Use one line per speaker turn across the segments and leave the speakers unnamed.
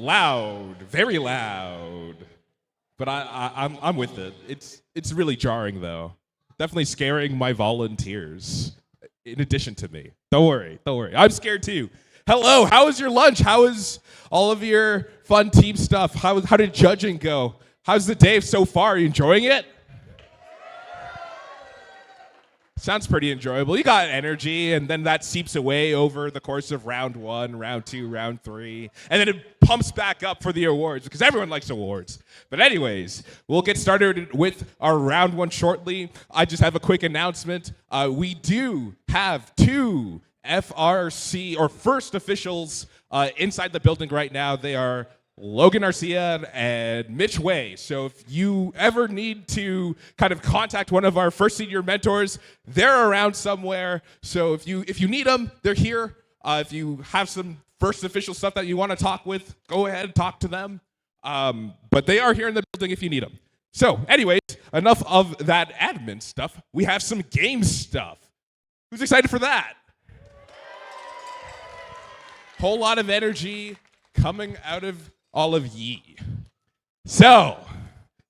loud, very loud. But I'm with it. It's really jarring though. Definitely scaring my volunteers. In addition to me. Don't worry. I'm scared too. Hello, how was your lunch? How was all of your fun team stuff? How did judging go? How's the day so far? Are you enjoying it? Sounds pretty enjoyable. You got energy, and then that seeps away over the course of round 1, round 2, round 3, and then it pumps back up for the awards because everyone likes awards. But anyways, we'll get started with our round 1 shortly. I just have a quick announcement. We do have 2 FRC or first officials inside the building right now. They are Logan Garcia and Mitch Way. So if you ever need to kind of contact one of our first senior mentors, they're around somewhere. So if you need them, they're here. If you have some first official stuff that you want to talk with, go ahead and talk to them. But they are here in the building if you need them. So anyways, enough of that admin stuff. We have some game stuff. Who's excited for that? Whole lot of energy coming out of all of ye. So,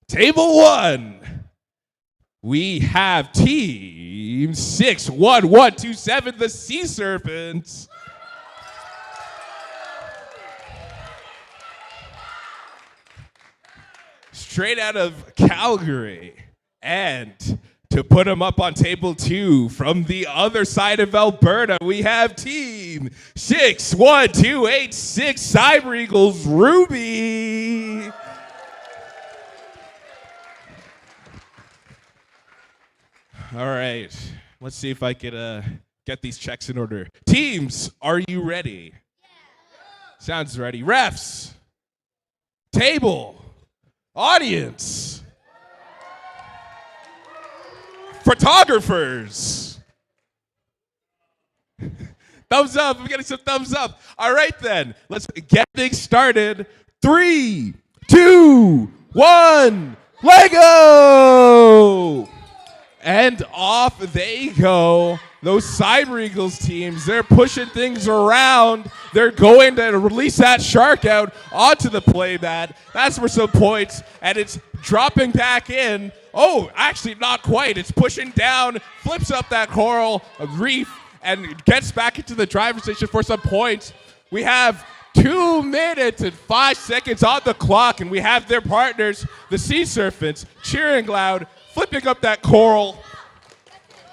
table 1, we have team 61127, the Sea Serpents. Straight out of Calgary. And to put them up on table 2 from the other side of Alberta, we have team 61286 Cyber Eagles Ruby. All right, let's see if I could get these checks in order. Teams, are you ready? Yeah. Sounds ready. Refs, table, audience. Photographers. Thumbs up. I'm getting some thumbs up. All right, then. Let's get things started. 3, 2, 1, Lego! And off they go. Those Cyber Eagles teams, they're pushing things around. They're going to release that shark out onto the playmat. That's for some points, and it's dropping back in. Oh, actually not quite. It's pushing down, flips up that coral reef, and gets back into the driver's station for some points. We have 2 minutes and 5 seconds on the clock, and we have their partners, the Sea Serpents, cheering loud, flipping up that coral,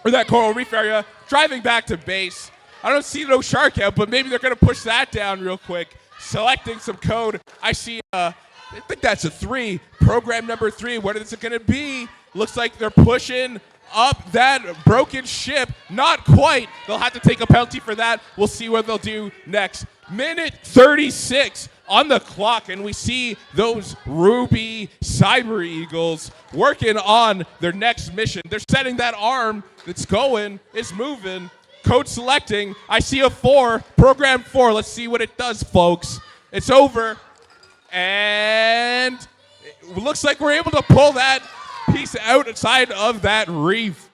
or that coral reef area, driving back to base. I don't see no shark out, but maybe they're going to push that down real quick. Selecting some code. I see, I think that's a 3. Program number 3. What is it going to be? Looks like they're pushing up that broken ship. Not quite. They'll have to take a penalty for that. We'll see what they'll do next. Minute 36 on the clock, and we see those Ruby Cyber Eagles working on their next mission. They're setting that arm. It's going. It's moving. Code selecting. I see a 4. Program 4. Let's see what it does, folks. It's over. And it looks like we're able to pull that piece outside of that reef.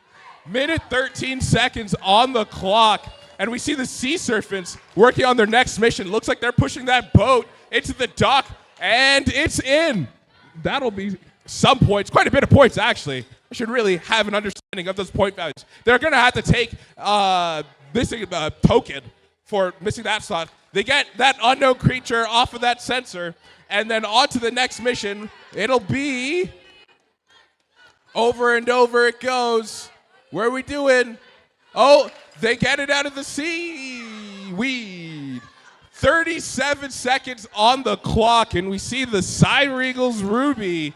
Minute 13 seconds on the clock. And we see the Sea Serpents working on their next mission. Looks like they're pushing that boat into the dock. And it's in. That'll be some points. Quite a bit of points, actually. I should really have an understanding of those point values. They're going to have to take missing a token for missing that slot. They get that unknown creature off of that sensor, and then on to the next mission. It'll be over and over it goes. Where are we doing? Oh, they get it out of the seaweed. 37 seconds on the clock, and we see the Cyber Eagles Ruby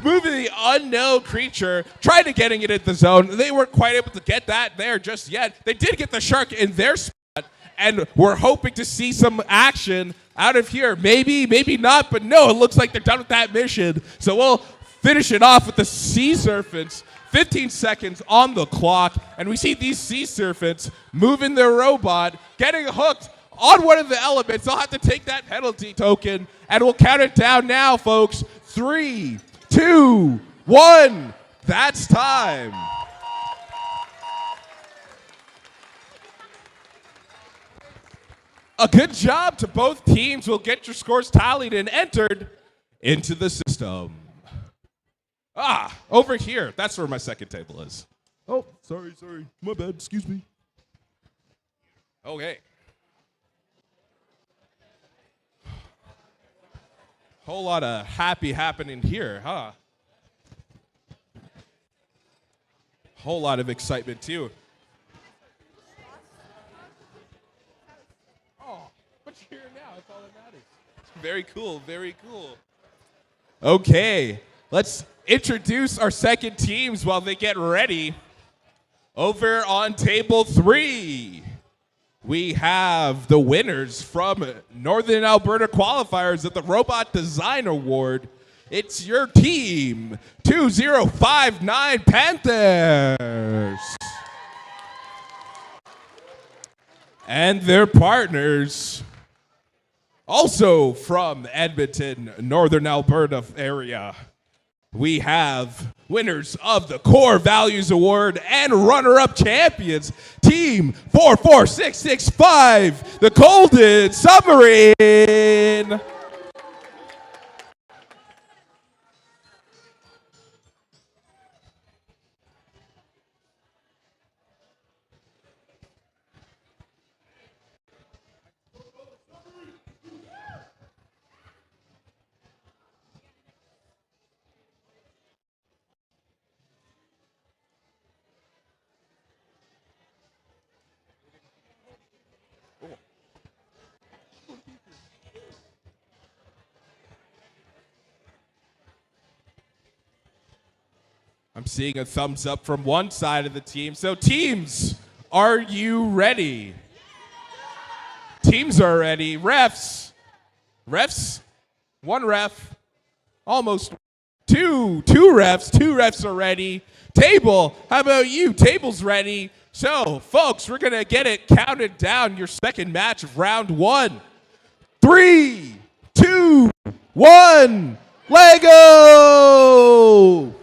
moving the unknown creature, trying to getting it in the zone. They weren't quite able to get that there just yet. They did get the shark in their spot, and we're hoping to see some action out of here. Maybe, maybe not, but no, it looks like they're done with that mission. So we'll finish it off with the Sea Serpents. 15 seconds on the clock, and we see these Sea Serpents moving their robot, getting hooked on one of the elements. They'll have to take that penalty token, and we'll count it down now, folks. 3, 2, 1. That's time. A good job to both teams. Will get your scores tallied and entered into the system. Over here. That's where my second table is. Oh, sorry. My bad. Excuse me. Okay. Whole lot of happy happening here, huh? Whole lot of excitement, too. Oh, but you're here now. That's all that matters. Very cool. Very cool. Okay. Let's introduce our second teams while they get ready. Over on table 3, we have the winners from Northern Alberta qualifiers at the Robot Design Award. It's your team, 2059 Panthers. And their partners, also from Edmonton, Northern Alberta area. We have winners of the Core Values Award and runner-up champions, Team 44665, the Golden Submarine. I'm seeing a thumbs up from one side of the team. So teams, are you ready? Teams are ready. Refs. One ref. Almost two refs. Two refs are ready. Table, how about you? Table's ready. So, folks, we're going to get it counted down. Your second match of round 1. 3, 2, 1. Lego!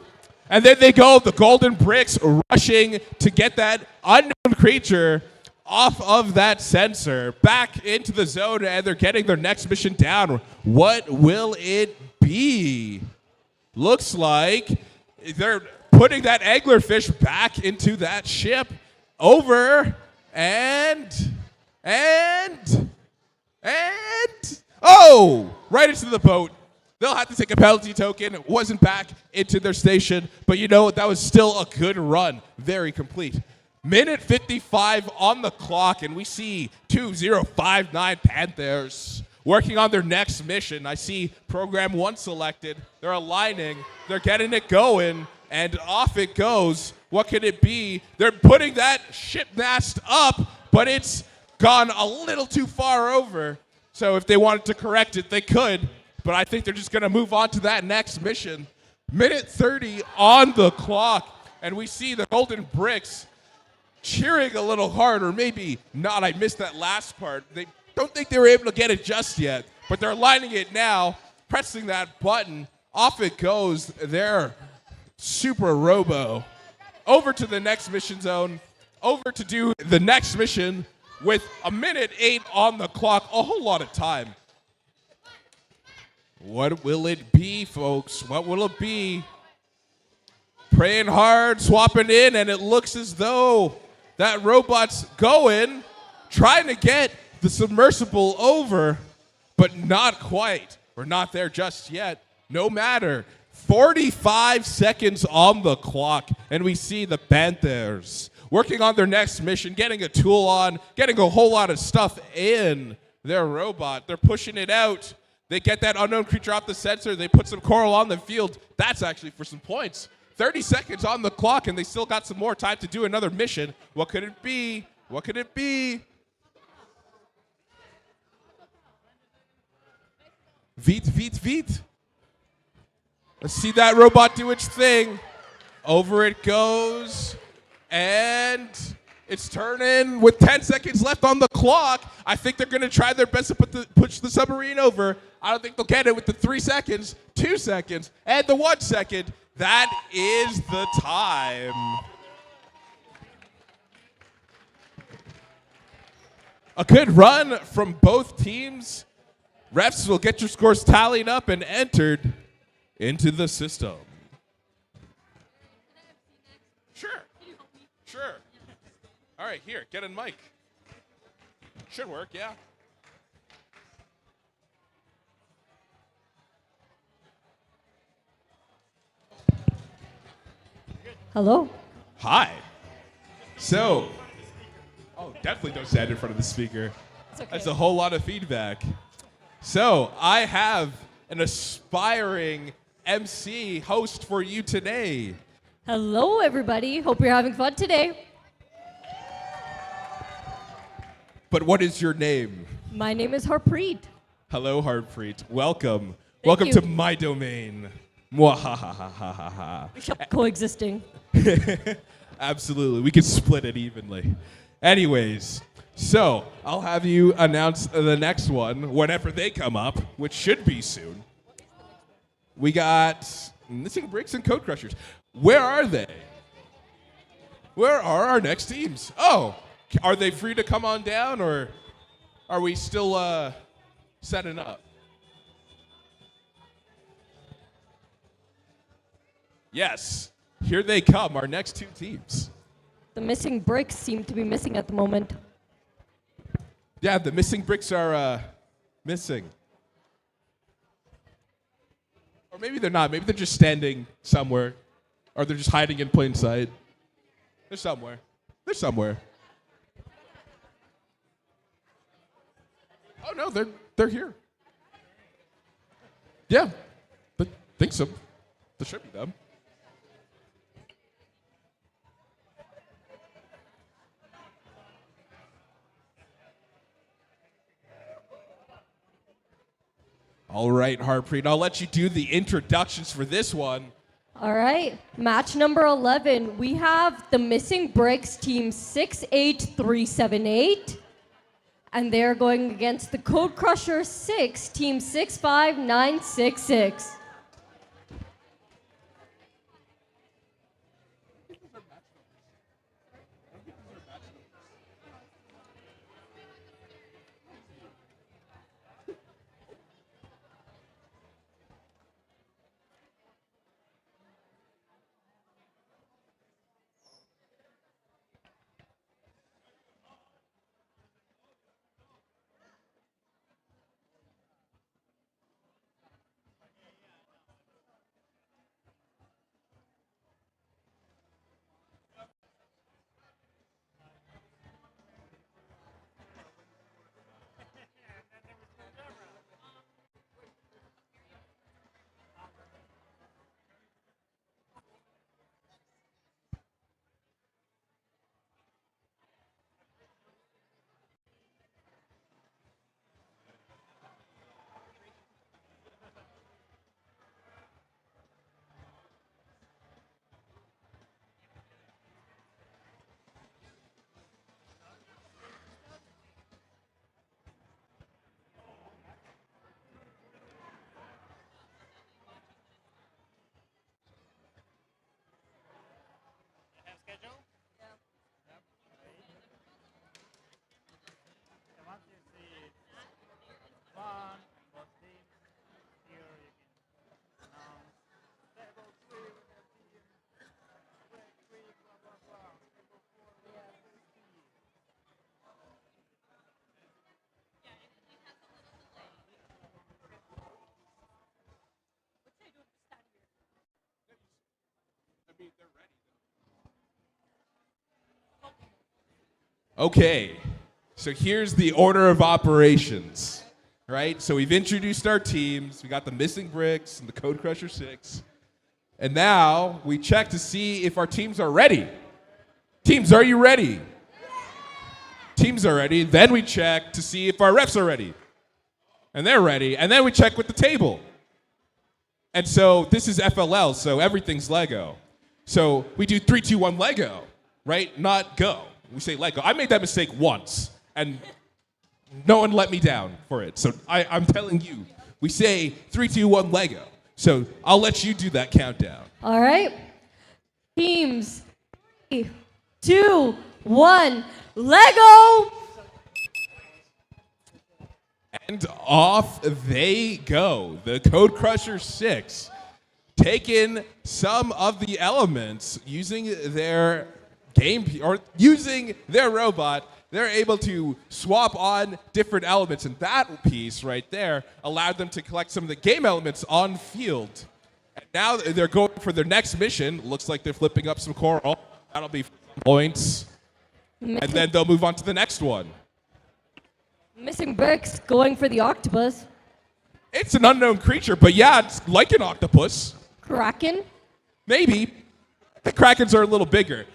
And then they go, the Golden Bricks rushing to get that unknown creature off of that sensor, back into the zone, and they're getting their next mission down. What will it be? Looks like they're putting that anglerfish back into that ship. Over, and, oh, right into the boat. They'll have to take a penalty token. It wasn't back into their station. But you know what? That was still a good run. Very complete. Minute 55 on the clock, and we see 2059 Panthers working on their next mission. I see program 1 selected. They're aligning. They're getting it going, and off it goes. What could it be? They're putting that ship mast up, but it's gone a little too far over. So if they wanted to correct it, they could. But I think they're just going to move on to that next mission. Minute 30 on the clock, and we see the Golden Bricks cheering a little harder. Maybe not. I missed that last part. They don't think they were able to get it just yet, but they're lining it now, pressing that button. Off it goes. They're super robo. Over to the next mission zone. Over to do the next mission with a minute 8 on the clock. A whole lot of time. What will it be, folks? What will it be? Praying hard, swapping in, and it looks as though that robot's going, trying to get the submersible over, but not quite. We're not there just yet. No matter. 45 seconds on the clock, and we see the Panthers working on their next mission, getting a tool on, getting a whole lot of stuff in their robot. They're pushing it out. They get that unknown creature off the sensor. They put some coral on the field. That's actually for some points. 30 seconds on the clock, and they still got some more time to do another mission. What could it be? What could it be? Vite. Let's see that robot do its thing. Over it goes. And it's turning with 10 seconds left on the clock. I think they're going to try their best to push the submarine over. I don't think they'll get it with the 3 seconds, 2 seconds, and the 1 second. That is the time. A good run from both teams. Refs will get your scores tallied up and entered into the system. Sure. Sure. All right, here, get in mic. Should work, yeah.
Hello.
Hi. So, definitely don't stand in front of the speaker.
It's okay.
That's a whole lot of feedback. So, I have an aspiring MC host for you today.
Hello, everybody. Hope you're having fun today.
But what is your name?
My name is Harpreet.
Hello, Harpreet. Welcome.
Thank
Welcome
you.
to my domain. Mwahahahaha.
We shall be coexisting.
Absolutely. We can split it evenly. Anyways, so I'll have you announce the next one whenever they come up, which should be soon. We got Missing Bricks and Code Crushers. Where are they? Where are our next teams? Oh, are they free to come on down, or are we still setting up? Yes, here they come, our next two teams.
The missing bricks seem to be missing at the moment.
Yeah, the missing bricks are missing. Or maybe they're not. Maybe they're just standing somewhere. Or they're just hiding in plain sight. They're somewhere. They're somewhere. Oh, no, they're here. Yeah, I think so. There should be them. All right, Harpreet, I'll let you do the introductions for this one.
All right. Match number 11. We have the missing bricks team 68378. And they're going against the Code Crusher 6, team 65966.
Okay, so here's the order of operations, right? So we've introduced our teams. We got the Missing Bricks and the Code Crusher 6. And now we check to see if our teams are ready. Teams, are you ready? Teams are ready. Then we check to see if our refs are ready. And they're ready. And then we check with the table. And so this is FLL, so everything's Lego. So we do 3, 2, 1 Lego, right? Not go. We say Lego. I made that mistake once, and no one let me down for it. So I'm telling you, we say 3, 2, 1 Lego. So I'll let you do that countdown.
All right. Teams 3, 2, 1, Lego!
And off they go. The Code Crusher 6 taking some of the elements using their using their robot. They're able to swap on different elements, and that piece right there allowed them to collect some of the game elements on field. And now they're going for their next mission. Looks like they're flipping up some coral. That'll be points. And then they'll move on to the next one.
Missing bricks going for the octopus.
It's an unknown creature, but yeah, it's like an octopus.
Kraken.
Maybe. The Krakens are a little bigger.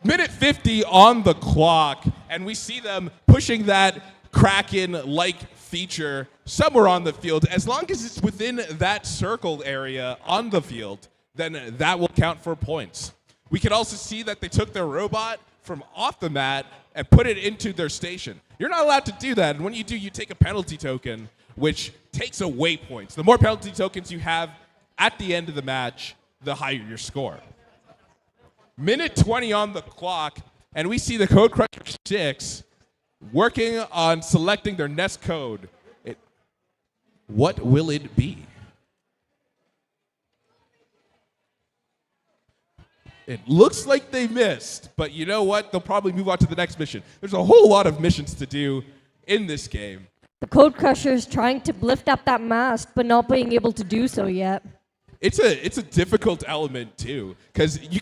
Minute 50 on the clock, and we see them pushing that Kraken-like feature somewhere on the field. As long as it's within that circled area on the field, then that will count for points. We can also see that they took their robot from off the mat and put it into their station. You're not allowed to do that, and when you do, you take a penalty token, which takes away points. The more penalty tokens you have at the end of the match, the higher your score. Minute 20 on the clock, and we see the Code Crusher 6 working on selecting their next code. What will it be? It looks like they missed, but you know what? They'll probably move on to the next mission. There's a whole lot of missions to do in this game.
The Code Crusher is trying to lift up that mast, but not being able to do so yet.
It's a difficult element too, because you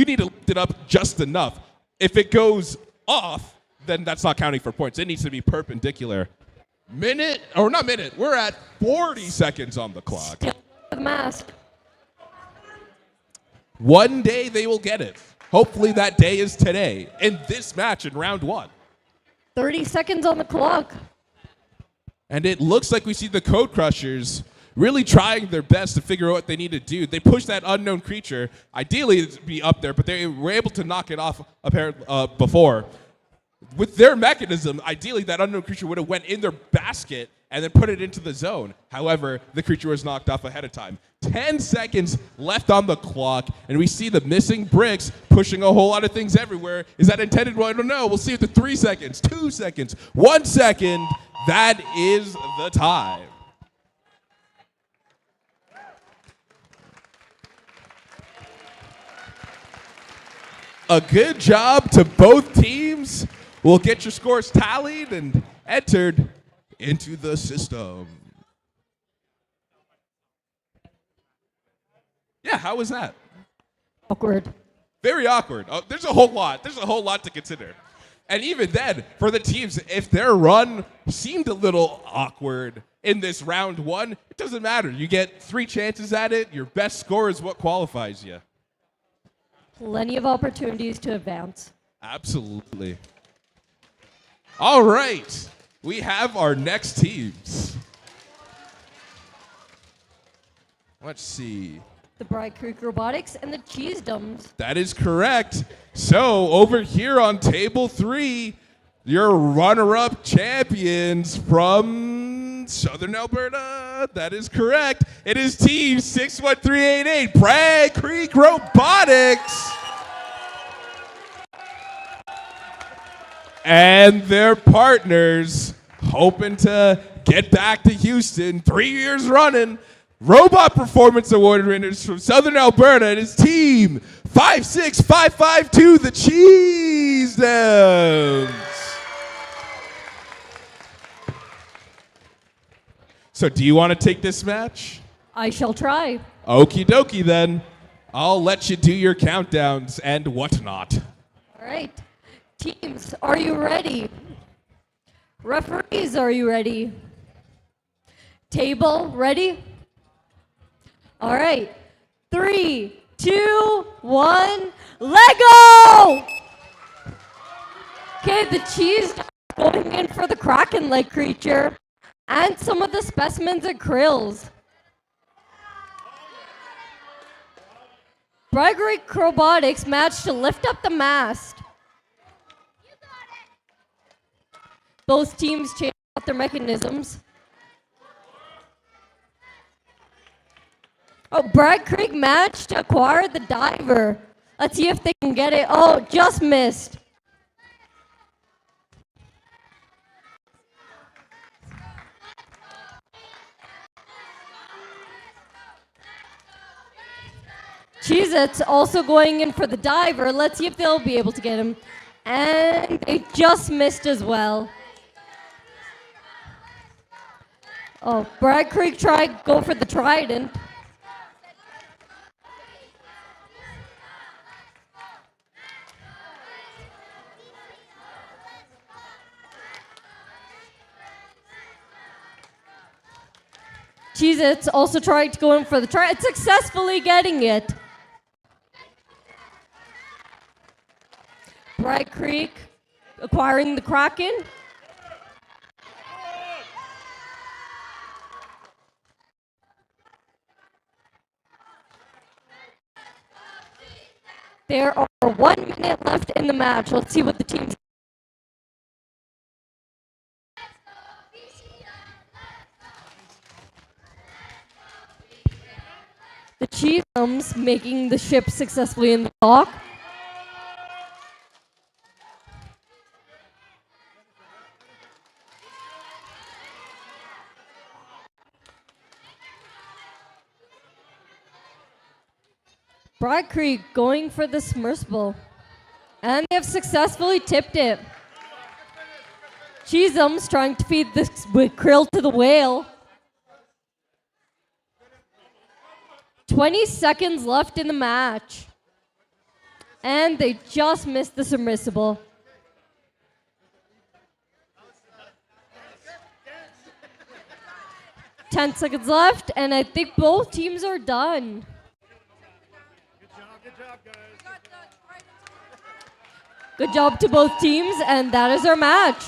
need to lift it up just enough. If it goes off, then that's not counting for points. It needs to be perpendicular. We're at 40 seconds on the clock.
Still the mast.
One day they will get it. Hopefully that day is today in this match in round 1.
30 seconds on the clock.
And it looks like we see the Code Crushers really trying their best to figure out what they need to do. They pushed that unknown creature. Ideally, it'd be up there, but they were able to knock it off before. With their mechanism, ideally, that unknown creature would have went in their basket and then put it into the zone. However, the creature was knocked off ahead of time. 10 seconds left on the clock, and we see the missing bricks pushing a whole lot of things everywhere. Is that intended? Well, I don't know. We'll see after 3 seconds, 2 seconds, 1 second. That is the time. A good job to both teams. We'll get your scores tallied and entered into the system. Yeah, how was that?
Awkward.
Very awkward. Oh, there's a whole lot. There's a whole lot to consider. And even then, for the teams, if their run seemed a little awkward in this round 1, it doesn't matter. You get 3 chances at it. Your best score is what qualifies you.
Plenty of opportunities to advance.
Absolutely. All right. We have our next teams. Let's see.
The Bride Creek Robotics and the Cheese Domes.
That is correct. So over here on table 3, your runner-up champions from Southern Alberta. That is correct. It is Team 61388, Bride Creek Robotics. And their partners, hoping to get back to Houston 3 years running. Robot Performance Award winners from Southern Alberta. It is Team 56552, the Cheese Domes. So do you want to take this match?
I shall try.
Okie dokie then. I'll let you do your countdowns and whatnot.
All right. Teams, are you ready? Referees, are you ready? Table, ready? All right. 3, 2, 1, let go! Okay, the cheese going in for the Kraken-like creature and some of the specimens and krills. Bride Creek Robotics managed to lift up the mast. Both teams changed out their mechanisms. Oh, Bride Creek managed to acquire the diver. Let's see if they can get it. Oh, just missed. Cheez-Its also going in for the diver. Let's see if they'll be able to get him. And they just missed as well. Oh, Bragg Creek tried go for the trident. Cheez-Its also tried to go in for the trident, successfully getting it. Bragg Creek acquiring the Kraken. There are 1 minute left in the match. Let's see what the teams. The Cheezums making the ship successfully in the dock. Bragg Creek going for the submersible. And they have successfully tipped it. Cheezums trying to feed the krill to the whale. 20 seconds left in the match. And they just missed the submersible. Ten seconds left, and I think both teams are done. Good job to both teams, and that is our match.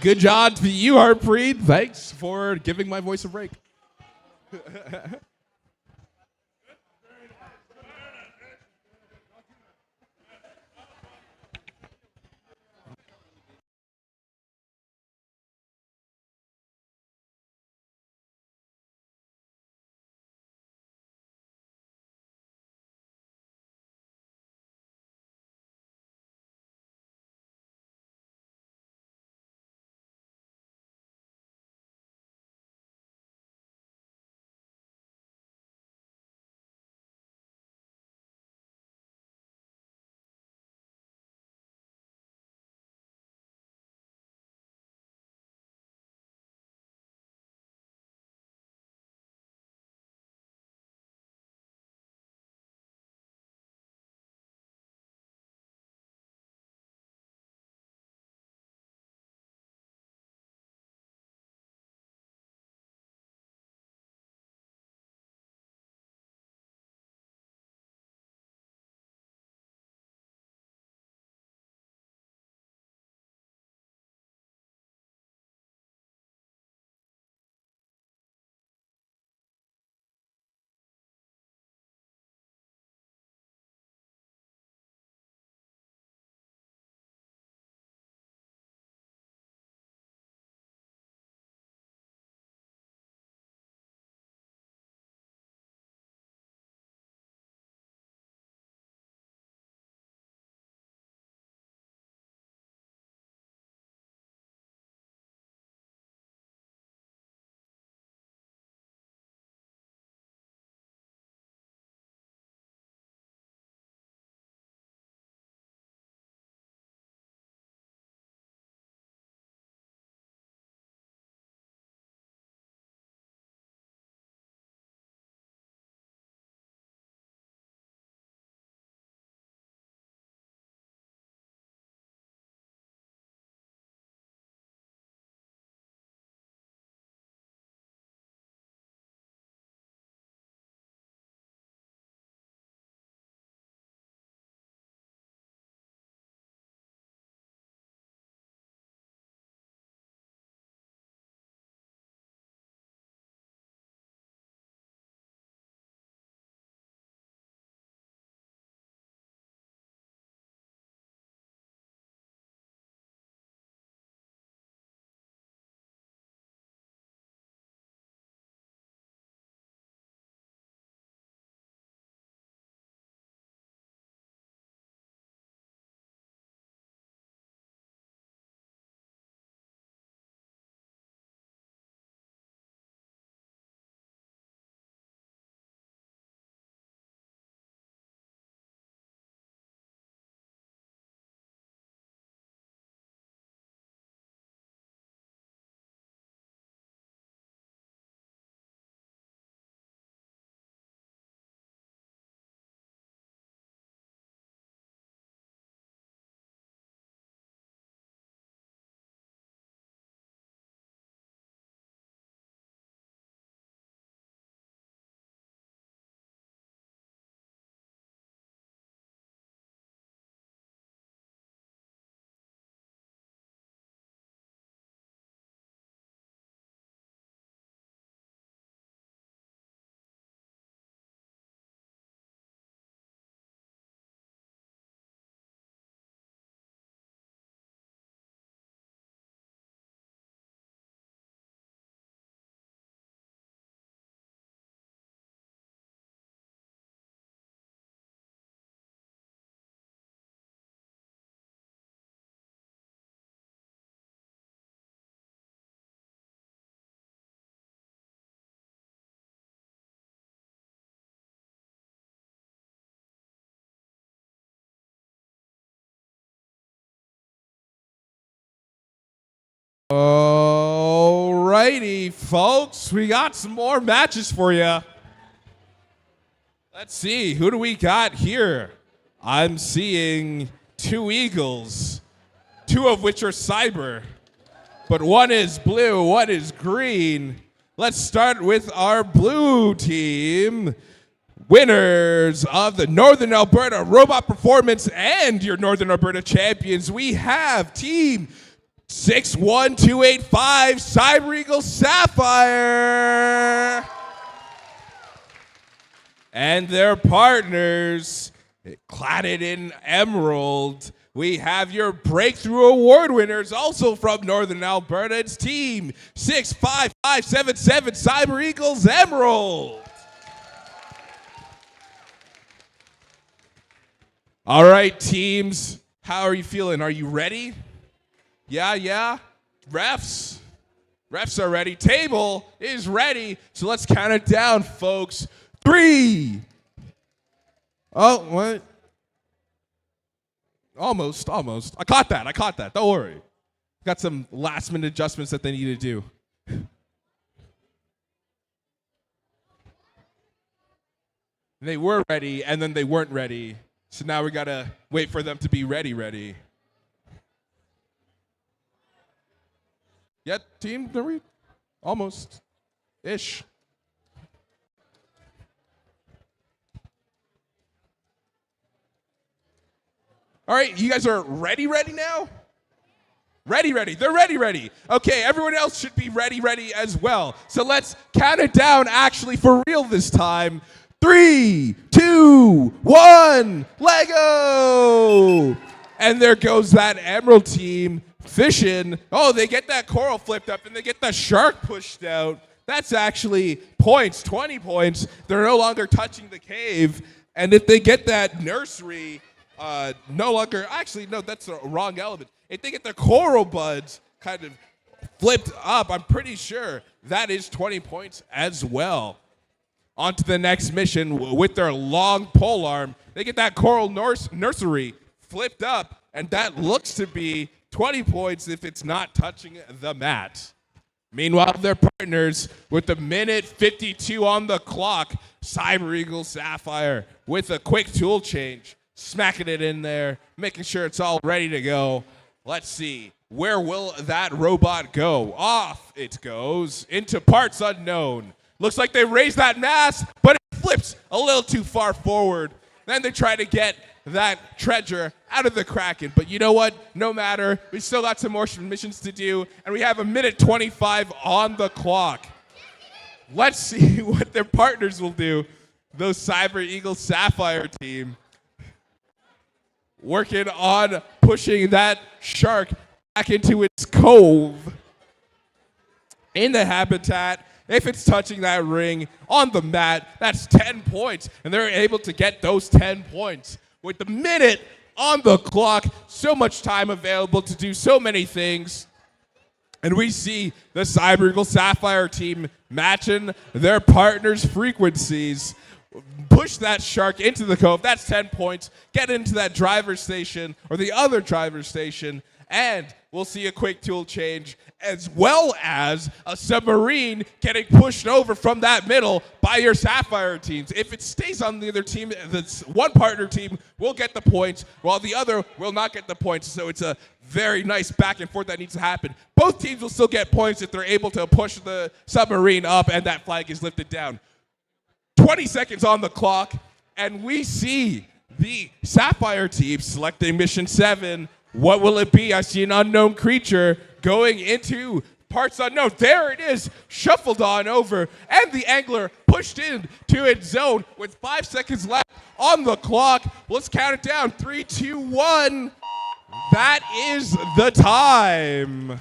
Good job to you, Harpreet. Thanks for giving my voice a break. righty, folks. We got some more matches for you. Let's see. Who do we got here? I'm seeing 2 Eagles, 2 of which are cyber. But one is blue, one is green. Let's start with our blue team. Winners of the Northern Alberta Robot Performance and your Northern Alberta champions, we have Team 61285 Cyber Eagle Sapphire. And their partners, cladded in emerald. We have your Breakthrough Award winners, also from Northern Alberta. It's Team 65577 Cyber Eagles Emerald. All right, teams, how are you feeling? Are you ready? Yeah. Refs are ready. Table is ready. So let's count it down, folks. 3. Oh, what? Almost. I caught that. Don't worry. Got some last minute adjustments that they need to do. They were ready, and then they weren't ready. So now we got to wait for them to be ready. Yeah, team, are we? Almost-ish. All right, you guys are ready now? Ready. They're ready. Okay, everyone else should be ready as well. So let's count it down actually for real this time. 3, 2, 1, Lego! And there goes that Emerald team fishing. Oh, they get that coral flipped up and they get the shark pushed out. That's actually points, 20 points. They're no longer touching the cave. And if they get that nursery, no longer, actually, no, that's the wrong element. If they get their coral buds kind of flipped up, I'm pretty sure that is 20 points as well. On to the next mission with their long pole arm. They get that coral nursery flipped up, and that looks to be 20 points if it's not touching the mat. Meanwhile, their partners with the minute 52 on the clock, Cyber Eagle Sapphire with a quick tool change, smacking it in there, making sure it's all ready to go. Let's see. Where will that robot go? Off it goes into parts unknown. Looks like they raised that mast, but it flips a little too far forward. Then they try to get that treasure out of the Kraken. But you know what? No matter. We still got some more missions to do, and we have a minute 25 on the clock. Let's see what their partners will do. Those Cyber Eagle Sapphire team working on pushing that shark back into its cove in the habitat. If it's touching that ring on the mat, that's 10 points. And they're able to get those 10 points. With the minute on the clock, so much time available to do so many things. And we see the Cyber Eagle Sapphire team matching their partners' frequencies. Push that shark into the cove. That's 10 points. Get into that driver's station or the other driver's station. And we'll see a quick tool change, as well as a submarine getting pushed over from that middle by your Sapphire teams. If it stays on the other team, the one partner team will get the points, while the other will not get the points. So it's a very nice back and forth that needs to happen. Both teams will still get points if they're able to push the submarine up and that flag is lifted down. 20 seconds on the clock, and we see the Sapphire team selecting Mission 7. What will it be? I see an unknown creature going into parts unknown. There it is, shuffled on over, and the angler pushed into its zone with 5 seconds left on the clock. Let's count it down. 3, 2, 1. That is the time.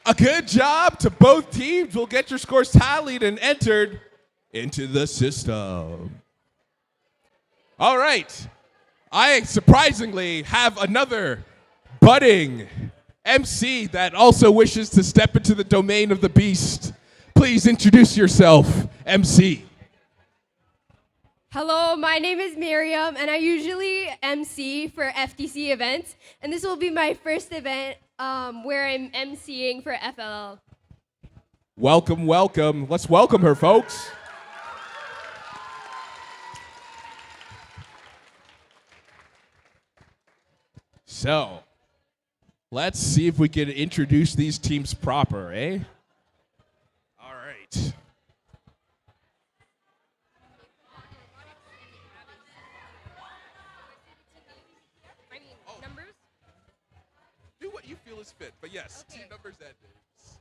A good job to both teams. We'll get your scores tallied and entered into the system. All right. I surprisingly have another budding MC that also wishes to step into the domain of the beast. Please introduce yourself, MC.
Hello, my name is Miriam, and I usually MC for FTC events, and this will be my first event where I'm MCing for FLL.
Welcome, welcome. Let's welcome her, folks. So, let's see if we can introduce these teams proper, eh? All right.
Numbers?
Do what you feel is fit, but yes, team numbers and names.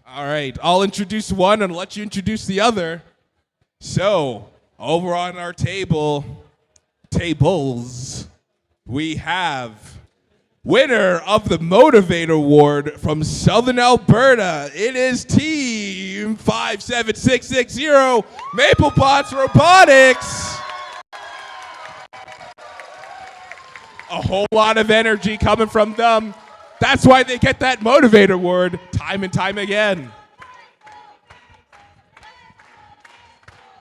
All right, I'll introduce one and let you introduce the other. So, over on our tables, we have winner of the Motivate Award from Southern Alberta. It is Team 57660 Maple Pots Robotics. A whole lot of energy coming from them. That's why they get that Motivate Award time and time again.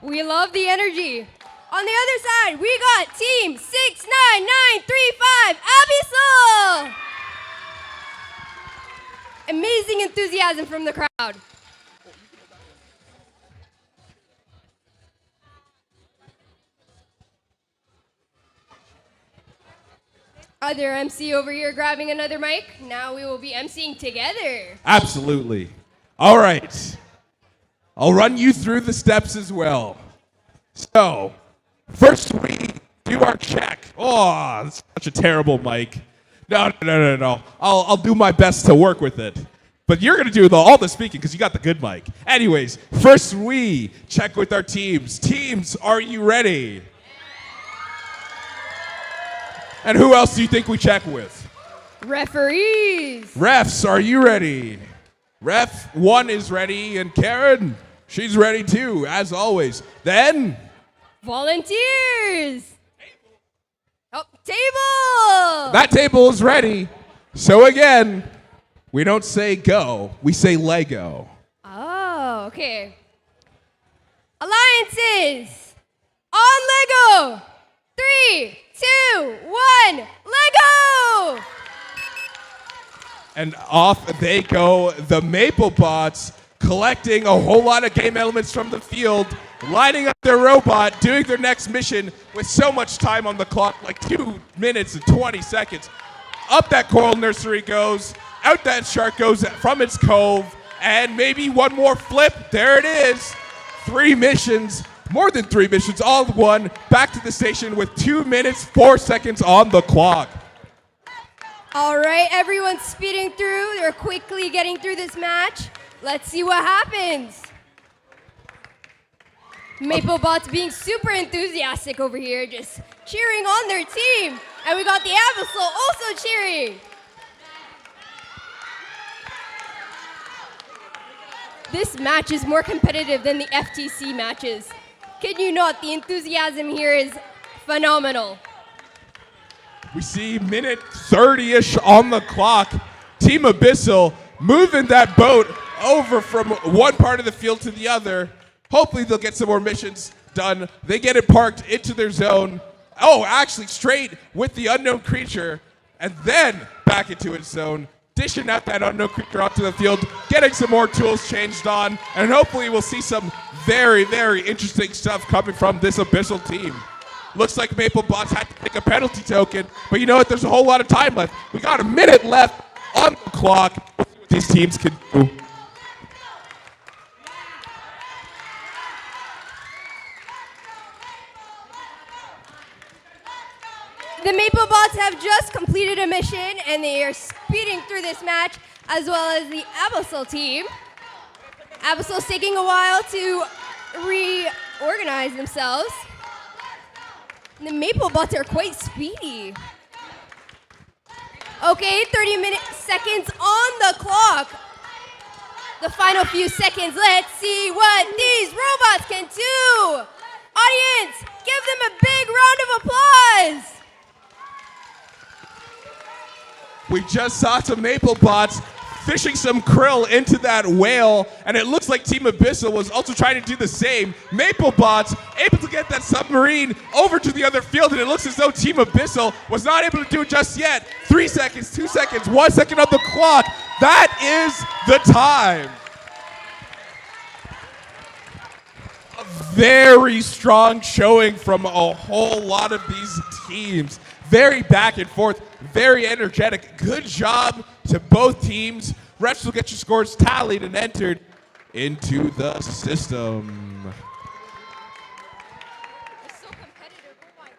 We love the energy. On the other side, we got Team 69935 Abyssal. Amazing enthusiasm from the crowd. Other MC over here grabbing another mic. Now we will be MCing together.
Absolutely. All right. I'll run you through the steps as well. So, first we do our check. Oh, that's such a terrible mic. No. I'll do my best to work with it. But you're going to do all the speaking because you got the good mic. Anyways, first we check with our teams. Teams, are you ready? And who else do you think we check with?
Referees.
Refs, are you ready? Ref 1 is ready, and Karen, she's ready too, as always. Then,
volunteers. Oh, table.
That table is ready. So again, we don't say go, we say Lego.
Oh, okay. Alliances. On Lego. 3, 2, 1, Lego!
And off they go, the Maple Bots, collecting a whole lot of game elements from the field, lining up their robot, doing their next mission with so much time on the clock, like 2 minutes and 20 seconds. Up that coral nursery goes, out that shark goes from its cove, and maybe one more flip. There it is. 3 missions. More than 3 missions, all in one, back to the station with 2 minutes, 4 seconds on the clock.
All right, everyone's speeding through. They're quickly getting through this match. Let's see what happens. MapleBots being super enthusiastic over here, just cheering on their team. And we got the Abyssal also cheering. This match is more competitive than the FTC matches. Kid you not, the enthusiasm here is phenomenal.
We see minute 30-ish on the clock. Team Abyssal moving that boat over from one part of the field to the other. Hopefully they'll get some more missions done. They get it parked into their zone. Oh, actually straight with the unknown creature. And then back into its zone. Dishing out that unknown creature onto the field, getting some more tools changed on, and hopefully we'll see some very, very interesting stuff coming from this Abyssal team. Looks like MapleBots had to take a penalty token, but you know what? There's a whole lot of time left. We got a minute left on the clock. We'll see what these teams can do.
The MapleBots have just completed a mission, and they are speeding through this match, as well as the Abyssal team. Abyssal's taking a while to reorganize themselves. The MapleBots are quite speedy. Okay, 30 seconds on the clock. The final few seconds, let's see what these robots can do. Audience, give them a big round of applause.
We just saw some MapleBots fishing some krill into that whale, and it looks like Team Abyssal was also trying to do the same. MapleBots able to get that submarine over to the other field, and it looks as though Team Abyssal was not able to do it just yet. 3 seconds, 2 seconds, 1 second on the clock. That is the time. A very strong showing from a whole lot of these teams. Very back and forth, very energetic. Good job to both teams. Refs will get your scores tallied and entered into the system.
It's so competitive. Oh my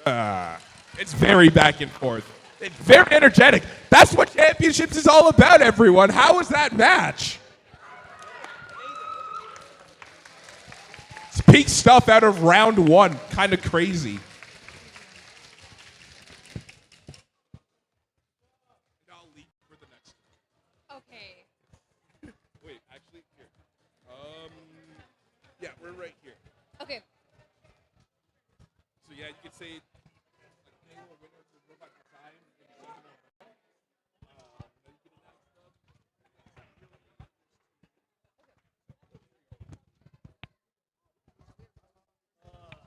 god.
It's very back and forth. It's very energetic. That's what championships is all about, everyone. How was that match? It's peak stuff out of round 1. Kind of crazy.
Okay.
Wait, actually, here. Yeah, we're right here.
Okay.
So yeah, you could say.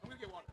I'm gonna get water.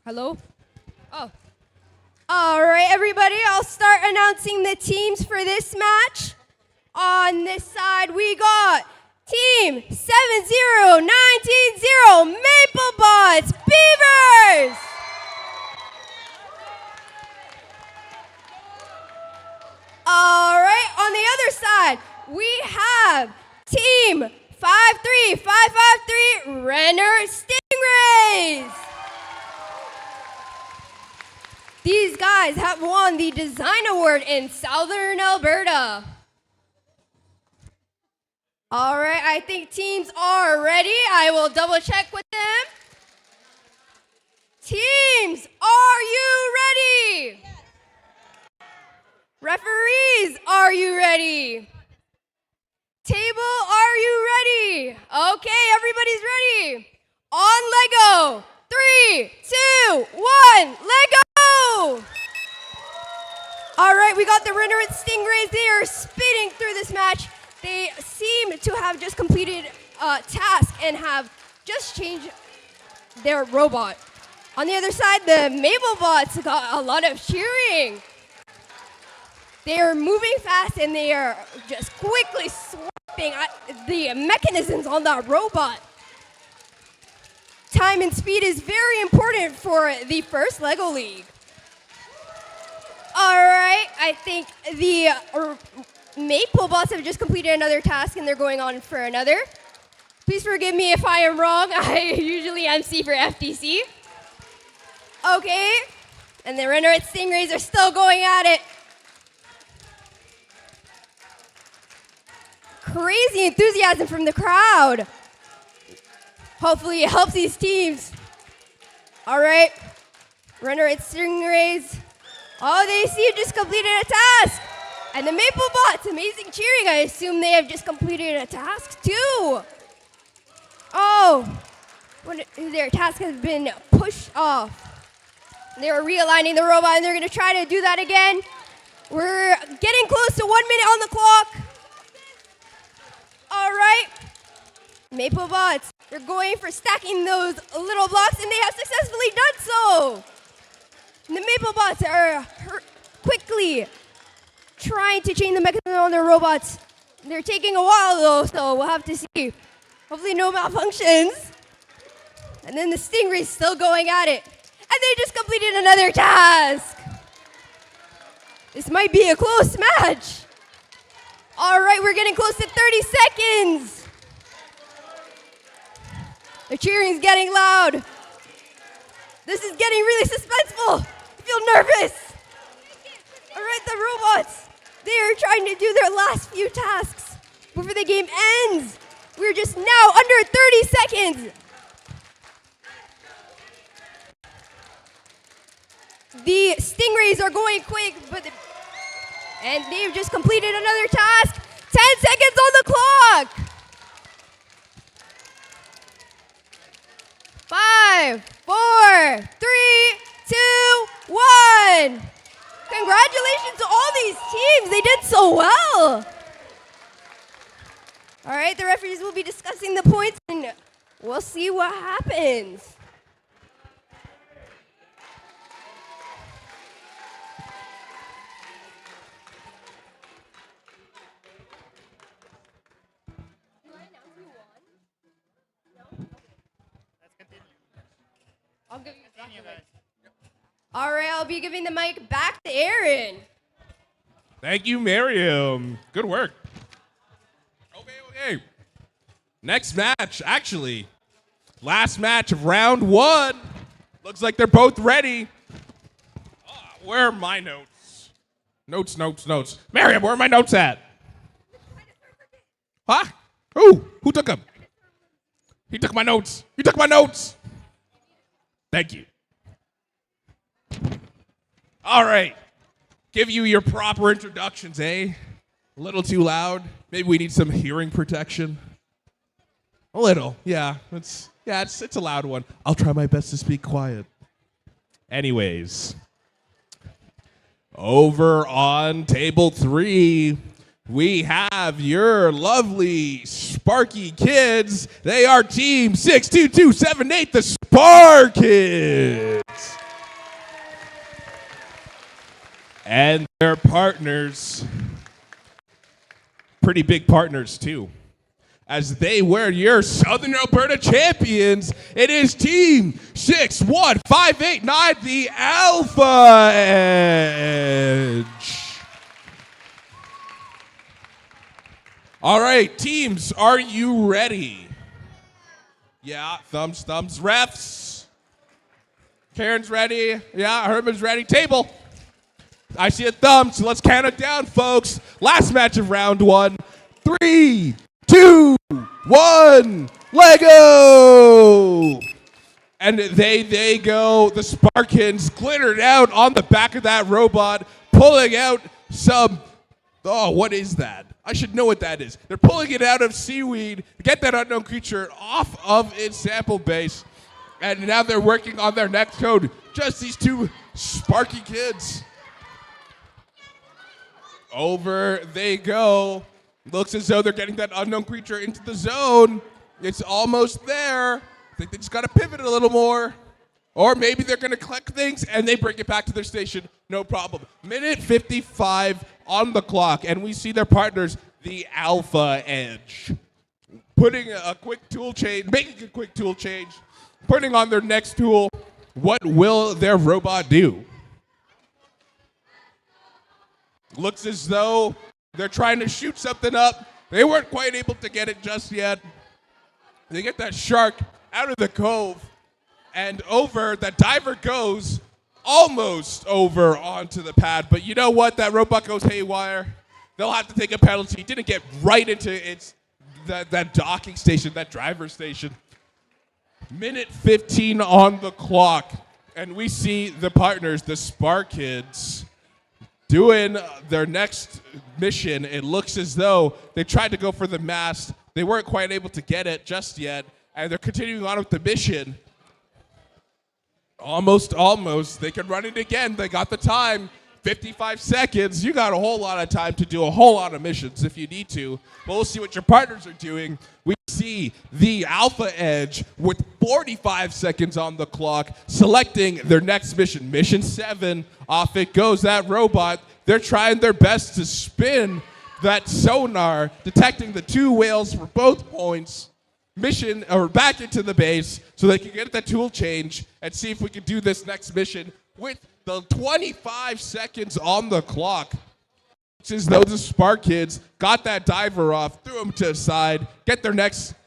Hello? Oh. All right, everybody, I'll start announcing the teams for this match. On this side, we got Team 70990 Maplebots Beavers. All right, on the other side, we have Team 53553 Renner Stingrays. These guys have won the Design Award in Southern Alberta. All right, I think teams are ready. I will double check with them. Teams, are you ready? Yes. Referees, are you ready? Table, are you ready? Okay, everybody's ready. On Lego. 3, 2, 1, Lego! All right, we got the Renner Stingrays. They are speeding through this match. They seem to have just completed a task and have just changed their robot. On the other side, the Maplebots got a lot of cheering. They are moving fast and they are just quickly swapping the mechanisms on that robot. Time and speed is very important for the first LEGO League. All right, I think the Maplebots have just completed another task and they're going on for another. Please forgive me if I am wrong. I usually MC for FTC. Okay, and the Renner Stingrays are still going at it. Crazy enthusiasm from the crowd. Hopefully it helps these teams. All right, Renner Stingrays. Oh, they see you just completed a task. And the Maplebots, amazing cheering. I assume they have just completed a task too. Oh, their task has been pushed off. They're realigning the robot and they're gonna try to do that again. We're getting close to 1 minute on the clock. All right, Maplebots, they're going for stacking those little blocks and they have successfully done so. And the Maplebots are quickly trying to change the mechanism on their robots. They're taking a while though, so we'll have to see. Hopefully no malfunctions. And then the Stingray's still going at it. And they just completed another task. This might be a close match. All right, we're getting close to 30 seconds. The cheering's getting loud. This is getting really suspenseful. I feel nervous. All right, the robots, they are trying to do their last few tasks before the game ends. We're just now under 30 seconds. The Stingrays are going quick, and they've just completed another task. 10 seconds on the clock. 5, 4, 3, 2, 1. Congratulations to all these teams. They did so well. All right, the referees will be discussing the points, and we'll see what happens. I'll give you back the mic. All right, I'll be giving the mic back to Aaron.
Thank you, Miriam. Good work. Okay. Next match, actually. Last match of round 1. Looks like they're both ready. Where are my notes? Notes. Miriam, where are my notes at? Huh? Who took them? He took my notes. You took my notes. Thank you. All right. Give you your proper introductions, eh? A little too loud. Maybe we need some hearing protection. A little, yeah. It's a loud one. I'll try my best to speak quiet. Anyways, over on table 3, we have your lovely Sparky kids. They are team 62278, the Spar Kids. And their partners, pretty big partners too, as they were your Southern Alberta champions. It is Team 61589, the Alpha Edge. All right, teams, are you ready? Yeah, thumbs, refs. Karen's ready. Yeah, Herman's ready. Table. I see a thumb, so let's count it down, folks. Last match of round 1. 3, 2, 1, Lego! And they go. The Sparkins glittered out on the back of that robot, pulling out some, oh, what is that? I should know what that is. They're pulling it out of seaweed to get that unknown creature off of its sample base. And now they're working on their next code. Just these two Sparky kids. Over they go. Looks as though they're getting that unknown creature into the zone. It's almost there. I think they just got to pivot a little more. Or maybe they're going to collect things and they bring it back to their station. No problem. Minute 55 on the clock. And we see their partners, the Alpha Edge, putting a quick tool change, making a quick tool change, putting on their next tool. What will their robot do? Looks as though they're trying to shoot something up. They weren't quite able to get it just yet. They get that shark out of the cove, and over. That diver goes almost over onto the pad. But you know what? That robot goes haywire. They'll have to take a penalty. Didn't get right into that docking station, that driver station. Minute 15 on the clock, and we see the partners, the Spark Kids, doing their next mission. It looks as though they tried to go for the mast. They weren't quite able to get it just yet, and they're continuing on with the mission. Almost. They can run it again. They got the time. 55 seconds. You got a whole lot of time to do a whole lot of missions if you need to. But we'll see what your partners are doing. We see the Alpha Edge with 45 seconds on the clock, selecting their next mission. Mission 7. Off it goes that robot. They're trying their best to spin that sonar, detecting the two whales for both points. Mission, or back into the base, so they can get that tool change and see if we can do this next mission with the 25 seconds on the clock. It's as though the Spark Kids got that diver off, threw him to the side,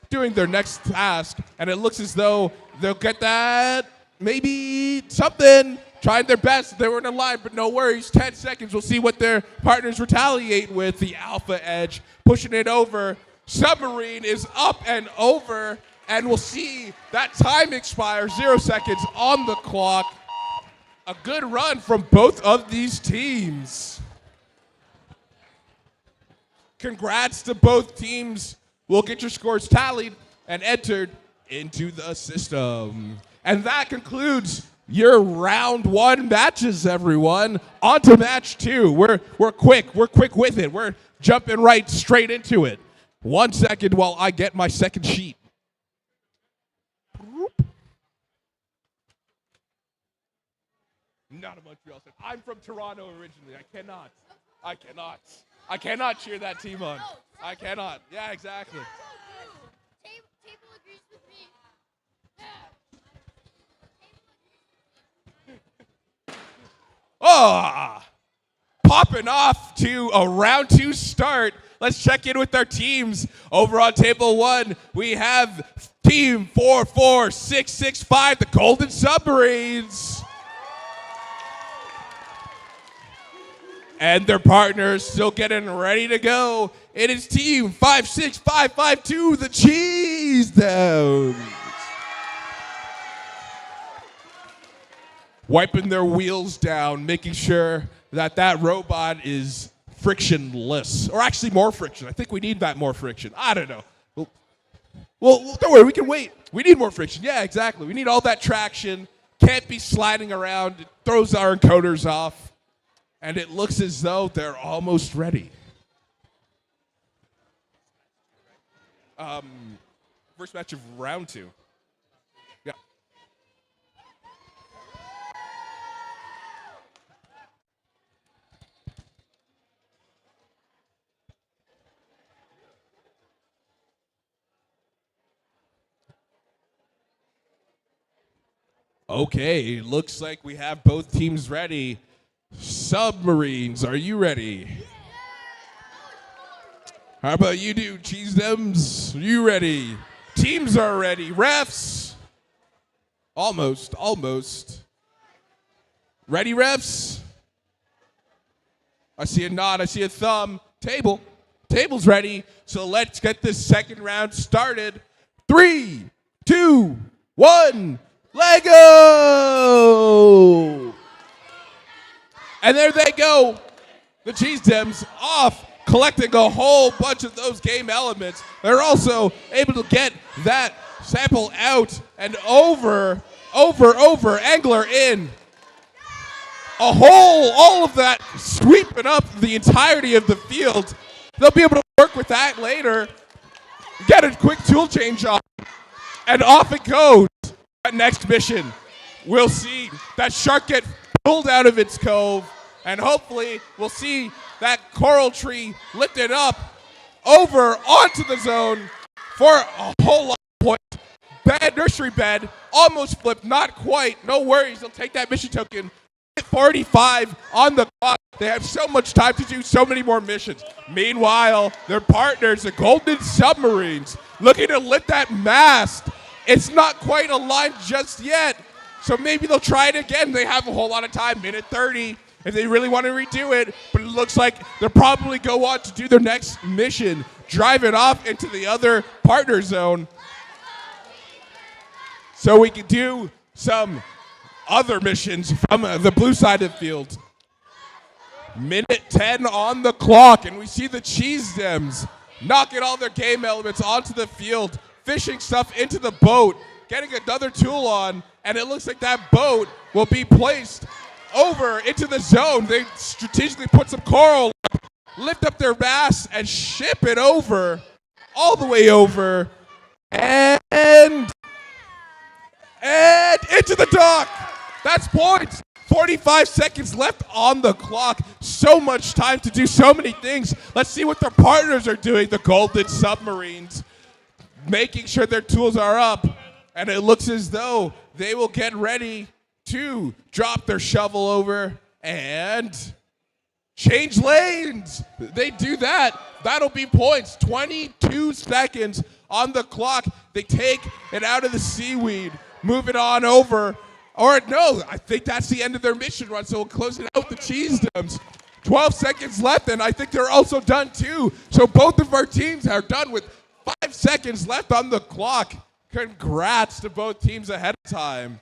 doing their next task, and it looks as though they'll get that, maybe something, trying their best. They were in a line, but no worries. 10 seconds. We'll see what their partners retaliate with. The Alpha Edge pushing it over. Submarine is up and over, and we'll see that time expire. 0 seconds on the clock. A good run from both of these teams. Congrats to both teams. We'll get your scores tallied and entered into the system. And that concludes your round 1 matches, everyone. On to match 2. We're quick with it. We're jumping right straight into it. 1 second while I get my second sheet. Not a Montreal fan. I'm from Toronto originally. I cannot cheer that team on. I cannot. Yeah, exactly.
Table agrees with me.
Popping off to a round 2 start. Let's check in with our teams. Over on table 1, we have team 44665, the Golden Submarines. And their partners still getting ready to go. It is team 56552, the Cheese Downs. Wiping their wheels down, making sure that robot is frictionless. Or actually more friction. I think we need that more friction. I don't know. Well, don't worry, we can wait. We need more friction. Yeah, exactly. We need all that traction. Can't be sliding around. It throws our encoders off. And it looks as though they're almost ready. First match of round 2. Yeah. Okay, looks like we have both teams ready. Submarines, are you ready? How about you do, Cheese Dems? Are you ready? Teams are ready. Refs? Almost. Ready, refs? I see a nod. I see a thumb. Table's ready. So let's get this second round started. 3, 2, 1, Lego! And there they go. The Cheese Dems off, collecting a whole bunch of those game elements. They're also able to get that sample out and over, angler in. All of that sweeping up the entirety of the field. They'll be able to work with that later. Get a quick tool change on, and off it goes. That next mission, we'll see that shark get pulled out of its cove, and hopefully we'll see that coral tree lifted up over onto the zone for a whole lot of points. Bad nursery bed, almost flipped, not quite. No worries, they'll take that mission token. 45 on the clock. They have so much time to do so many more missions. Meanwhile, their partners, the Golden Submarines, looking to lift that mast. It's not quite aligned just yet, so maybe they'll try it again. They have a whole lot of time, minute 30, if they really want to redo it, but it looks like they'll probably go on to do their next mission, drive it off into the other partner zone, so we can do some other missions from the blue side of the field. Minute 10 on the clock, and we see the Cheese Dems knocking all their game elements onto the field, fishing stuff into the boat, getting another tool on, and it looks like that boat will be placed over into the zone. They strategically put some coral, lift up their mast, and ship it over, all the way over, and into the dock. That's points. 45 seconds left on the clock. So much time to do so many things. Let's see what their partners are doing, the Golden Submarines, making sure their tools are up. And it looks as though they will get ready to drop their shovel over and change lanes. They do that. That'll be points. 22 seconds on the clock. They take it out of the seaweed, move it on over. Or no, I think that's the end of their mission run, so we'll close it out with the Cheese Dems. 12 seconds left, and I think they're also done too. So both of our teams are done with 5 seconds left on the clock. Congrats to both teams ahead of time.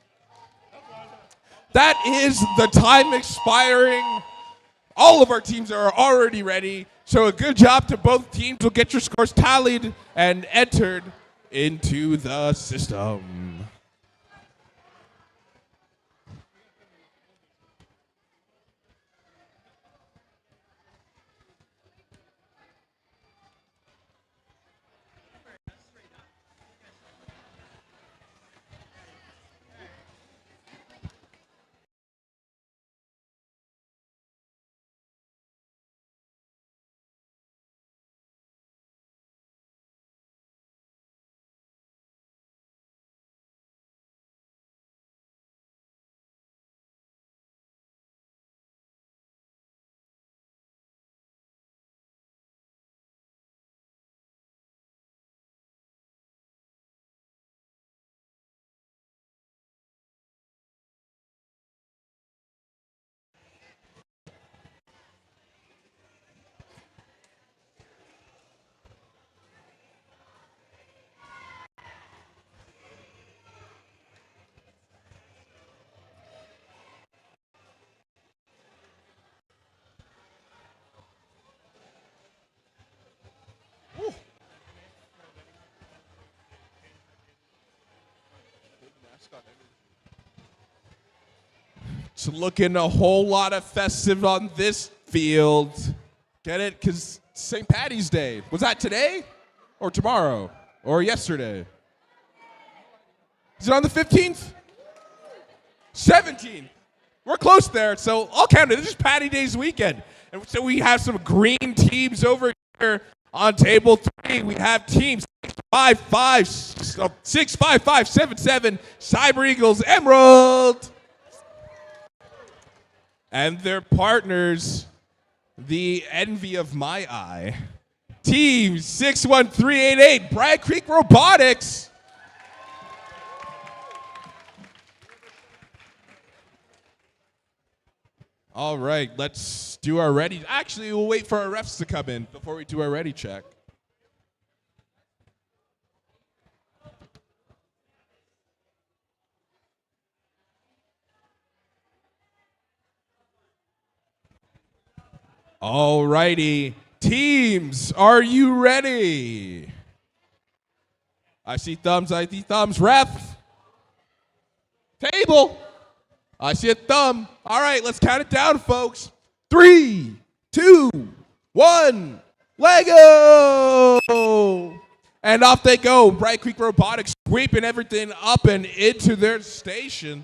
That is the time expiring. All of our teams are already ready, so a good job to both teams. We'll get your scores tallied and entered into the system. It's looking a whole lot of festive on this field. Get it? Because St. Paddy's Day. Was that today? Or tomorrow? Or yesterday? Is it on the 15th? 17th. We're close there, so I'll count it. This is Paddy Day's weekend. And so we have some green teams over here On table 3, we have team 65577 Cyber Eagles Emerald. And their partners, the envy of my eye, team 61388 Bragg Creek Robotics. All right, let's do our ready. Actually, we'll wait for our refs to come in before we do our ready check. All righty, teams, are you ready? I see thumbs, ref. Table. I see a thumb. All right, let's count it down, folks. 3, 2, 1, Lego! And off they go. Bragg Creek Robotics sweeping everything up and into their station.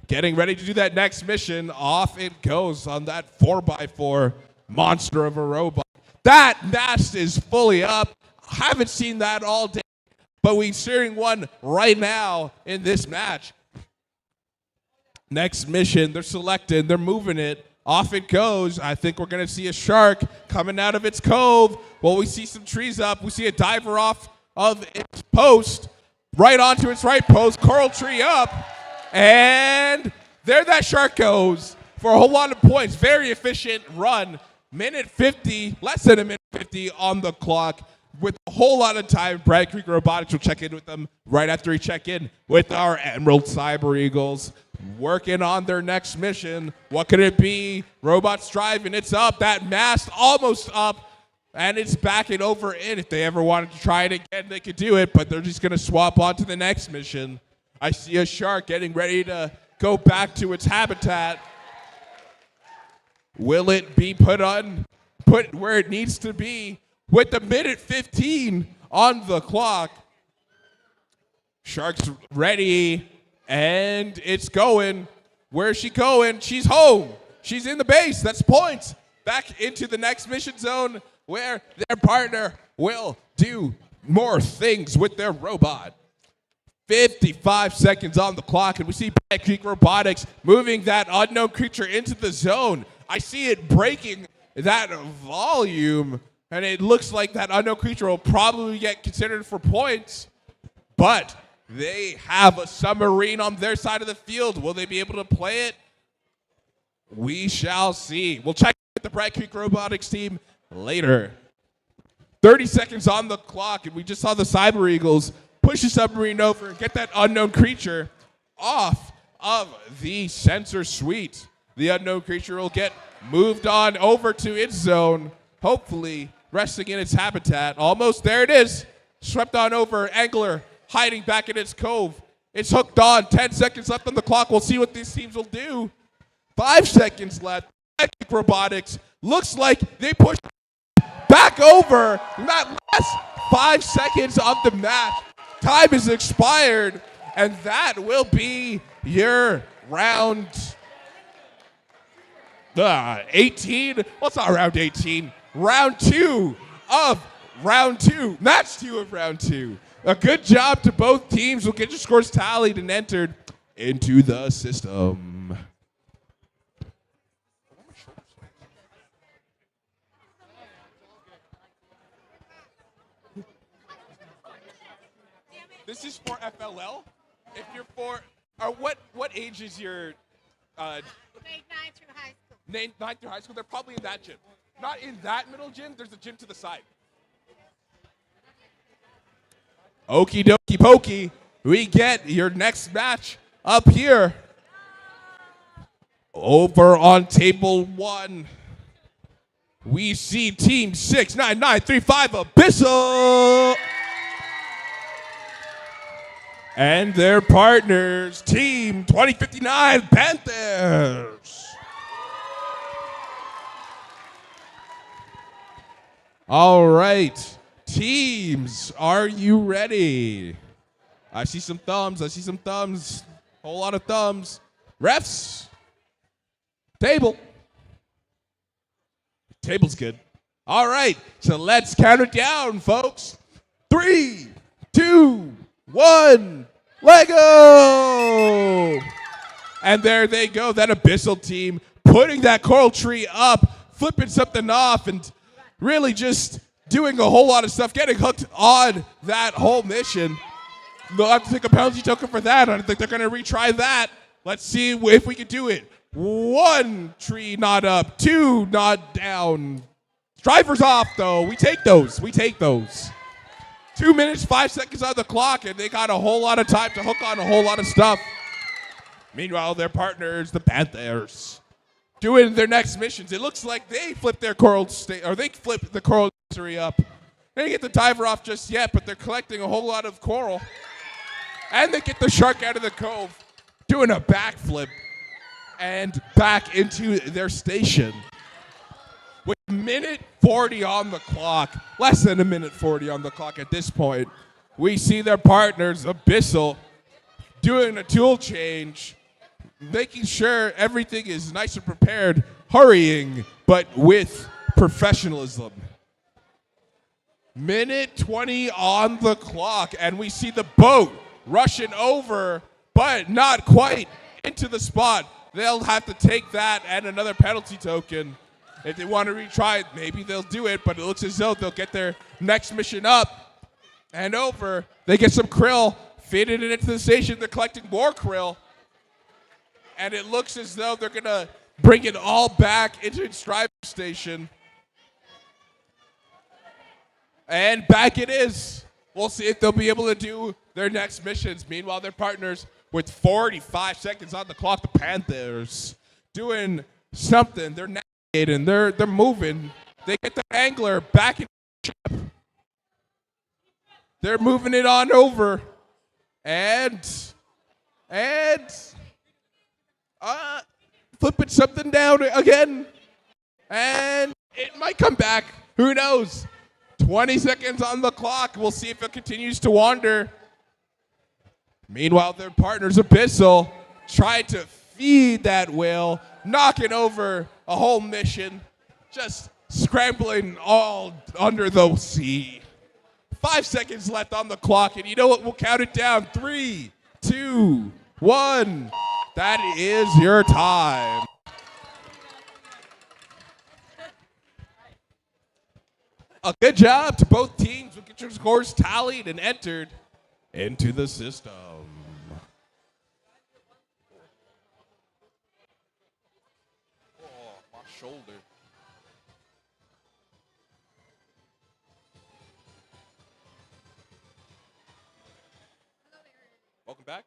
Getting ready to do that next mission. Off it goes on that 4x4 monster of a robot. That mast is fully up. Haven't seen that all day, but we're seeing one right now in this match. Next mission, they're selected, they're moving it. Off it goes. I think we're going to see a shark coming out of its cove. Well, we see some trees up. We see a diver off of its post, right onto its right post, coral tree up. And there that shark goes for a whole lot of points. Very efficient run. Minute 50, less than a minute 50 on the clock. With a whole lot of time, Bragg Creek Robotics will check in with them right after we check in with our Emerald Cyber Eagles. Working on their next mission. What could it be? Robots driving. It's up. That mast almost up. And it's backing over in. If they ever wanted to try it again, they could do it. But they're just going to swap on to the next mission. I see a shark getting ready to go back to its habitat. Will it be put where it needs to be? With the minute 15 on the clock. Shark's ready. And it's going. Where's she going? She's home. She's in the base. That's points. Back into the next mission zone where their partner will do more things with their robot. 55 seconds on the clock, and we see Bragg Creek Robotics moving that unknown creature into the zone. I see it breaking that volume, and it looks like that unknown creature will probably get considered for points, but they have a submarine on their side of the field. Will they be able to play it? We shall see. We'll check with the Bragg Creek Robotics team later. 30 seconds on the clock, and we just saw the Cyber Eagles push the submarine over and get that unknown creature off of the sensor suite. The unknown creature will get moved on over to its zone, hopefully resting in its habitat. Almost there it is. Swept on over. Angler hiding back in its cove. It's hooked on. 10 seconds left on the clock. We'll see what these teams will do. 5 seconds left. Robotics looks like they push back over. Not less. 5 seconds of the match. Time is expired, and that will be your round 18. Well, it's not round 18. Round 2 of round 2. Match 2 of round 2. A good job to both teams. We'll get your scores tallied and entered into the system. This is for FLL. If you're for, or what age is your? Grade 9 through high school. 9 through high school. They're probably in that gym. Not in that middle gym. There's a gym to the side. Okie dokie pokey. We get your next match up here. Over on table 1. We see team 69935 Abyssal. And their partners, team 2059 Panthers. All right, teams, are you ready? I see some thumbs, whole lot of thumbs. Refs, table. Table's good. All right, so let's count it down, folks. 3, 2, 1, let go! And there they go, that Abyssal team putting that coral tree up, flipping something off, and really just doing a whole lot of stuff, getting hooked on that whole mission. They'll have to take a penalty token for that. I don't think they're going to retry that. Let's see if we can do it. 1 tree not up, 2 not down. Drivers off, though. We take those. 2 minutes, 5 seconds on the clock, and they got a whole lot of time to hook on a whole lot of stuff. Meanwhile, their partners, the Panthers, doing their next missions. It looks like they flipped their they flipped the coral tree up. They didn't get the diver off just yet, but they're collecting a whole lot of coral. And they get the shark out of the cove, doing a backflip and back into their station. With a minute 40 on the clock, less than a minute 40 on the clock at this point, we see their partners, Abyssal, doing a tool change, making sure everything is nice and prepared, hurrying, but with professionalism. Minute 20 on the clock, and we see the boat rushing over, but not quite into the spot. They'll have to take that and another penalty token. If they want to retry it, maybe they'll do it, but it looks as though they'll get their next mission up and over. They get some krill, feeding it into the station. They're collecting more krill, and it looks as though they're going to bring it all back into its drive station. And back it is. We'll see if they'll be able to do their next missions. Meanwhile, their partners with 45 seconds on the clock, the Panthers, doing something. They're navigating. They're moving. They get the angler back in the ship. They're moving it on over. And flipping something down again. And it might come back. Who knows? 20 seconds on the clock. We'll see if it continues to wander. Meanwhile, their partners, Abyssal, try to feed that whale, knocking over a whole mission, just scrambling all under the sea. 5 seconds left on the clock, and you know what? We'll count it down. 3, 2, 1. That is your time. A good job to both teams. We'll get your scores tallied and entered into the system. Oh, my shoulder. Welcome back.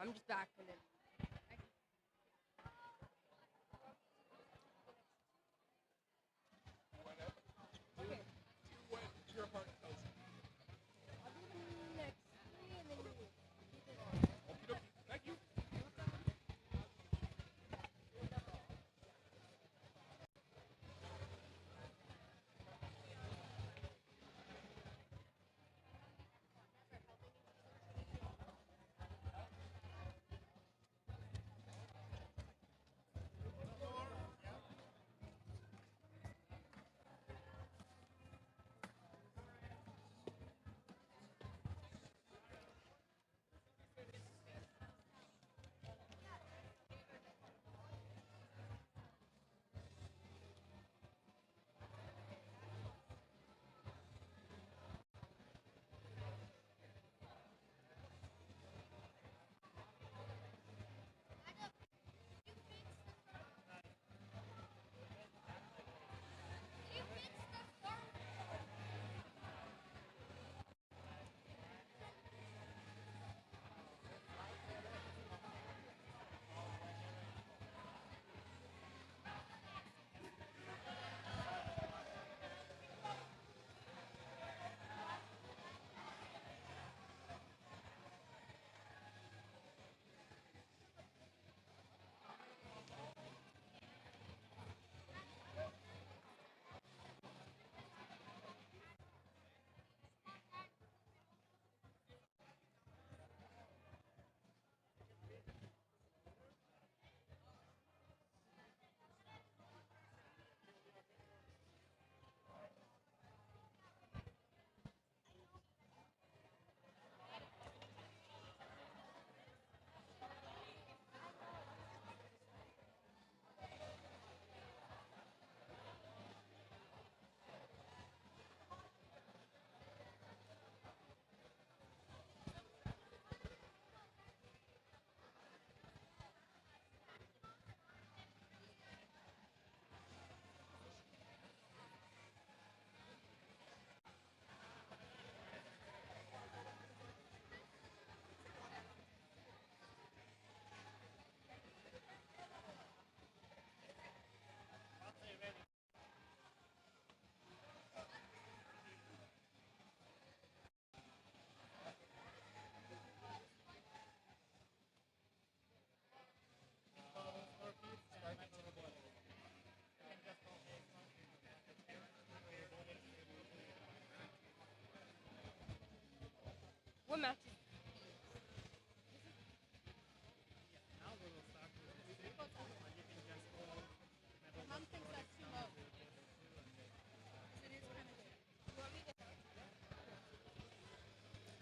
I'm just back from it.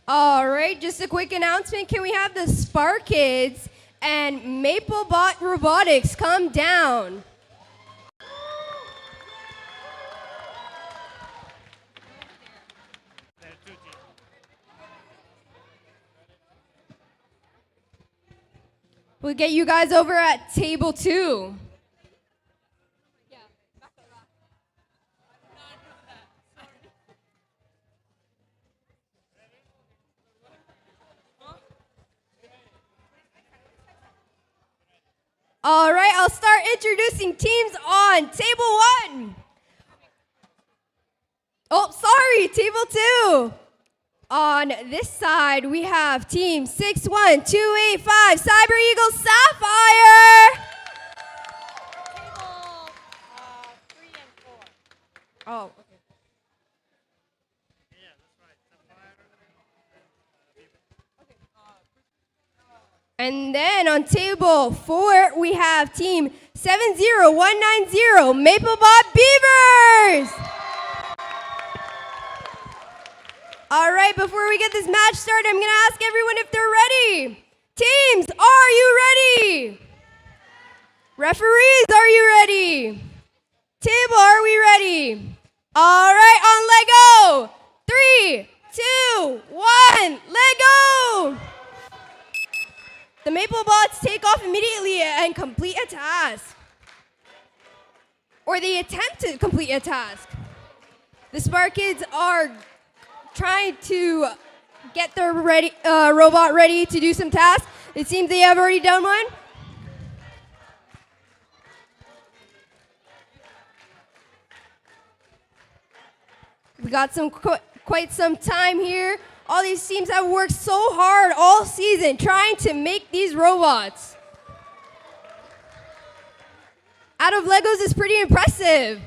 All right, just a quick announcement. Can we have the Spark Kids and MapleBot Robotics come down? We'll get you guys over at table 2. All right, I'll start introducing teams on table 1. Oh, sorry, table 2. On this side, we have team 61285, Cyber Eagle Sapphire.
Table 3 and 4.
Oh, okay. And then on table 4, we have team 70190, MapleBot Beavers. All right, before we get this match started, I'm going to ask everyone if they're ready. Teams, are you ready? Referees, are you ready? Table, are we ready? All right, on Lego. 3, 2, 1, Lego. The MapleBots take off immediately and complete a task. Or they attempt to complete a task. The Spark Kids are trying to get their robot ready to do some tasks. It seems they have already done one. We got quite some time here. All these teams have worked so hard all season trying to make these robots. Out of Legos is pretty impressive.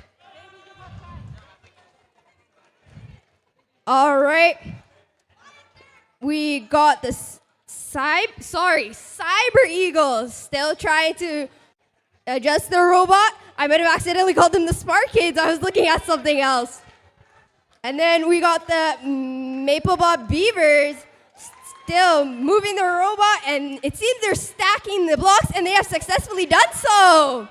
All right. We got the Cyber Eagles still trying to adjust their robot. I might have accidentally called them the Spark Kids. I was looking at something else. And then we got the MapleBot Beavers still moving their robot, and it seems they're stacking the blocks, and they have successfully done so.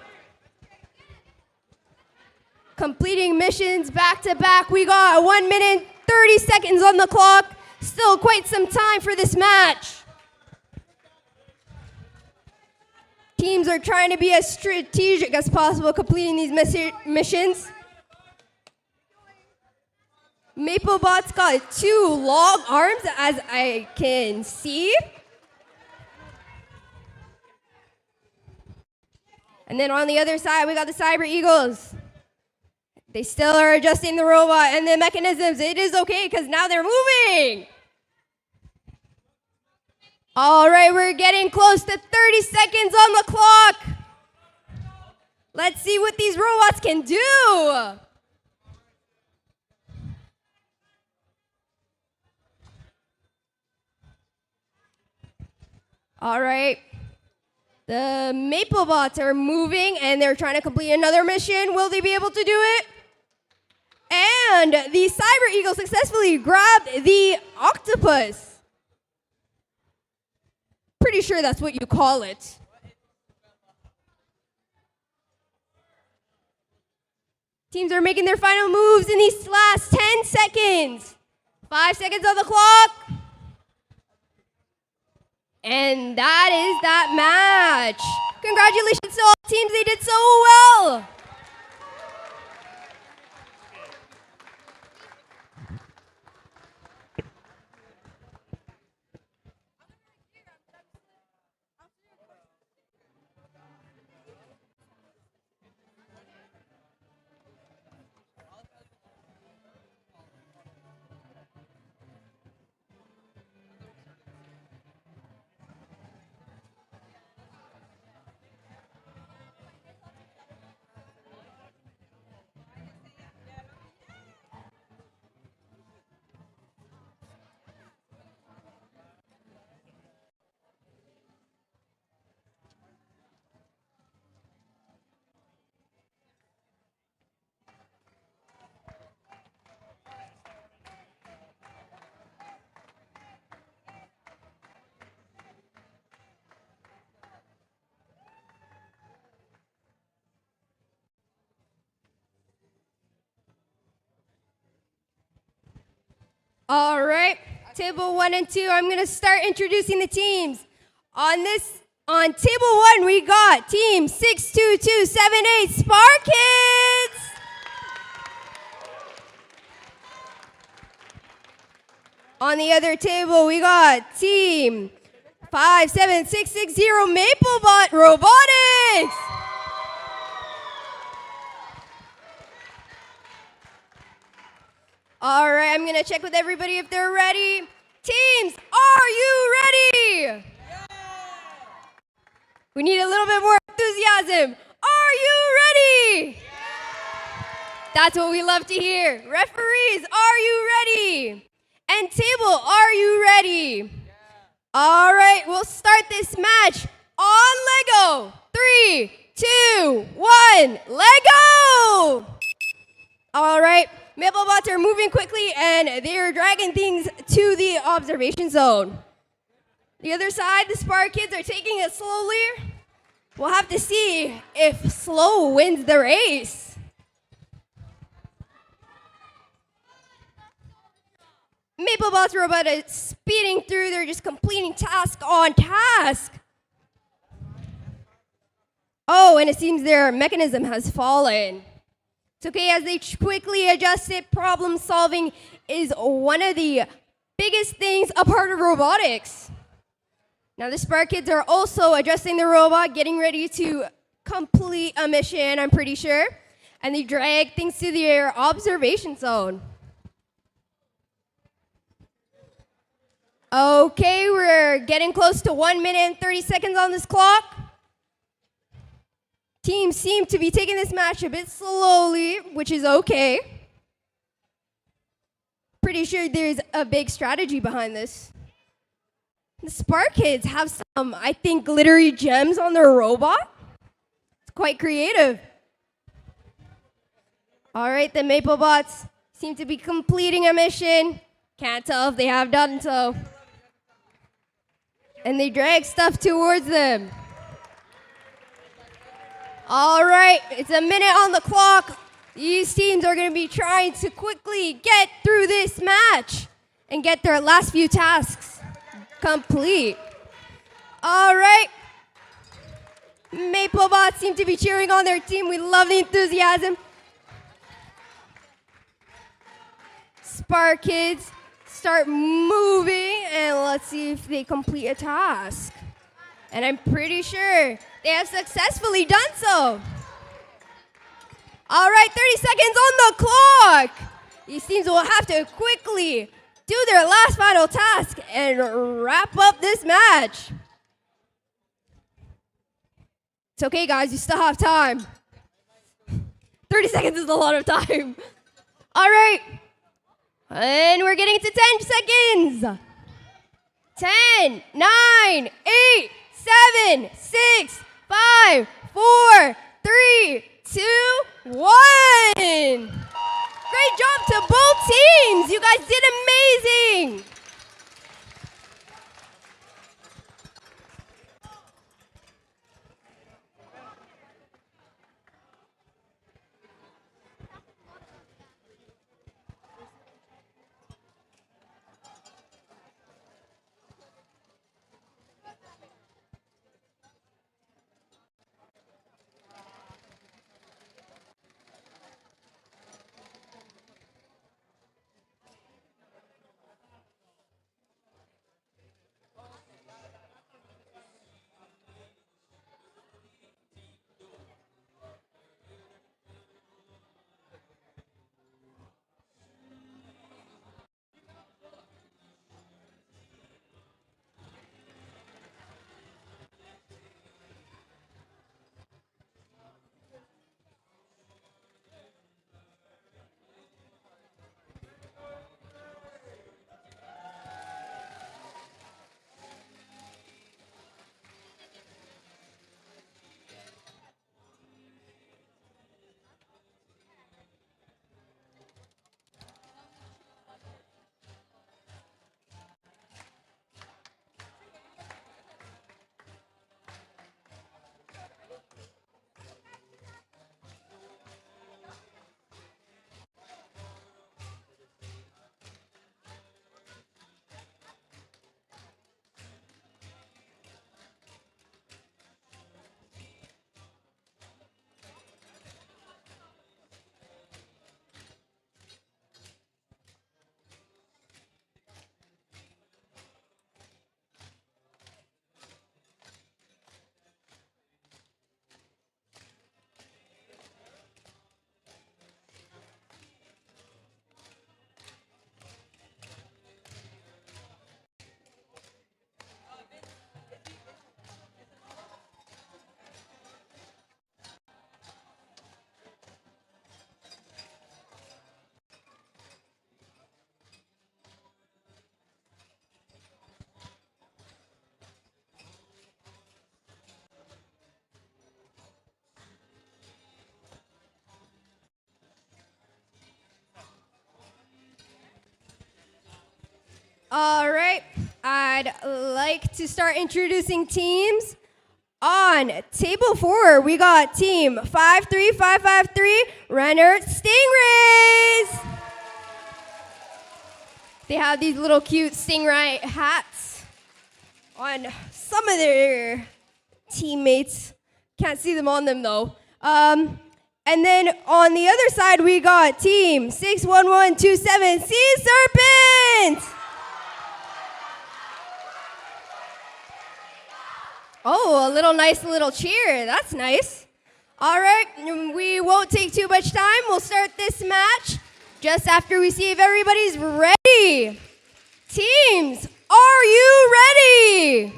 Completing missions back to back. We got 1 minute, 30 seconds on the clock. Still quite some time for this match. Teams are trying to be as strategic as possible completing these missions. MapleBot's got 2 long arms, as I can see. And then on the other side, we got the Cyber Eagles. They still are adjusting the robot and the mechanisms. It is okay, because now they're moving. All right, we're getting close to 30 seconds on the clock. Let's see what these robots can do. All right. The MapleBots are moving, and they're trying to complete another mission. Will they be able to do it? And the Cyber Eagle successfully grabbed the octopus. Pretty sure that's what you call it. Teams are making their final moves in these last 10 seconds. 5 seconds on the clock. And that is that match. Congratulations to all teams. They did so well. All right, table 1 and 2, I'm gonna start introducing the teams. On table 1, we got team 62278 Sparkids. On the other table, we got team 57660 MapleBot Robotics. All right, I'm gonna check with everybody if they're ready. Teams, are you ready? We need a little bit more enthusiasm. Are you ready? That's what we love to hear. Referees, are you ready? And table, are you ready? All right, we'll start this match on Lego. 3, 2, 1, Lego! All right, MapleBots are moving quickly and they're dragging things to the observation zone. The other side, the Sparkids are taking it slowly. We'll have to see if slow wins the race. MapleBots robot is speeding through. They're just completing task on task. Oh, and it seems their mechanism has fallen. It's okay as they quickly adjust it. Problem solving is one of the biggest things a part of robotics. Now the Sparkids are also adjusting the robot, getting ready to complete a mission, I'm pretty sure. And they drag things to their observation zone. Okay, we're getting close to 1 minute and 30 seconds on this clock. Teams seem to be taking this match a bit slowly, which is okay. Pretty sure there's a big strategy behind this. The Sparkids have some, I think, glittery gems on their robot. It's quite creative. All right, the MapleBots seem to be completing a mission. Can't tell if they have done so. And they drag stuff towards them. All right, it's a minute on the clock. These teams are going to be trying to quickly get through this match and get their last few tasks complete. All right. MapleBots seem to be cheering on their team. We love the enthusiasm. Sparkids start moving, and let's see if they complete a task. And I'm pretty sure they have successfully done so. All right, 30 seconds on the clock. These teams will have to quickly do their last final task and wrap up this match. It's okay, guys, you still have time. 30 seconds is a lot of time. All right. And we're getting to 10 seconds. 10, 9, 8, 7, 6, 5, 4, 3, 2, 1. Great job to both teams. You guys did amazing. All right, I'd like to start introducing teams. On table 4, we got team 53553, Renner Stingrays. They have these little cute stingray hats on some of their teammates. Can't see them on them though. And then on the other side, we got team 61127, Sea Serpents. Oh, a nice little cheer. That's nice. All right, we won't take too much time. We'll start this match just after we see if everybody's ready. Teams, are you ready?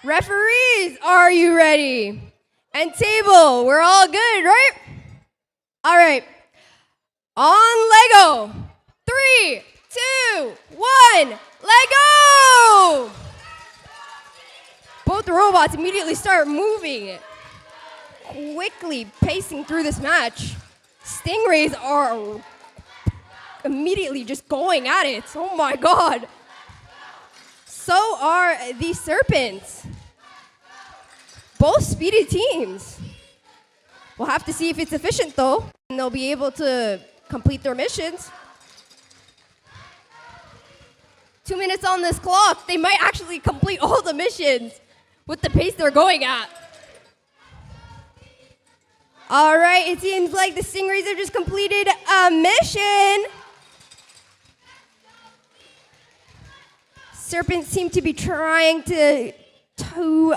Referees, are you ready? And table, we're all good, right? All right. On Lego. 3, 2, 1, Lego! Both robots immediately start moving, quickly pacing through this match. Stingrays are immediately just going at it. Oh my god. So are the Serpents. Both speedy teams. We'll have to see if it's efficient though, and they'll be able to complete their missions. 2 minutes on this clock. They might actually complete all the missions with the pace they're going at. All right, it seems like the Stingrays have just completed a mission. Serpents seem to be trying to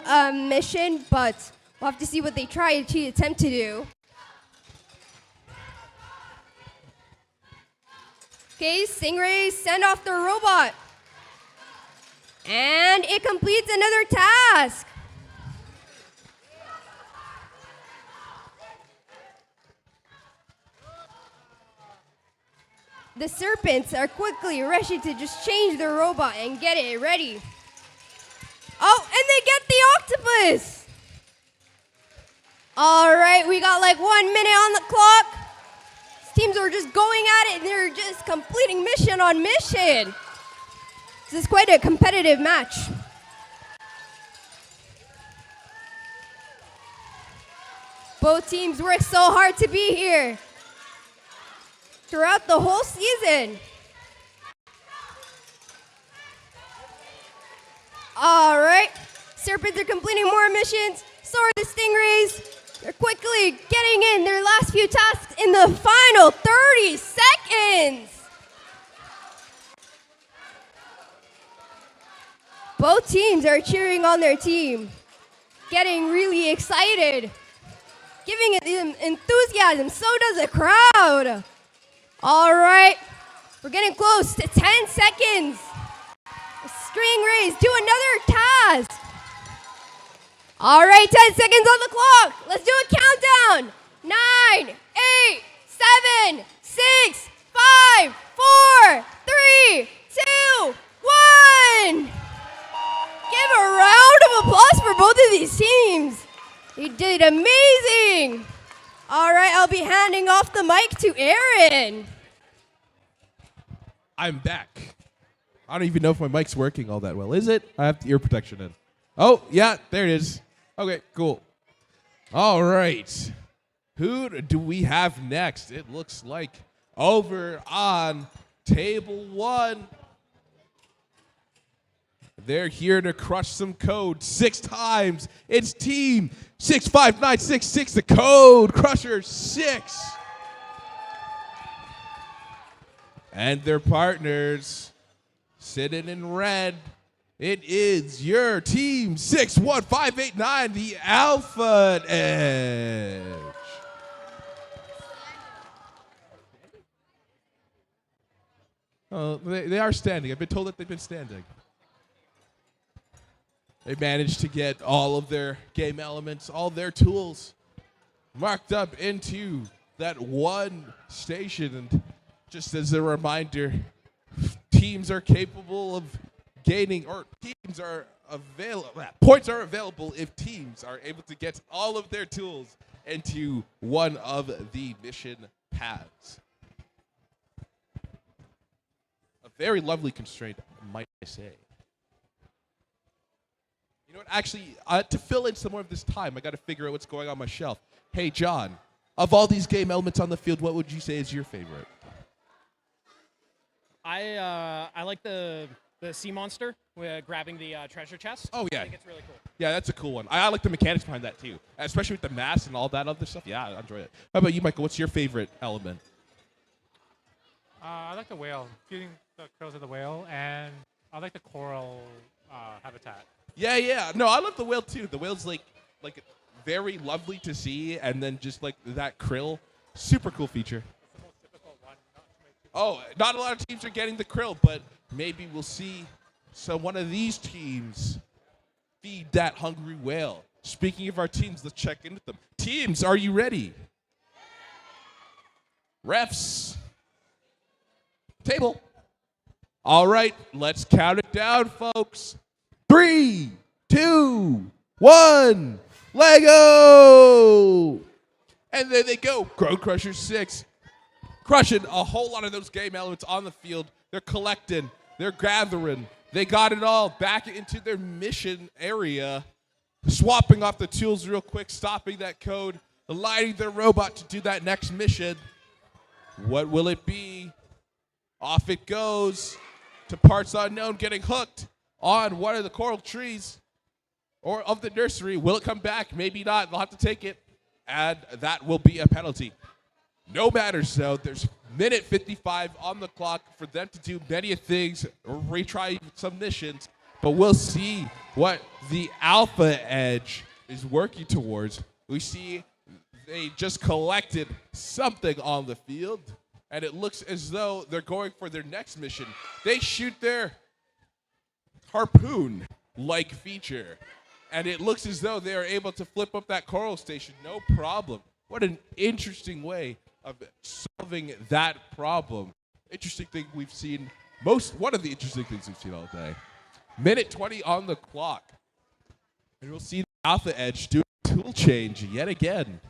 a mission, but we'll have to see what they try to attempt to do. Okay, Stingrays send off their robot. And it completes another task. The Serpents are quickly rushing to just change their robot and get it ready. Oh, and they get the octopus. All right, we got like 1 minute on the clock. These teams are just going at it and they're just completing mission on mission. This is quite a competitive match. Both teams work so hard to be here throughout the whole season. All right, Serpents are completing more missions. So are the Stingrays. They're quickly getting in their last few tasks in the final 30 seconds. Both teams are cheering on their team, getting really excited, giving it enthusiasm. So does the crowd. All right, we're getting close to 10 seconds. Stingrays do another task. All right, 10 seconds on the clock. Let's do a countdown. 9, 8, 7, 6, 5, 4, 3, 2, 1. Give a round of applause for both of these teams. They did amazing. All right, I'll be handing off the mic to Aaron.
I'm back. I don't even know if my mic's working all that well. Is it? I have the ear protection in. Oh, yeah, there it is. Okay, cool. All right. Who do we have next? It looks like over on table 1. They're here to crush some code 6 times. It's team 65966, the Code Crusher 6. And their partners sitting in red. It is your team 61589, the Alpha Edge. Oh, they are standing. I've been told that they've been standing. They managed to get all of their game elements, all their tools marked up into that one station. And just as a reminder, teams are capable of gaining, or teams are available, points are available if teams are able to get all of their tools into one of the mission paths Very lovely constraint, might I say. You know what? Actually, to fill in some more of this time, I got to figure out what's going on my shelf. Hey, John, of all these game elements on the field, what would you say is your favorite?
I like the sea monster with grabbing the treasure chest.
Oh, yeah.
I think it's really cool.
Yeah, that's a cool one. I like the mechanics behind that, too, especially with the mass and all that other stuff. Yeah, I enjoy it. How about you, Michael? What's your favorite element?
I like the whale, feeding the curls of the whale, and I like the coral habitat.
Yeah. No, I love the whale, too. The whale's, like very lovely to see, and then just, like, that krill. Super cool feature.
It's the most difficult one.
Oh, not a lot of teams are getting the krill, but maybe we'll see one of these teams feed that hungry whale. Speaking of our teams, let's check in with them. Teams, are you ready? Refs. Table. All right, let's count it down, folks. 3, 2, 1, Lego! And there they go. Grove Crusher 6. Crushing a whole lot of those game elements on the field. They're collecting. They're gathering. They got it all back into their mission area. Swapping off the tools real quick, stopping that code, aligning their robot to do that next mission. What will it be? Off it goes to parts unknown, getting hooked on one of the coral trees or of the nursery. Will it come back? Maybe not. They'll have to take it, and that will be a penalty. No matter so, there's minute 55 on the clock for them to do many things, retry some missions, but we'll see what the Alpha Edge is working towards. We see they just collected something on the field, and it looks as though they're going for their next mission. They shoot their harpoon-like feature, and it looks as though they are able to flip up that coral station, no problem. What an interesting way of solving that problem. Interesting thing we've seen, one of the interesting things we've seen all day. Minute 20 on the clock. And we'll see the Alpha Edge do a tool change yet again.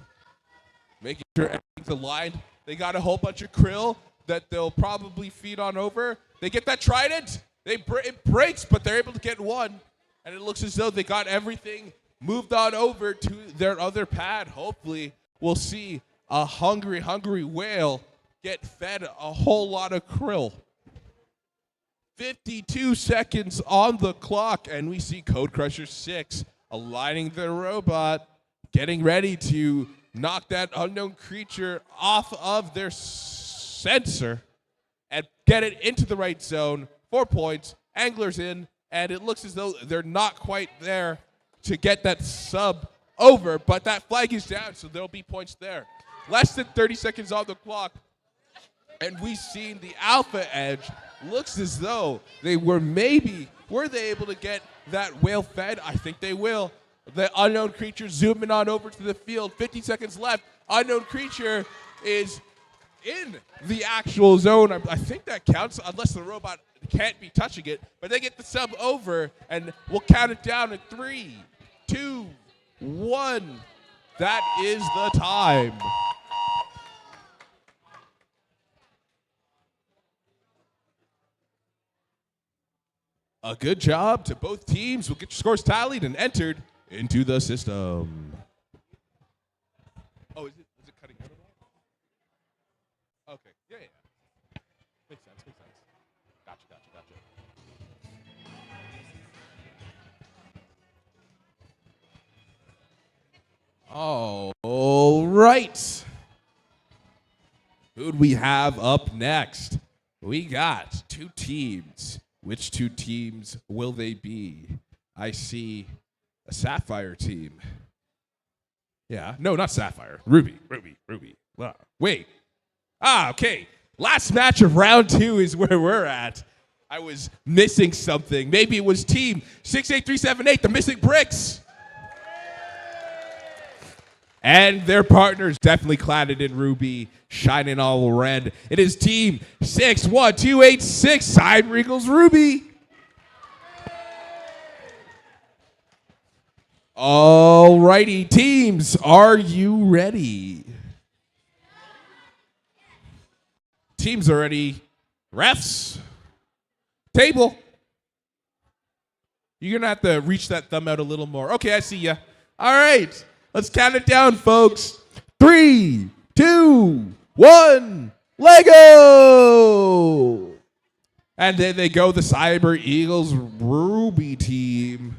Making sure everything's aligned. They got a whole bunch of krill that they'll probably feed on over. They get that trident. It breaks, but they're able to get one. And it looks as though they got everything moved on over to their other pad. Hopefully, we'll see a hungry whale get fed a whole lot of krill. 52 seconds on the clock, and we see Code Crusher 6 aligning their robot, getting ready to knock that unknown creature off of their sensor and get it into the right zone. 4 points, Angler's in, and it looks as though they're not quite there to get that sub over, but that flag is down, so there'll be points there. Less than 30 seconds on the clock, and we've seen the Alpha Edge. Looks as though were they able to get that whale fed? I think they will. The unknown creature zooming on over to the field. 50 seconds left. Unknown creature is in the actual zone. I think that counts, unless the robot can't be touching it. But they get the sub over, and we'll count it down in 3, 2, 1. That is the time. A good job to both teams. We'll get your scores tallied and entered into the system. Oh, is it cutting out of that? Okay. Yeah. Makes sense. Gotcha. All right. Who'd we have up next? We got 2 teams. Which 2 teams will they be? I see a Sapphire team. Yeah, no, not Sapphire. Ruby. Wow. Wait. Okay. Last match of round 2 is where we're at. I was missing something. Maybe it was team 68378, the Missing Bricks. And their partners definitely cladded in ruby, shining all red. It is team 61286, Side Regals Ruby. All righty, teams, are you ready? Teams are ready. Refs, Table. You're going to have to reach that thumb out a little more. Okay, I see ya. All right. Let's count it down, folks. 3, 2, 1. Lego! And then they go, the Cyber Eagles Ruby team.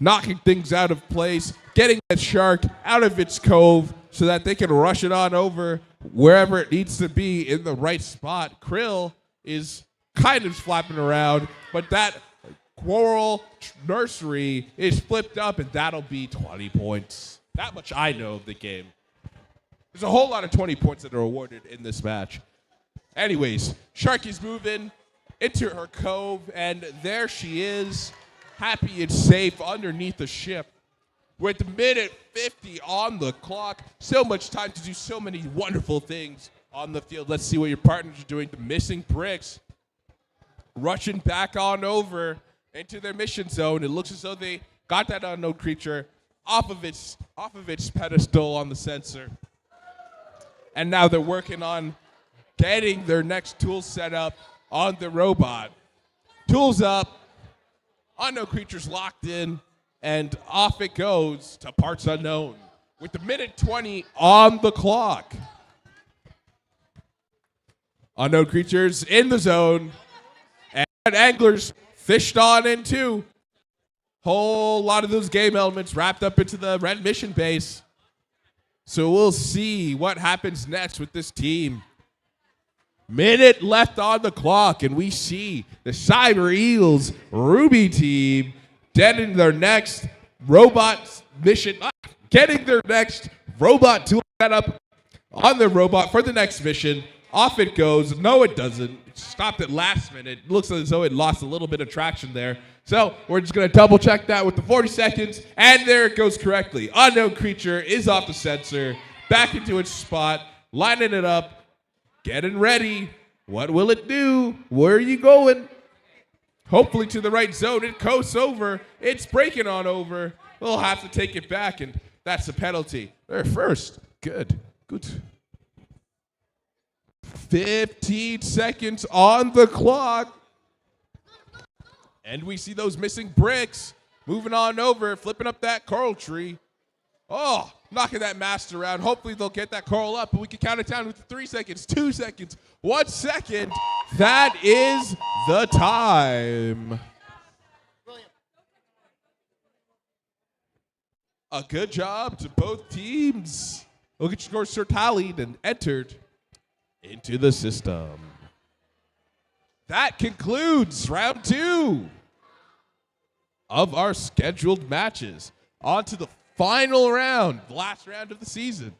Knocking things out of place, getting that shark out of its cove so that they can rush it on over wherever it needs to be in the right spot. Krill is kind of flapping around, but that coral nursery is flipped up, and that'll be 20 points. That much I know of the game. There's a whole lot of 20 points that are awarded in this match. Anyways, Sharky's moving into her cove, and there she is, happy and safe underneath the ship. With minute 50 on the clock, so much time to do so many wonderful things on the field. Let's see what your partners are doing. The missing bricks rushing back on over into their mission zone. It looks as though they got that unknown creature off of its pedestal on the sensor. And now they're working on getting their next tool set up on the robot. Tools up, unknown creatures locked in, and off it goes to parts unknown with the minute 20 on the clock. Unknown creatures in the zone, and anglers fished on in too. Whole lot of those game elements wrapped up into the red mission base. So we'll see what happens next with this team. Minute left on the clock, and we see the Cyber Eagles Ruby team getting their next robot mission, getting their next robot tool set up on the robot for the next mission. Off it goes. No, it doesn't. It stopped at last minute. It looks as though it lost a little bit of traction there. So we're just going to double check that with the 40 seconds, and there it goes correctly. Unknown creature is off the sensor, back into its spot, lining it up, getting ready. What will it do? Where are you going? Hopefully to the right zone. It coasts over. It's breaking on over. We'll have to take it back, and that's a penalty. They're first. Good. 15 seconds on the clock. And we see those missing bricks moving on over, flipping up that coral tree. Oh, knocking that mast around. Hopefully they'll get that coral up, but we can count it down with 3 seconds, 2 seconds, 1 second. That is the time. A good job to both teams. We'll get your scores tallied and entered into the system. That concludes round 2 of our scheduled matches. On to the final round, the last round of the season.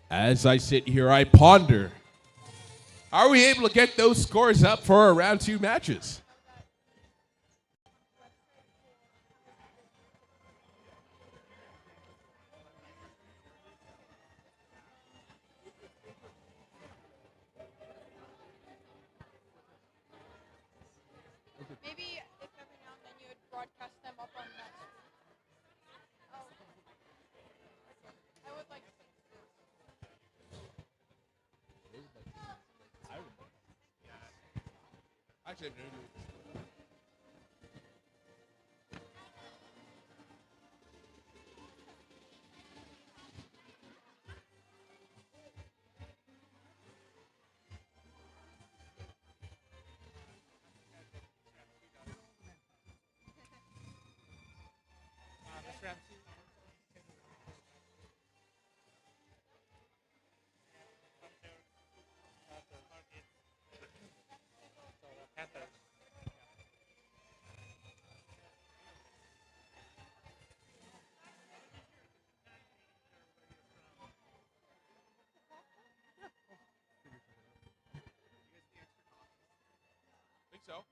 As I sit here, I ponder. Are we able to get those scores up for our round 2 matches? actually have noodles.
Miss Ramsey. So the Panthers.
Think so.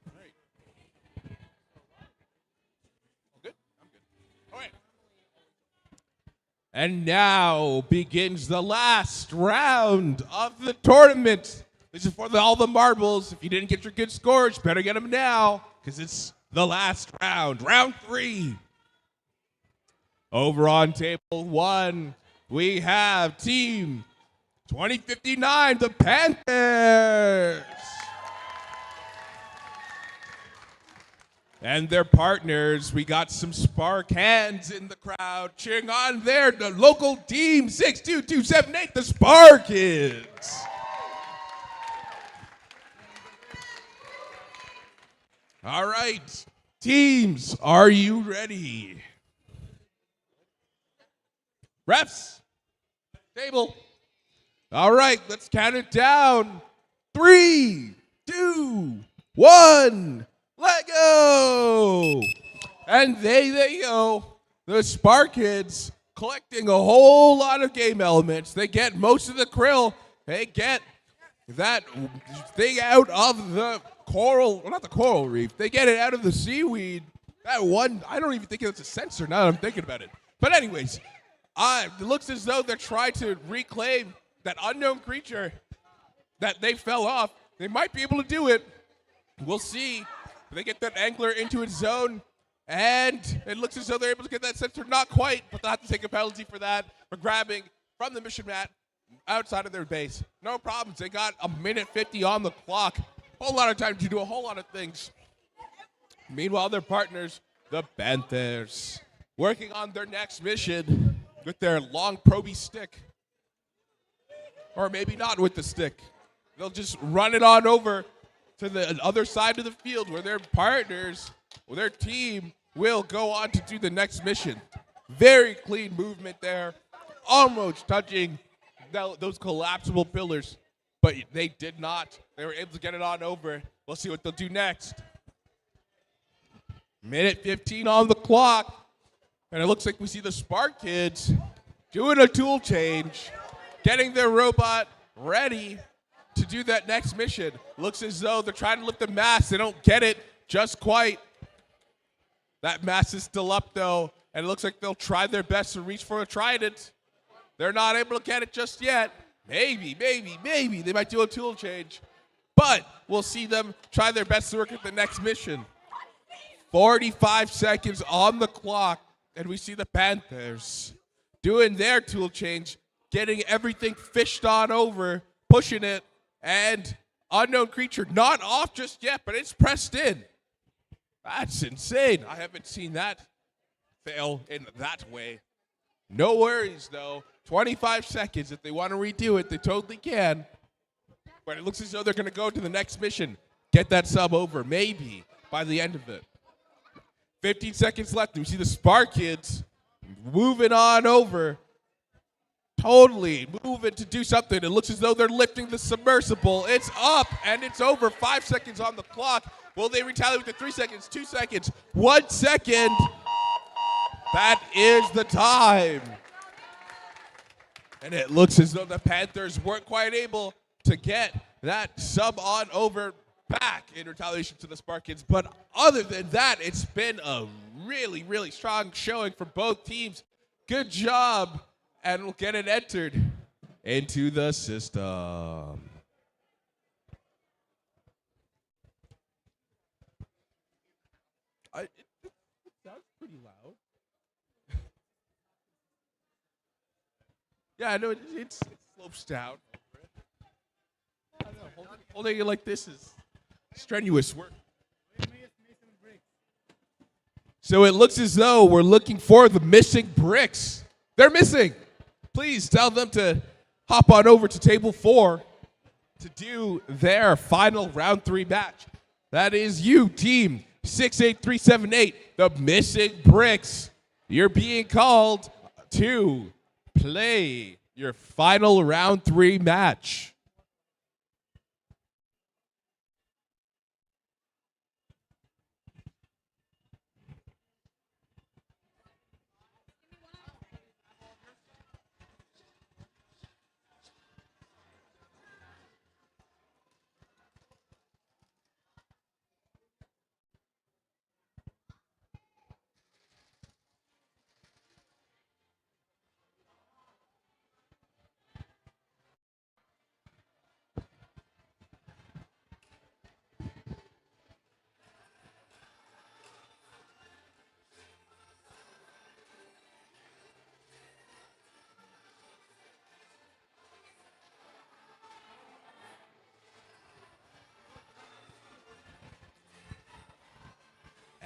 All right. All good? I'm good. All right. And now begins the last round of the tournament. This is for all the marbles. If you didn't get your good scores, better get them now because it's the last round. Round 3. Over on table 1, we have team 2059, the Panthers. And their partners, we got some Spark hands in the crowd cheering on there. The local team 62278, the Spark Kids. All right, teams, are you ready? Refs, table. All right, let's count it down. 3, 2, 1. Let go! And they go. The Spark Kids collecting a whole lot of game elements. They get most of the krill. They get that thing out of the coral, well, not the coral reef. They get it out of the seaweed. That one, I don't even think it's a sensor now that I'm thinking about it. But anyways, it looks as though they're trying to reclaim that unknown creature that they fell off. They might be able to do it. We'll see. They get that angler into its zone, and it looks as though they're able to get that sensor. Not quite, but they'll have to take a penalty for that, for grabbing from the mission mat outside of their base. No problems. They got a minute 50 on the clock. Whole lot of time to do a whole lot of things. Meanwhile, their partners, the Panthers, working on their next mission with their long proby stick. Or maybe not with the stick. They'll just run it on over to the other side of the field where their partners, or their team, will go on to do the next mission. Very clean movement there. Almost touching those collapsible pillars. But they did not. They were able to get it on over. We'll see what they'll do next. Minute 15 on the clock. And it looks like we see the Spark Kids doing a tool change, getting their robot ready to do that next mission. Looks as though they're trying to lift the mast. They don't get it just quite. That mast is still up, though, and it looks like they'll try their best to reach for a trident. They're not able to get it just yet. Maybe they might do a tool change. But we'll see them try their best to work at the next mission. 45 seconds on the clock, and we see the Panthers doing their tool change, getting everything fished on over, pushing it, and unknown creature not off just yet, but it's pressed in. That's insane. I haven't seen that fail in that way. No worries, though. 25 seconds. If they want to redo it, they totally can. But it looks as though they're going to go to the next mission, get that sub over, maybe, by the end of it. 15 seconds left. We see the Spark Kids moving on over. Totally moving to do something. It looks as though they're lifting the submersible. It's up, and it's over. 5 seconds on the clock. Will they retaliate with the 3 seconds, 2 seconds, 1 second? That is the time. And it looks as though the Panthers weren't quite able to get that sub on over back in retaliation to the Spark Kids. But other than that, it's been a really, really strong showing for both teams. Good job. And we'll get it entered into the system. It sounds pretty loud. Yeah, I know it slopes down. I don't know, holding it like this is strenuous work. So it looks as though we're looking for the missing bricks. They're missing. Please tell them to hop on over to table 4 to do their final round 3 match. That is you, team 68378, the missing bricks. You're being called to play your final round 3 match.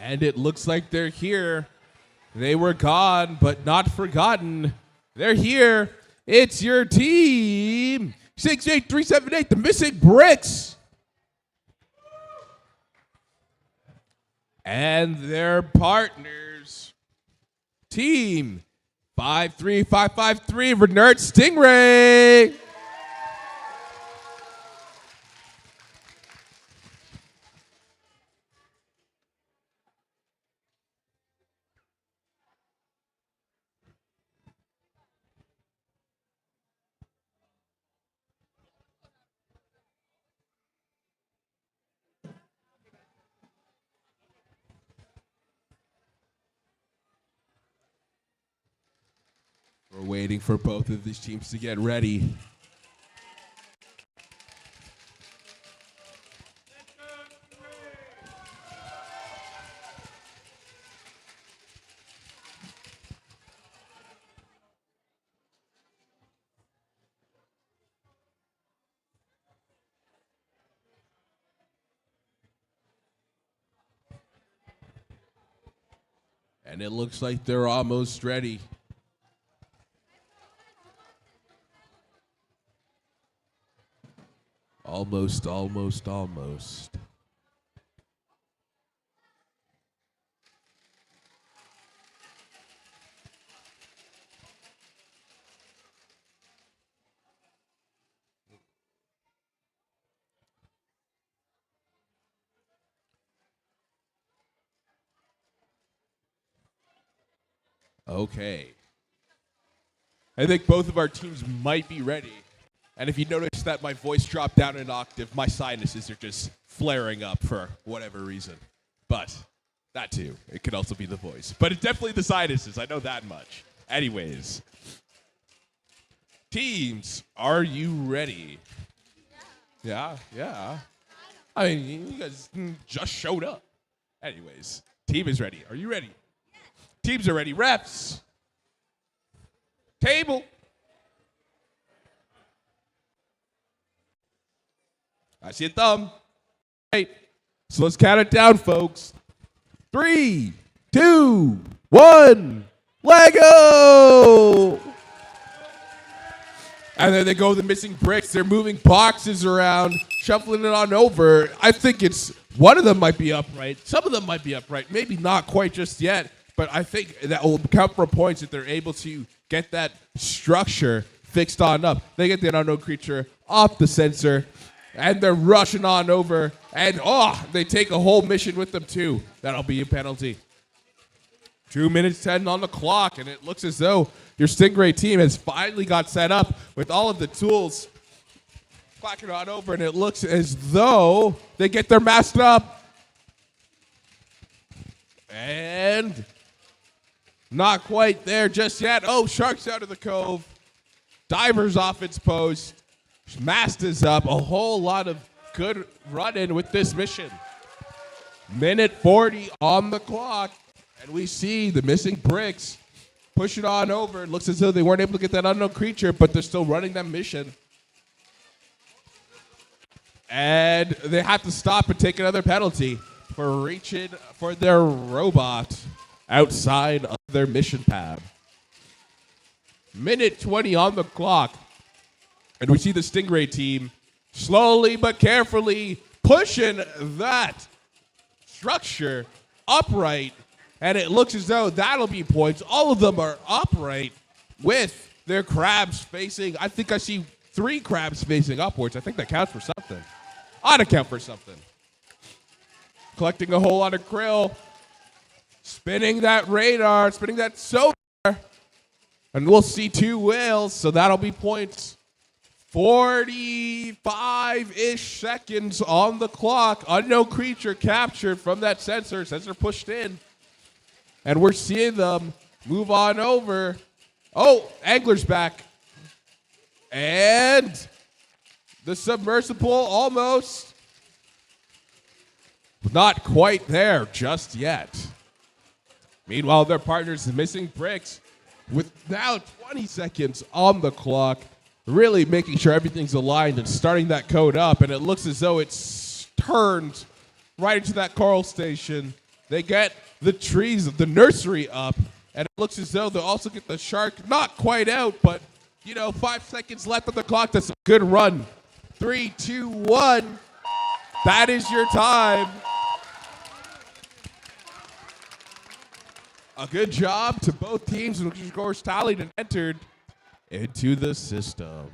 And it looks like they're here. They were gone, but not forgotten. They're here. It's your team. 68378, the missing bricks. And their partners. Team 53553, Renert Stingray. waiting for both of these teams to get ready. And it looks like they're almost ready. Almost. Okay. I think both of our teams might be ready. And if you notice that my voice dropped down an octave, my sinuses are just flaring up for whatever reason. But that too. It could also be the voice. But it's definitely the sinuses. I know that much. Anyways. Teams, are you ready? Yeah. I mean, you guys just showed up. Anyways, team is ready. Are you ready? Teams are ready. Refs. Table. I see a thumb. Right. So let's count it down, folks. 3, 2, 1. Lego! And then they go with the missing bricks. They're moving boxes around, shuffling it on over. I think it's one of them might be upright. Some of them might be upright. Maybe not quite just yet. But I think that will count for points if they're able to get that structure fixed on up. They get the unknown creature off the sensor, and they're rushing on over. And, they take a whole mission with them, too. That'll be a penalty. 2 minutes 10 on the clock, and it looks as though your Stingray team has finally got set up with all of the tools. Clocking on over, and it looks as though they get their masked up. And not quite there just yet. Oh, Shark's out of the cove. Diver's off its post. Mast is up. A whole lot of good run-in with this mission. Minute 40 on the clock. And we see the missing bricks push it on over. It looks as though they weren't able to get that unknown creature, but they're still running that mission. And they have to stop and take another penalty for reaching for their robot outside of their mission pad. Minute 20 on the clock. And we see the Stingray team slowly but carefully pushing that structure upright. And it looks as though that'll be points. All of them are upright with their crabs facing. I think I see 3 crabs facing upwards. I think that counts for something. Ought to count for something. Collecting a whole lot of krill. Spinning that radar. Spinning that sonar. And we'll see 2 whales. So that'll be points. 45-ish seconds on the clock. Unknown creature captured from that sensor. Sensor pushed in. And we're seeing them move on over. Oh, Angler's back. And the submersible almost. Not quite there just yet. Meanwhile, their partners, the missing bricks, with now 20 seconds on the clock, really making sure everything's aligned and starting that code up. And it looks as though it's turned right into that coral station. They get the trees of the nursery up, and it looks as though they'll also get the shark not quite out, but 5 seconds left on the clock. That's a good run. 3, 2, 1. That is your time. A good job to both teams, and scores tallied and entered into the system.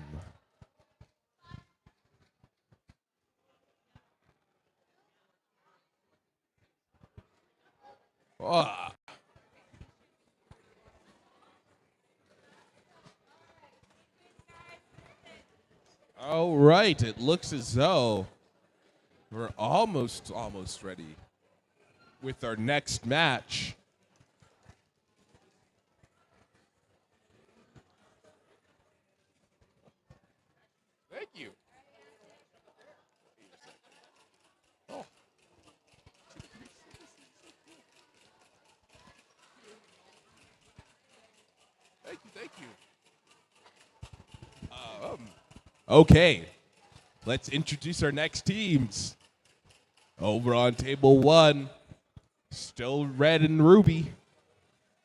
Oh. All right, it looks as though we're almost ready with our next match. Thank you. Okay, let's introduce our next teams. Over on table 1, still red and ruby,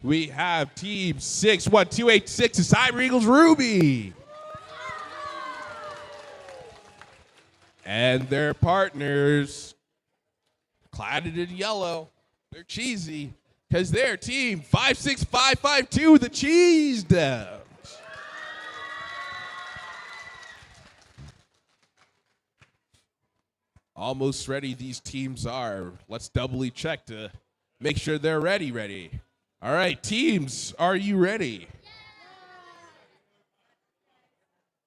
we have team 61286, the Cyber Eagles Ruby. And their partners, cladded in yellow, they're cheesy, because they're team 56552, the Cheese Devs. Almost ready these teams are. Let's doubly check to make sure they're ready. All right, teams, are you ready?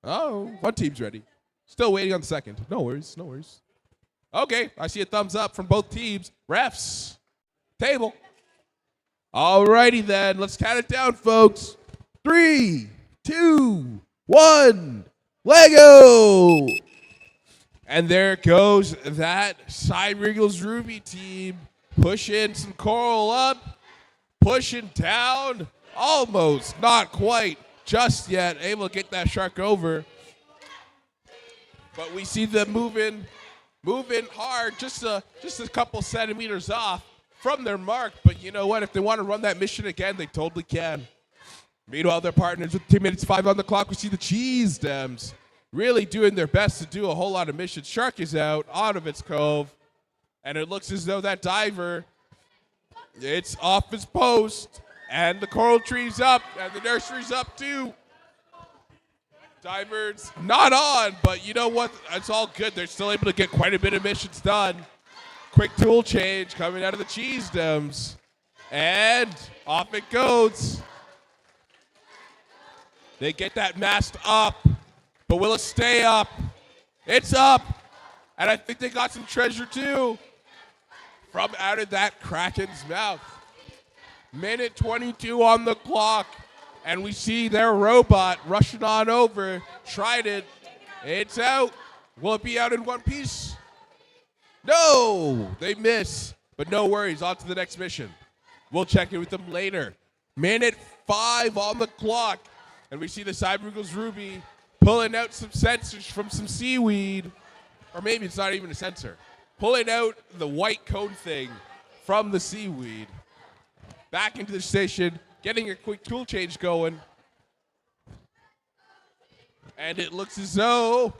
Oh, one team's ready. Still waiting on the second. No worries. Okay, I see a thumbs up from both teams. Refs, table. All righty then, let's count it down, folks. 3, 2, 1, Lego! And there goes that Cyber Eagles Ruby team, pushing some coral up, pushing down, almost, not quite, just yet, able to get that shark over. But we see them moving hard, just a couple centimeters off from their mark. But you know what? If they want to run that mission again, they totally can. Meanwhile, their partners with 2 minutes 5 on the clock, we see the Cheese Dems really doing their best to do a whole lot of missions. Shark is out of its cove, and it looks as though that diver, it's off its post, and the coral tree's up, and the nursery's up too. Diver's not on, but you know what? It's all good. They're still able to get quite a bit of missions done. Quick tool change coming out of the Cheese Dems, and off it goes. They get that mast up. But will it stay up? It's up. And I think they got some treasure too from out of that Kraken's mouth. Minute 22 on the clock. And we see their robot rushing on over. Tried it. It's out. Will it be out in one piece? No, they miss. But no worries. On to the next mission. We'll check in with them later. Minute 5 on the clock. And we see the Cyber Eagles Ruby pulling out some sensors from some seaweed, or maybe it's not even a sensor. Pulling out the white cone thing from the seaweed. Back into the station, getting a quick tool change going. And it looks as though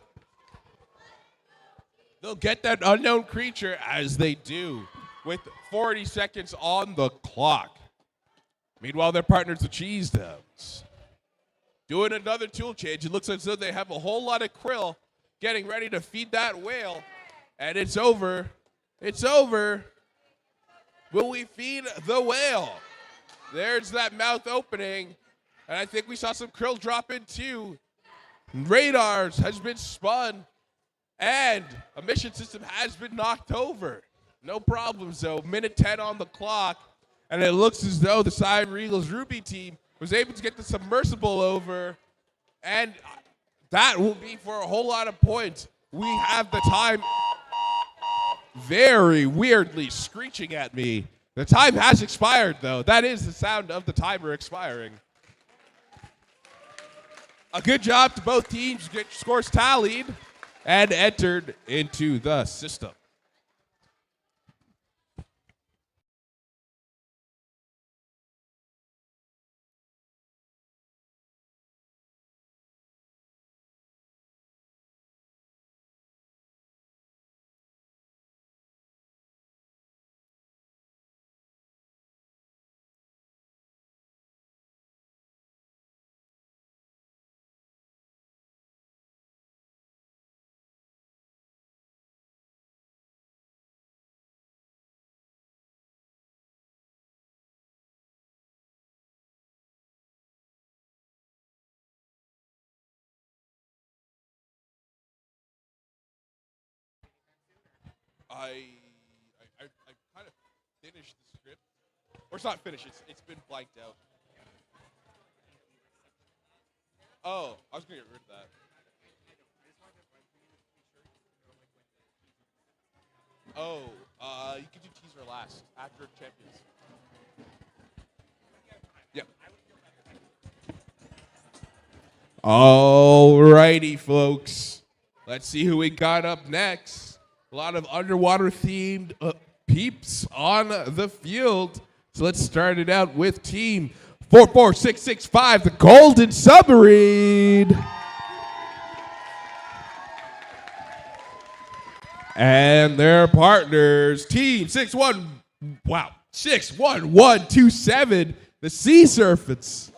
they'll get that unknown creature, as they do, with 40 seconds on the clock. Meanwhile, their partners, the Cheese Devs, doing another tool change. It looks as though they have a whole lot of krill getting ready to feed that whale. And it's over. It's over. Will we feed the whale? There's that mouth opening. And I think we saw some krill drop in too. Radars has been spun. And a mission system has been knocked over. No problems though. Minute 10 on the clock. And it looks as though the Cyber Eagles Ruby team was able to get the submersible over, and that will be for a whole lot of points. We have the time very weirdly screeching at me. The time has expired, though. That is the sound of the timer expiring. A good job to both teams. Get scores tallied and entered into the system. I kind of finished the script. Or it's not finished, it's been blanked out. Oh, I was going to get rid of that. Oh, you can do teaser last, after champions. Yep. Alrighty, folks. Let's see who we got up next. A lot of underwater themed peeps on the field. So let's start it out with team 44665, the Golden Submarine. And their partners, team 61127, the Sea Serpents.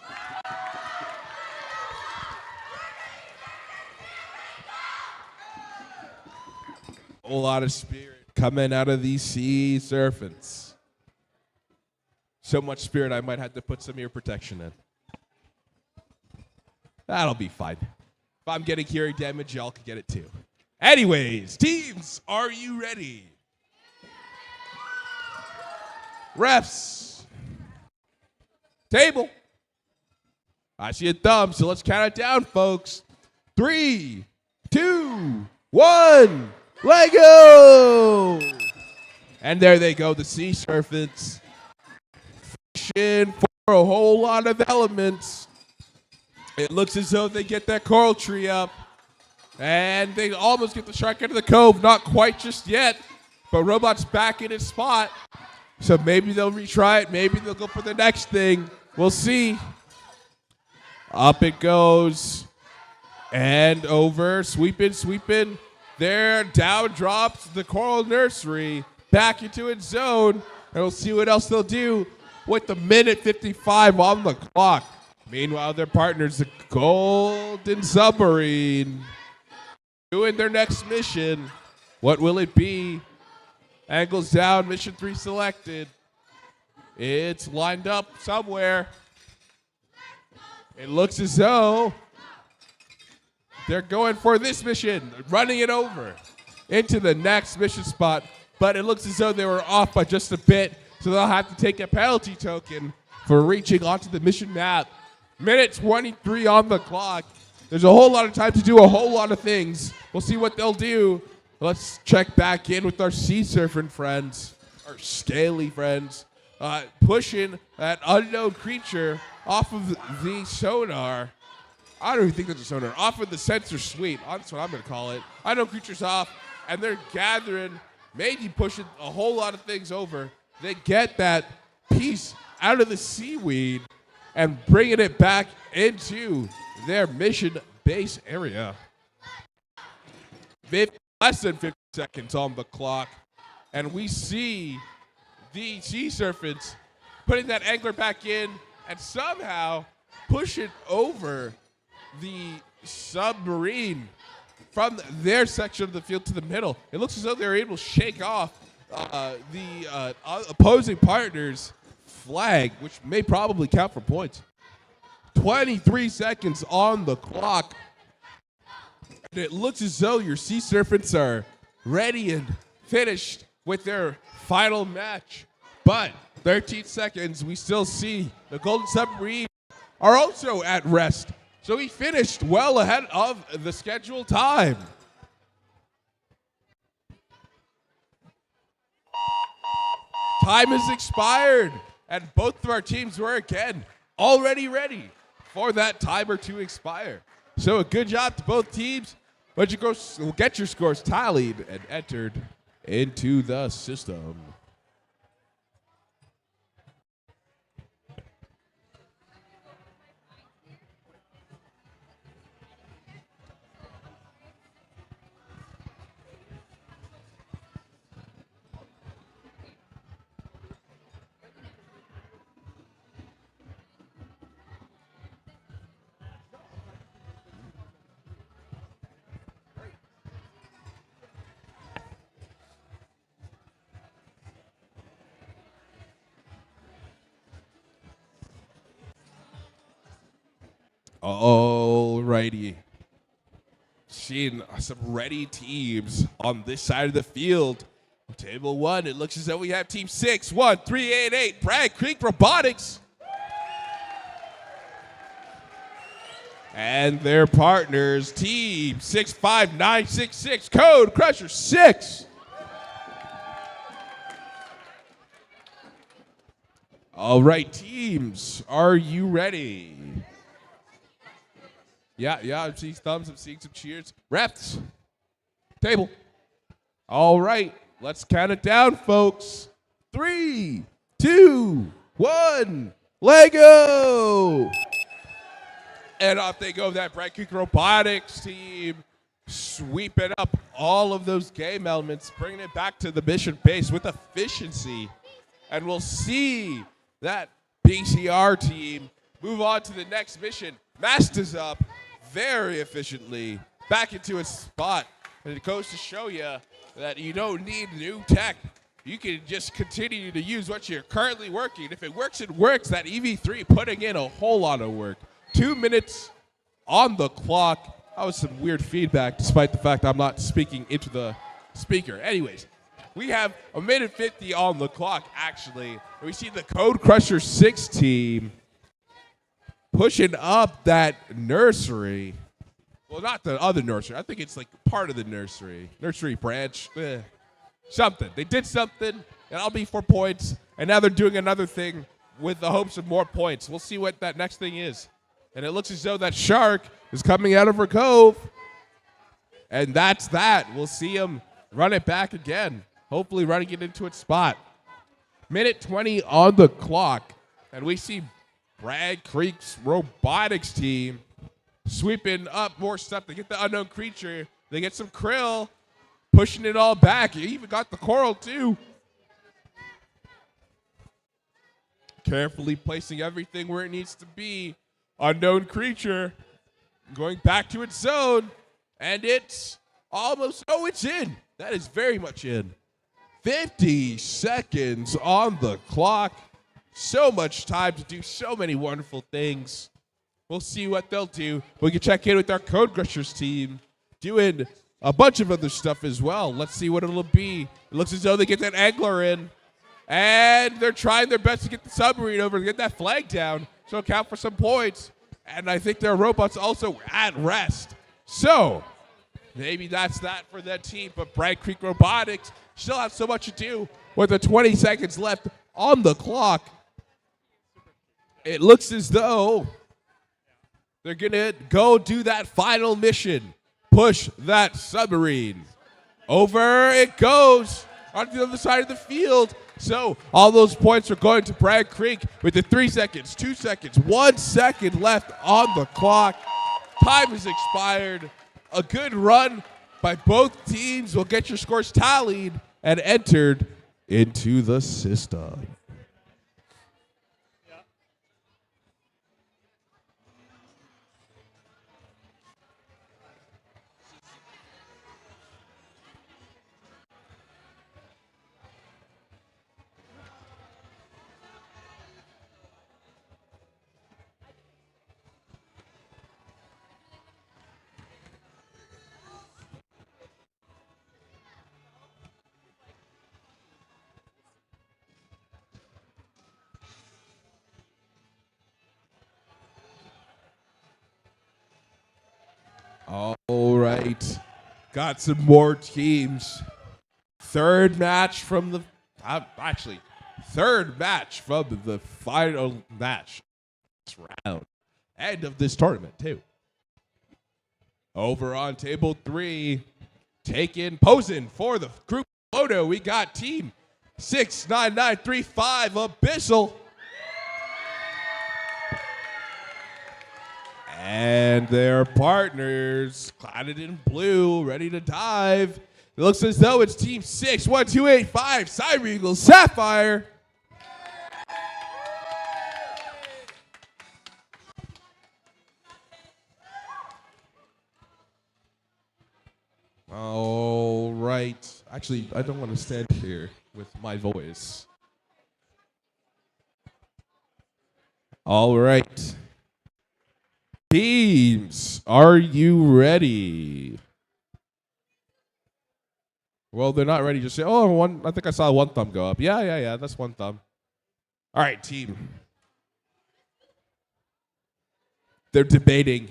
A whole lot of spirit coming out of these Sea Serpents. So much spirit, I might have to put some ear protection in. That'll be fine. If I'm getting hearing damage, y'all can get it too. Anyways, teams, are you ready? Refs. Table. I see a thumb, so let's count it down, folks. 3, 2, 1, let go! And there they go, the Sea Serpents. Fishing for a whole lot of elements. It looks as though they get that coral tree up. And they almost get the shark out of the cove. Not quite just yet. But Robot's back in his spot. So maybe they'll retry it. Maybe they'll go for the next thing. We'll see. Up it goes. And over. Sweeping. There. Down drops the Coral Nursery. Back into its zone. And we'll see what else they'll do with the minute 55 on the clock. Meanwhile, their partners, the Golden Submarine, doing their next mission. What will it be? Angles down, mission 3 selected. It's lined up somewhere. It looks as though they're going for this mission, running it over into the next mission spot. But it looks as though they were off by just a bit, so they'll have to take a penalty token for reaching onto the mission map. Minute 23 on the clock. There's a whole lot of time to do a whole lot of things. We'll see what they'll do. Let's check back in with our sea surfing friends, our scaly friends, pushing that unknown creature off of the sonar. I don't even think that's a sonar. Off of the sensor suite. That's what I'm going to call it. Unknown creature's off, and they're gathering, maybe pushing a whole lot of things over. They get that piece out of the seaweed and bringing it back into their mission base area. Less than 50 seconds on the clock, and we see the Sea Serpents putting that angler back in and somehow push it over the submarine from their section of the field to the middle. It looks as though they were able to shake off the opposing partner's flag, which may probably count for points. 23 seconds on the clock. And it looks as though your Sea Serpents are ready and finished with their final match. But 13 seconds, we still see the Golden Submarine are also at rest. So he finished well ahead of the scheduled time. Time has expired, and both of our teams were again already ready for that timer to expire. So a good job to both teams. But you go get your scores tallied and entered into the system. Alrighty. Seeing some ready teams on this side of the field. Table 1, it looks as though we have team 61388, Bragg Creek Robotics. And their partners, team 65966, Code Crusher 6. All right, teams, are you ready? Yeah, I'm seeing thumbs, I'm seeing some cheers. Refs, table. All right, let's count it down, folks. 3, 2, 1, Lego! And off they go, that Bright Creek Robotics team, sweeping up all of those game elements, bringing it back to the mission base with efficiency. And we'll see that BCR team move on to the next mission. Masters up very efficiently back into its spot. And it goes to show you that you don't need new tech. You can just continue to use what you're currently working. If it works, it works. That EV3 putting in a whole lot of work. 2 minutes on the clock. That was some weird feedback, despite the fact I'm not speaking into the speaker. Anyways, we have 1:50 on the clock, actually. We see the Code Crusher 6 team pushing up that nursery. Well, not the other nursery. I think it's like part of the nursery. Nursery branch. Something. They did something, and I'll be 4 points. And now they're doing another thing with the hopes of more points. We'll see what that next thing is. And it looks as though that shark is coming out of her cove. And that's that. We'll see him run it back again. Hopefully running it into its spot. 1:20 on the clock. And we see Bragg Creek's robotics team sweeping up more stuff. They get the unknown creature. They get some krill. Pushing it all back. You even got the coral, too. Carefully placing everything where it needs to be. Unknown creature going back to its zone. And it's almost, oh, it's in. That is very much in. 50 seconds on the clock. So much time to do so many wonderful things. We'll see what they'll do. We can check in with our Code Crushers team doing a bunch of other stuff as well. Let's see what it'll be. It looks as though they get that angler in. And they're trying their best to get the submarine over to get that flag down. So count for some points. And I think their robots also at rest. So maybe that's that for that team. But Bright Creek Robotics still have so much to do with the 20 seconds left on the clock. It looks as though they're going to go do that final mission. Push that submarine. Over it goes on the other side of the field. So all those points are going to Bragg Creek with the 3 seconds, 2 seconds, 1 second left on the clock. Time has expired. A good run by both teams will get your scores tallied and entered into the system. All right. Got some more teams. Third match from the final match this round. End of this tournament, too. Over on table 3, posing for the group photo, we got team 69935 Abyssal. And their partners, cladded in blue, ready to dive. It looks as though it's team 61285, Cyber Eagle Sapphire. All right. Actually, I don't want to stand here with my voice. All right. Teams, are you ready? Well, they're not ready. Just say, oh, one. I think I saw one thumb go up. Yeah. That's one thumb. All right, team. They're debating.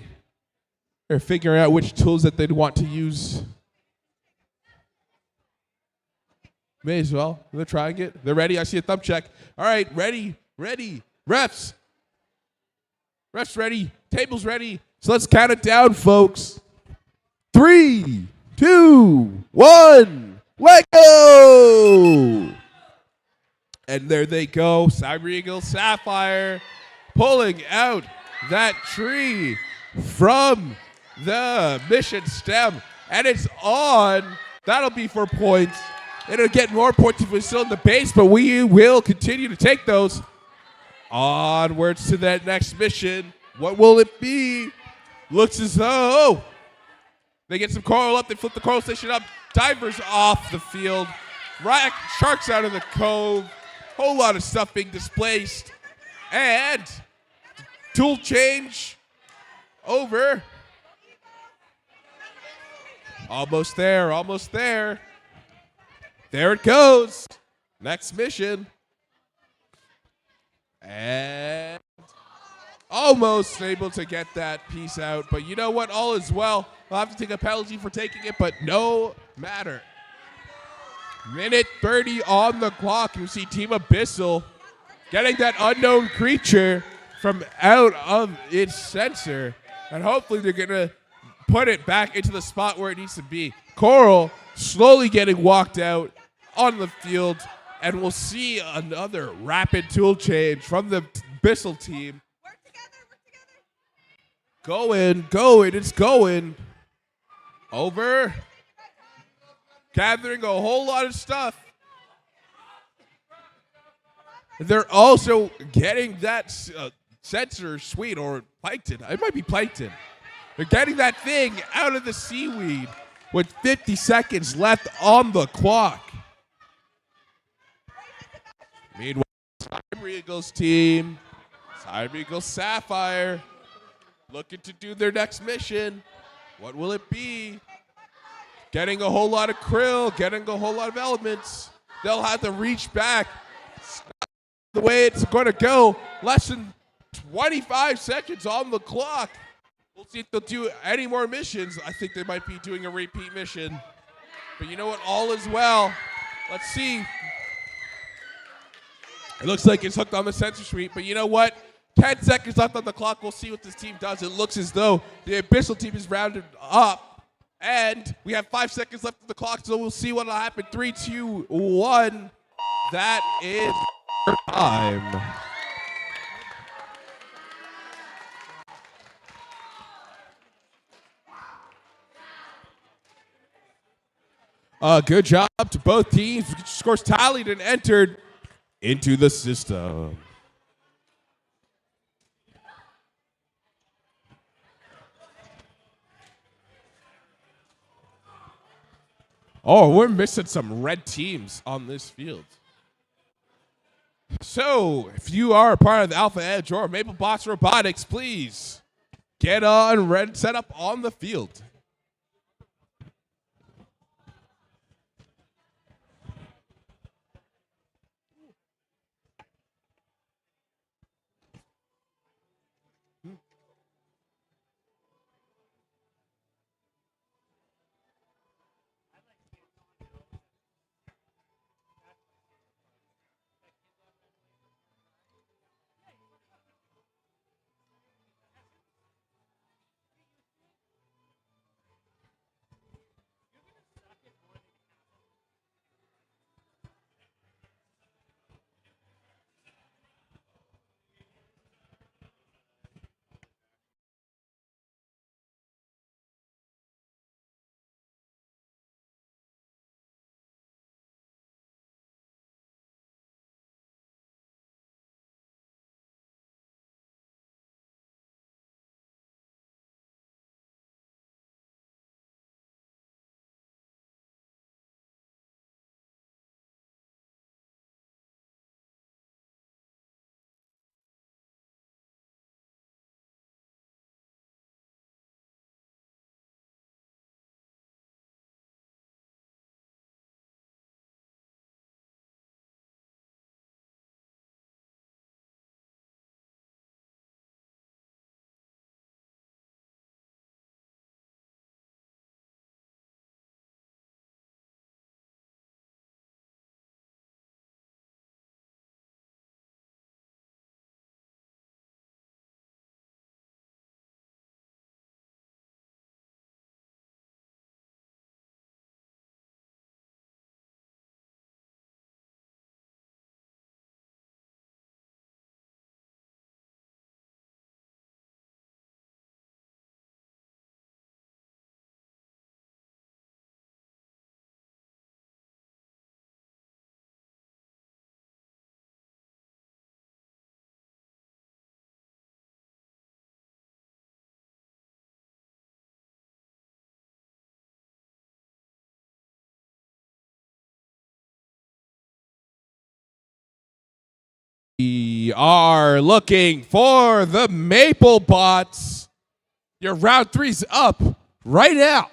They're figuring out which tools that they'd want to use. May as well. They're trying it. They're ready. I see a thumb check. All right, ready. Refs. Refs ready. Tables ready. So let's count it down, folks. 3, 2, 1, let go! And there they go, Cyber Eagle Sapphire pulling out that tree from the mission stem. And it's on. That'll be for points. It'll get more points if we're still in the base, but we will continue to take those. Onwards to that next mission. What will it be? Looks as though they get some coral up. They flip the coral station up. Divers off the field. Sharks out of the cove. Whole lot of stuff being displaced. And tool change over. Almost there, almost there. There it goes. Next mission. And almost able to get that piece out. But you know what? All is well. I'll have to take a penalty for taking it, but no matter. Minute 30 on the clock. You see Team Abyssal getting that unknown creature from out of its sensor. And hopefully they're going to put it back into the spot where it needs to be. Coral slowly getting walked out on the field. And we'll see another rapid tool change from the Abyssal team.
Work together.
Going, it's going. Over. Gathering a whole lot of stuff. They're also getting that sensor sweet, or plankton. It might be plankton. They're getting that thing out of the seaweed with 50 seconds left on the clock. Meanwhile, Cyber Eagles team, Cyber Eagles Sapphire, looking to do their next mission. What will it be? Getting a whole lot of krill, getting a whole lot of elements. They'll have to reach back. The way it's going to go, less than 25 seconds on the clock. We'll see if they'll do any more missions. I think they might be doing a repeat mission. But you know what? All is well. Let's see. It looks like it's hooked on the sensor suite, but you know what? 10 seconds left on the clock. We'll see what this team does. It looks as though the Abyssal team is rounded up, and we have 5 seconds left on the clock, so we'll see what will happen. 3, 2, 1. That is time. Good job to both teams. Scores tallied and entered into the system. Oh, we're missing some red teams on this field. So, if you are a part of the Alpha Edge or Maple Bots Robotics, please get on red set up on the field. We are looking for the Maple Bots. Your round 3's up right now.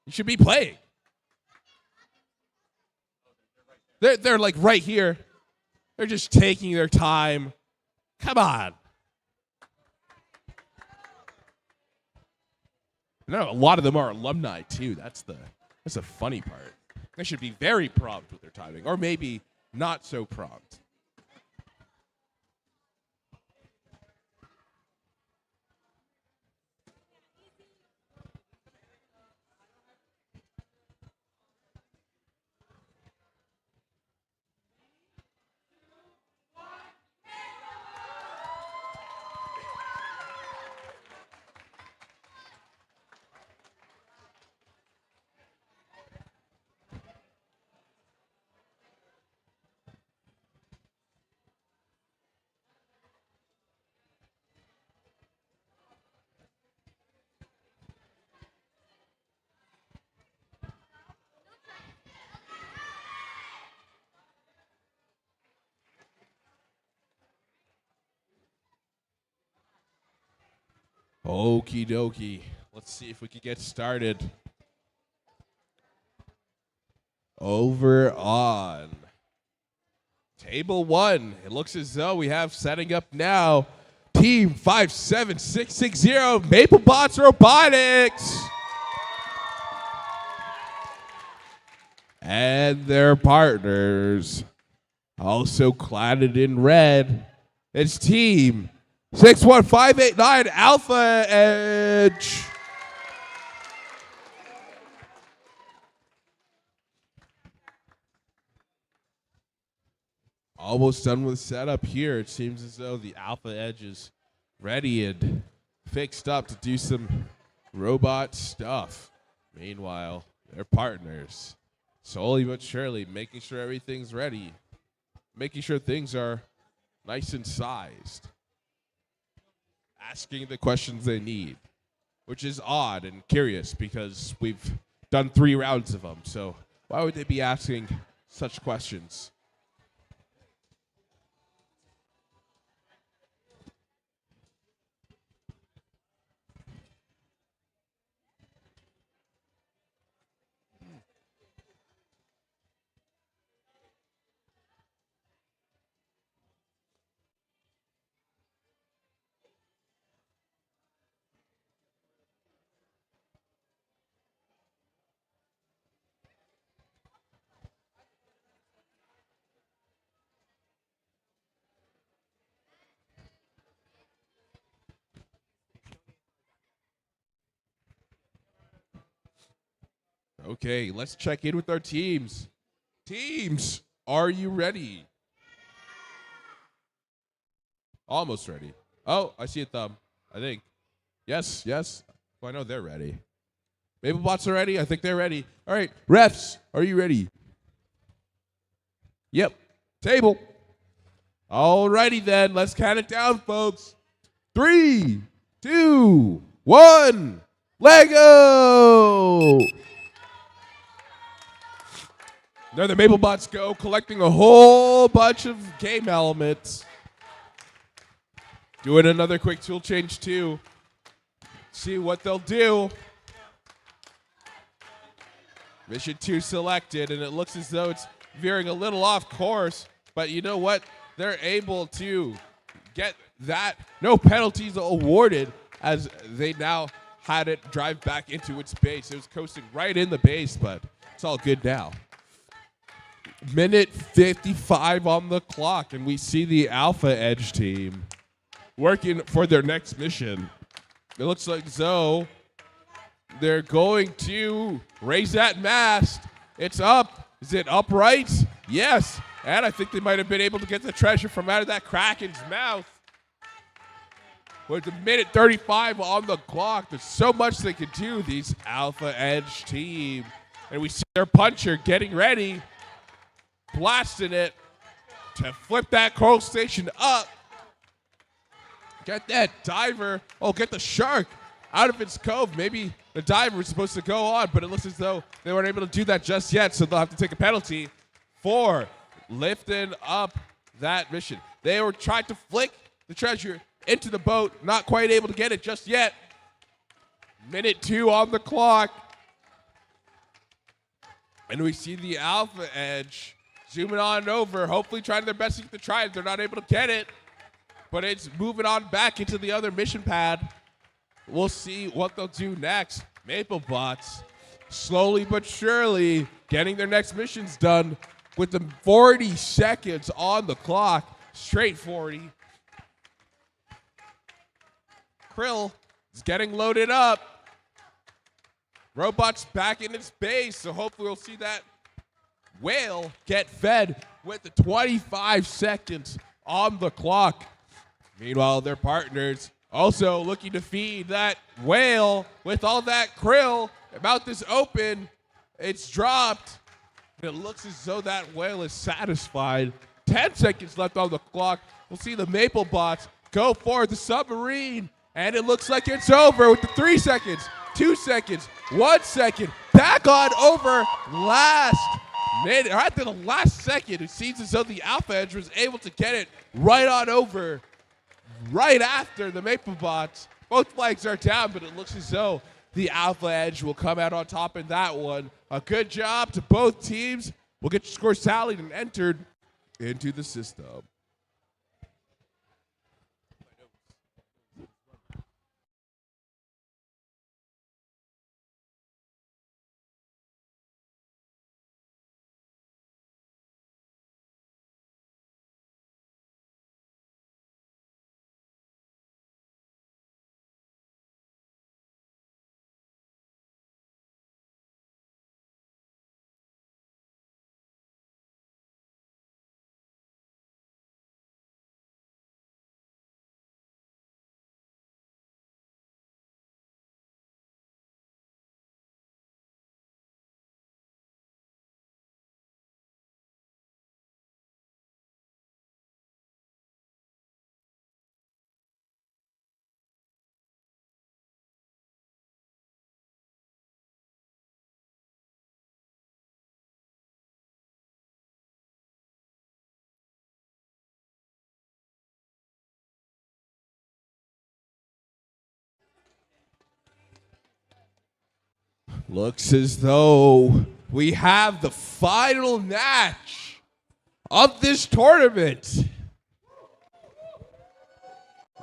You should be playing. They're like right here. They're just taking their time. Come on. No, a lot of them are alumni too. That's the funny part. They should be very prompt with their timing, or maybe not so prompt. Okie dokie. Let's see if we can get started. Over on table 1. It looks as though we have setting up now Team 57660 Maple Bots Robotics. And their partners, also cladded in red, it's Team 61589 Alpha Edge. Almost done with setup here. It seems as though the Alpha Edge is ready and fixed up to do some robot stuff. Meanwhile, their partners, slowly but surely, making sure everything's ready, making sure things are nice and sized, asking the questions they need, which is odd and curious because we've done 3 rounds of them. So why would they be asking such questions? Okay, let's check in with our teams. Teams, are you ready? Almost ready. Oh, I see a thumb, I think. Yes. Well, I know they're ready. Maple Bots are ready? I think they're ready. All right, refs, are you ready? Yep. Table. All righty then, let's count it down, folks. 3, 2, 1, Lego! There the Maple Bots go, collecting a whole bunch of game elements. Doing another quick tool change too. See what they'll do. Mission 2 selected, and it looks as though it's veering a little off course, but you know what? They're able to get that. No penalties awarded as they now had it drive back into its base. It was coasting right in the base, but it's all good now. Minute 55 on the clock, and we see the Alpha Edge team working for their next mission. It looks like though they're going to raise that mast. It's up. Is it upright? Yes. And I think they might have been able to get the treasure from out of that Kraken's mouth. With a minute 35 on the clock, there's so much they can do, these Alpha Edge team. And we see their puncher getting ready, blasting it to flip that coral station up. Get that diver. Oh, get the shark out of its cove. Maybe the diver was supposed to go on, but it looks as though they weren't able to do that just yet, so they'll have to take a penalty for lifting up that mission. They were trying to flick the treasure into the boat, not quite able to get it just yet. Minute 2 on the clock. And we see the Alpha Edge zooming on over, hopefully trying their best to get the try. They're not able to get it, but it's moving on back into the other mission pad. We'll see what they'll do next. MapleBots slowly but surely getting their next missions done with the 40 seconds on the clock. Straight 40. Krill is getting loaded up. Robot's back in its base, so hopefully we'll see that whale get fed with the 25 seconds on the clock. Meanwhile, their partners also looking to feed that whale with all that krill. About this open, it's dropped. It looks as though that whale is satisfied. 10 seconds left on the clock. We'll see the MapleBots go for the submarine. And it looks like it's over with the 3 seconds, 2 seconds, 1 second. Back on over last minute, or at the last second. It seems as though the Alpha Edge was able to get it right on over, right after the MapleBots. Both flags are down, but it looks as though the Alpha Edge will come out on top in that one. A good job to both teams. We'll get your score tallied and entered into the system. Looks as though we have the final match of this tournament.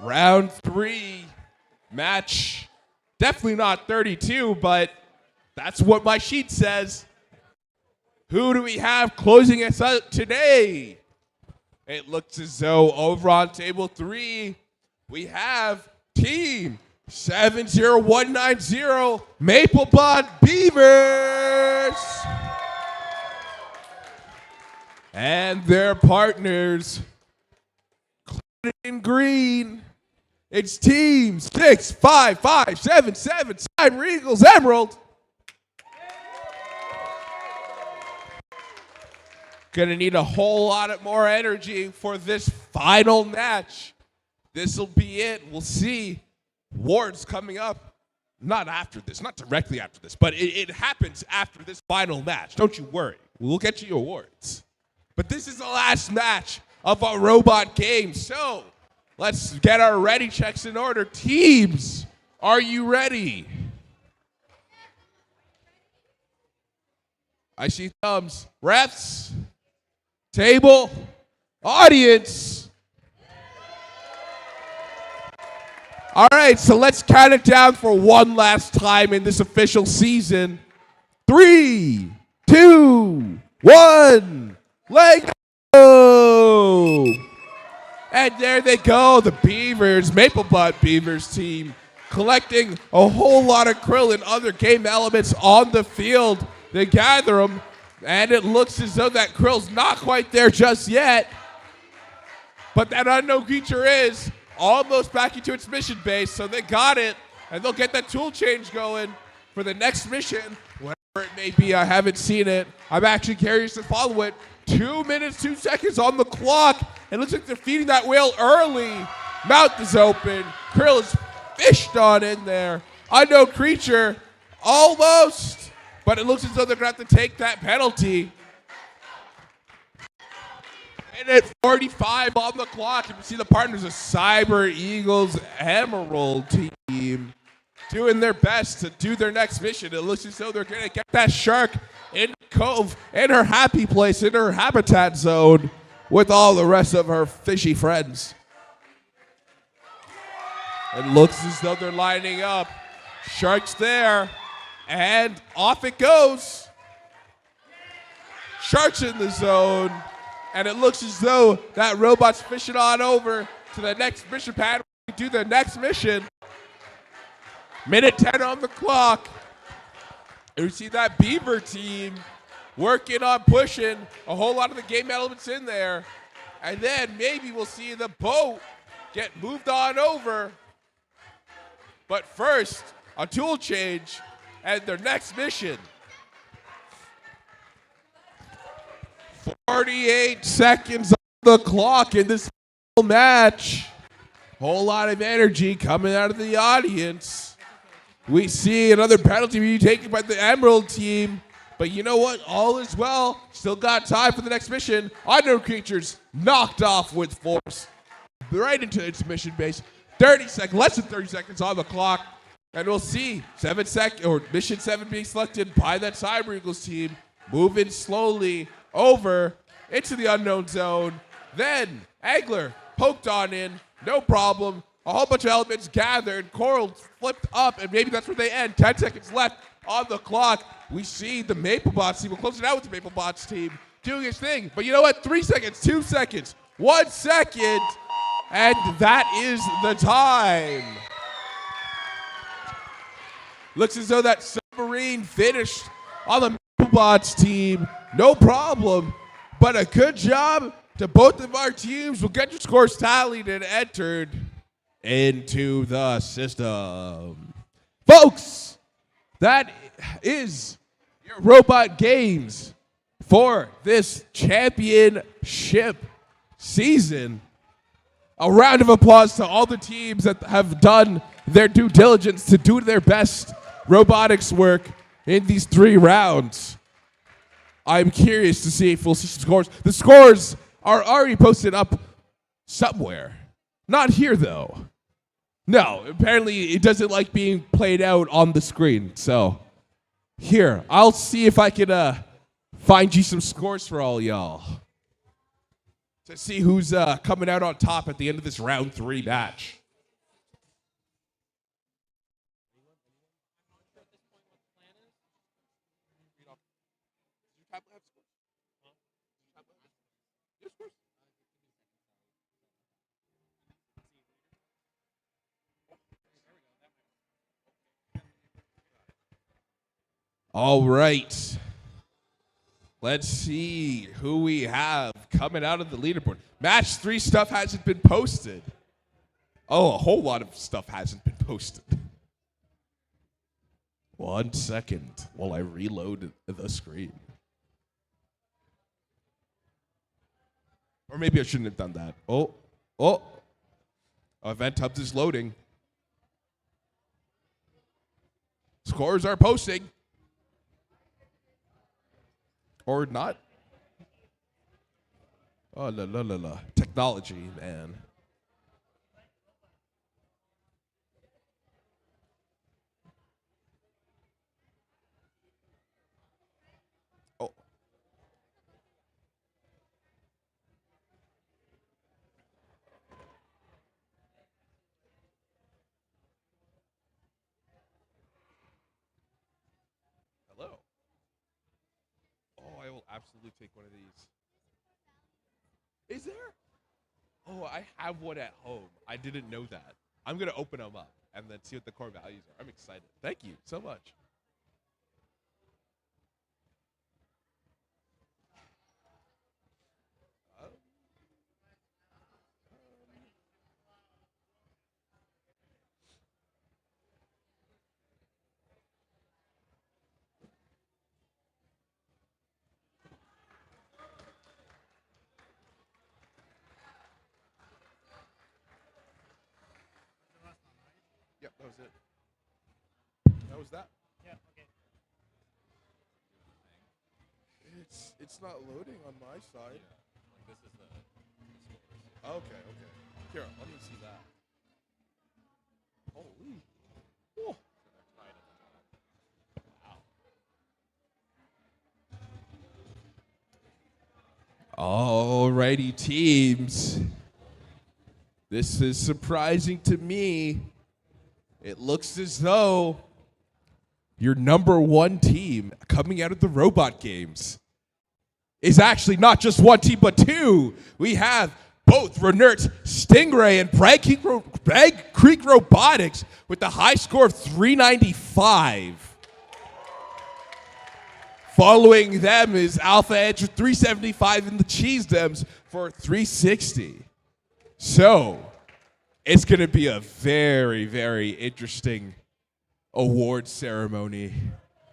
Round 3 match. Definitely not 32, but that's what my sheet says. Who do we have closing us out today? It looks as though over on table 3, we have Team 70190 MapleBot Beavers and their partners in green. It's Team 65577 Cyber Eagles Emerald. Gonna need a whole lot more energy for this final match. This'll be it. We'll see. Awards coming up, not after this, not directly after this, but it happens after this final match. Don't you worry. We'll get you your awards. But this is the last match of our robot game. So let's get our ready checks in order. Teams, are you ready? I see thumbs. Refs, table, audience. All right, so let's count it down for one last time in this official season. 3, 2, 1, let go! And there they go, the Beavers, MapleBot Beavers team, collecting a whole lot of krill and other game elements on the field. They gather them, and it looks as though that krill's not quite there just yet. But that unknown creature is almost back into its mission base, so they got it, and they'll get that tool change going for the next mission, whatever it may be. I haven't seen it. I'm actually curious to follow it. 2 minutes, 2 seconds on the clock. It looks like they're feeding that whale early. Mouth is open. Krill is fished on in there. Unknown creature, almost, but it looks as though they're going to have to take that penalty. Minute 45 on the clock. You can see the partners of Cyber Eagles Emerald team doing their best to do their next mission. It looks as though they're going to get that shark in the cove, in her happy place, in her habitat zone with all the rest of her fishy friends. It looks as though they're lining up. Shark's there, and off it goes. Shark's in the zone, and it looks as though that robot's fishing on over to the next mission pad. Do the next mission. Minute 10 on the clock. And we see that Beaver team working on pushing a whole lot of the game elements in there. And then maybe we'll see the boat get moved on over. But first, a tool change and their next mission. 48 seconds on the clock in this match. Whole lot of energy coming out of the audience. We see another penalty being taken by the Emerald team. But you know what? All is well. Still got time for the next mission. Unknown creatures knocked off with force. Right into its mission base. 30 seconds, less than 30 seconds on the clock. And we'll see mission 7 being selected by that Cyber Eagles team. Moving slowly over into the unknown zone. Then Angler poked on in. No problem. A whole bunch of elements gathered. Coral flipped up, and maybe that's where they end. 10 seconds left on the clock. We see the MapleBots team. We're closing out with the MapleBots team doing its thing. But you know what? 3 seconds, 2 seconds, 1 second, and that is the time. Looks as though that submarine finished on the MapleBots team. No problem, but a good job to both of our teams. We'll get your scores tallied and entered into the system. Folks, that is your robot games for this championship season. A round of applause to all the teams that have done their due diligence to do their best robotics work in these 3 rounds. I'm curious to see if we'll see some scores. The scores are already posted up somewhere. Not here, though. No, apparently it doesn't like being played out on the screen. So, here, I'll see if I can find you some scores for all y'all. To see who's coming out on top at the end of this round 3 match. All right. Let's see who we have coming out of the leaderboard. Match 3 stuff hasn't been posted. Oh, a whole lot of stuff hasn't been posted. 1 second while I reload the screen. Or maybe I shouldn't have done that. Oh. Event Hub is loading. Scores are posting. Or not. Oh, la. Technology, man. Oh. Hello. I will absolutely take one of these. Is there? Oh, I have one at home. I didn't know that. I'm going to open them up and then see what the core values are. I'm excited. Thank you so much. Yep, that was it. That was that.
Yeah, okay.
It's not loading on my side.
This is the
Okay. Here, let me see that. Holy. Whoa. Wow. Alrighty, teams. This is surprising to me. It looks as though your number one team coming out of the robot games is actually not just one team, but two. We have both Renert Stingray and Bragg Creek Robotics with the high score of 395. Following them is Alpha Edge with 375 and the Cheese Dems for 360. So, it's going to be a very, very interesting award ceremony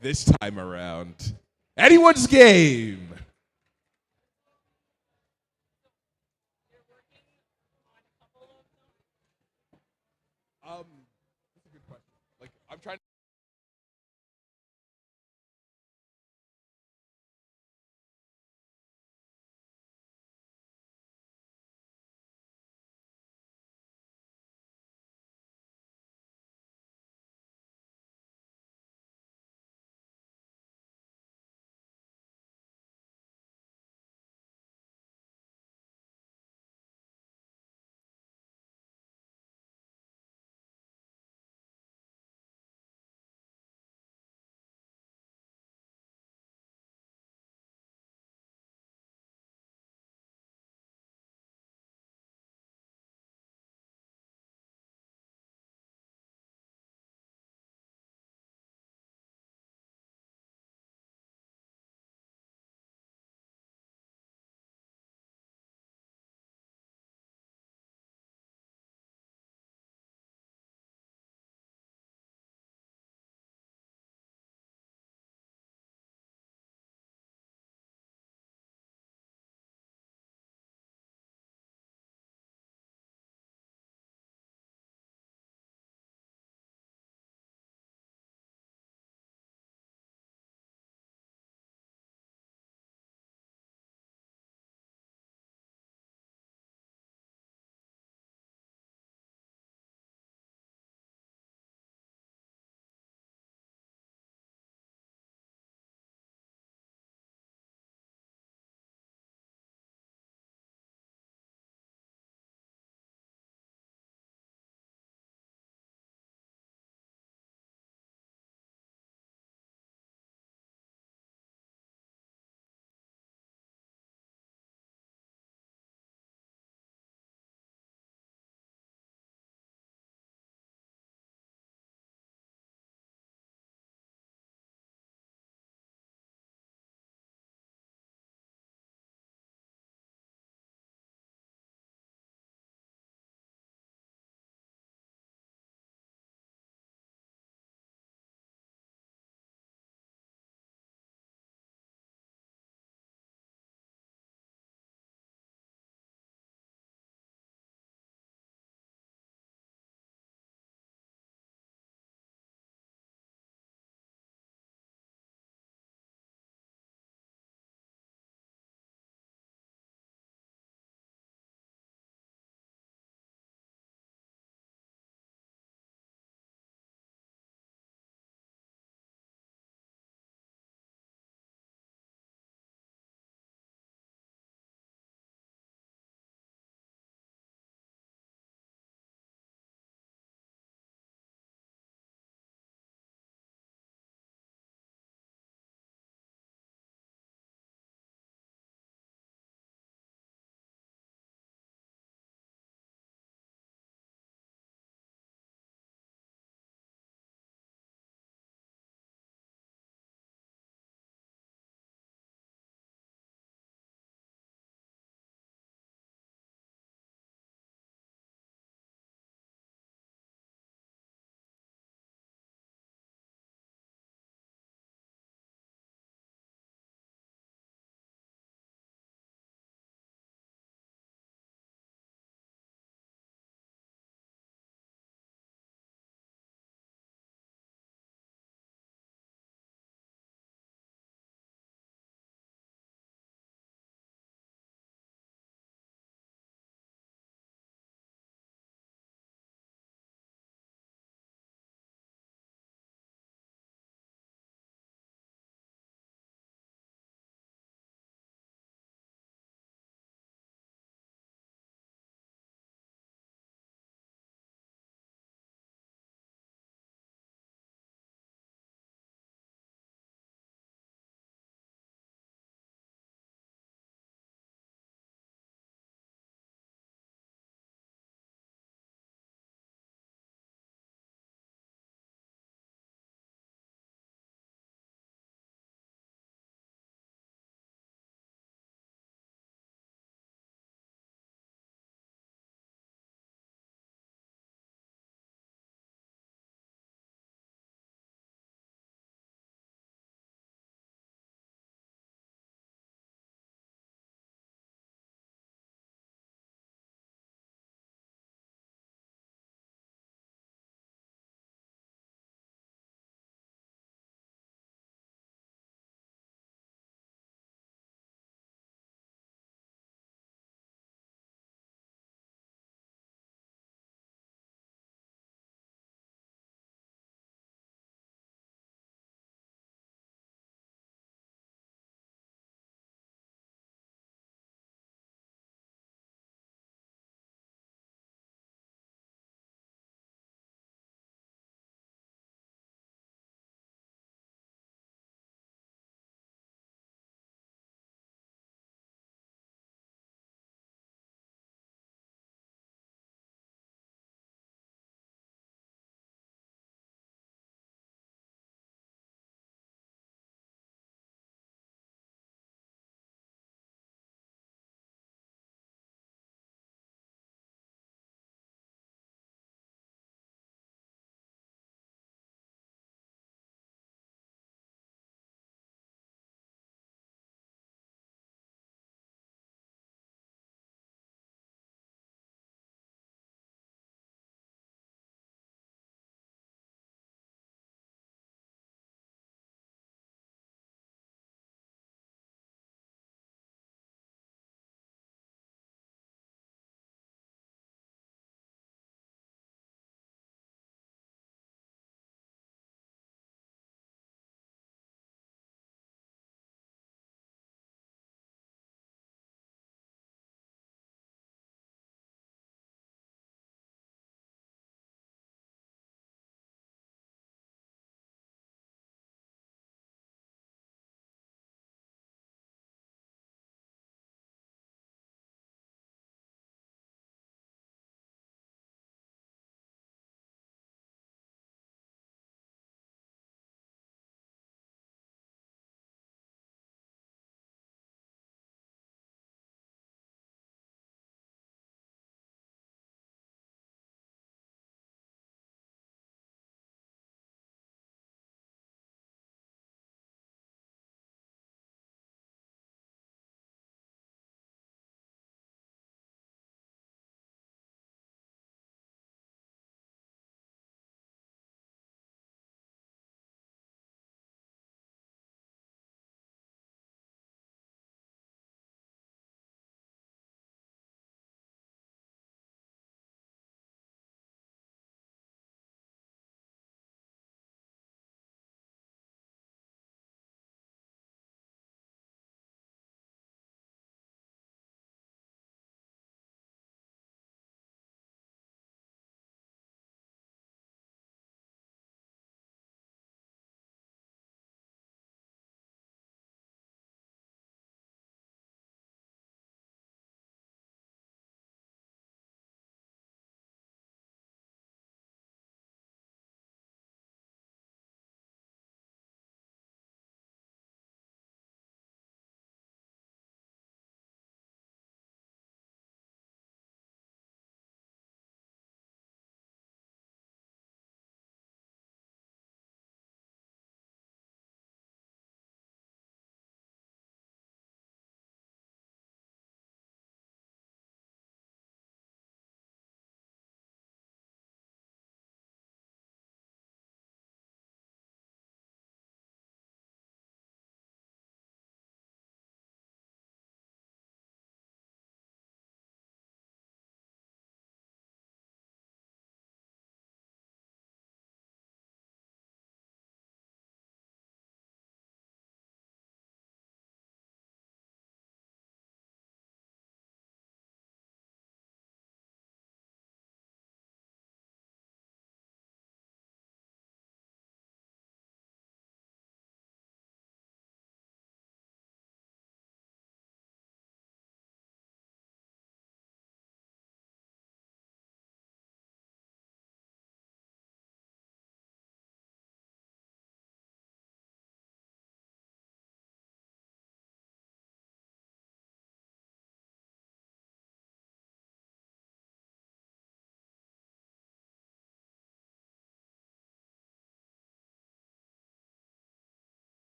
this time around. Anyone's game. That's a good question. Like, I'm trying to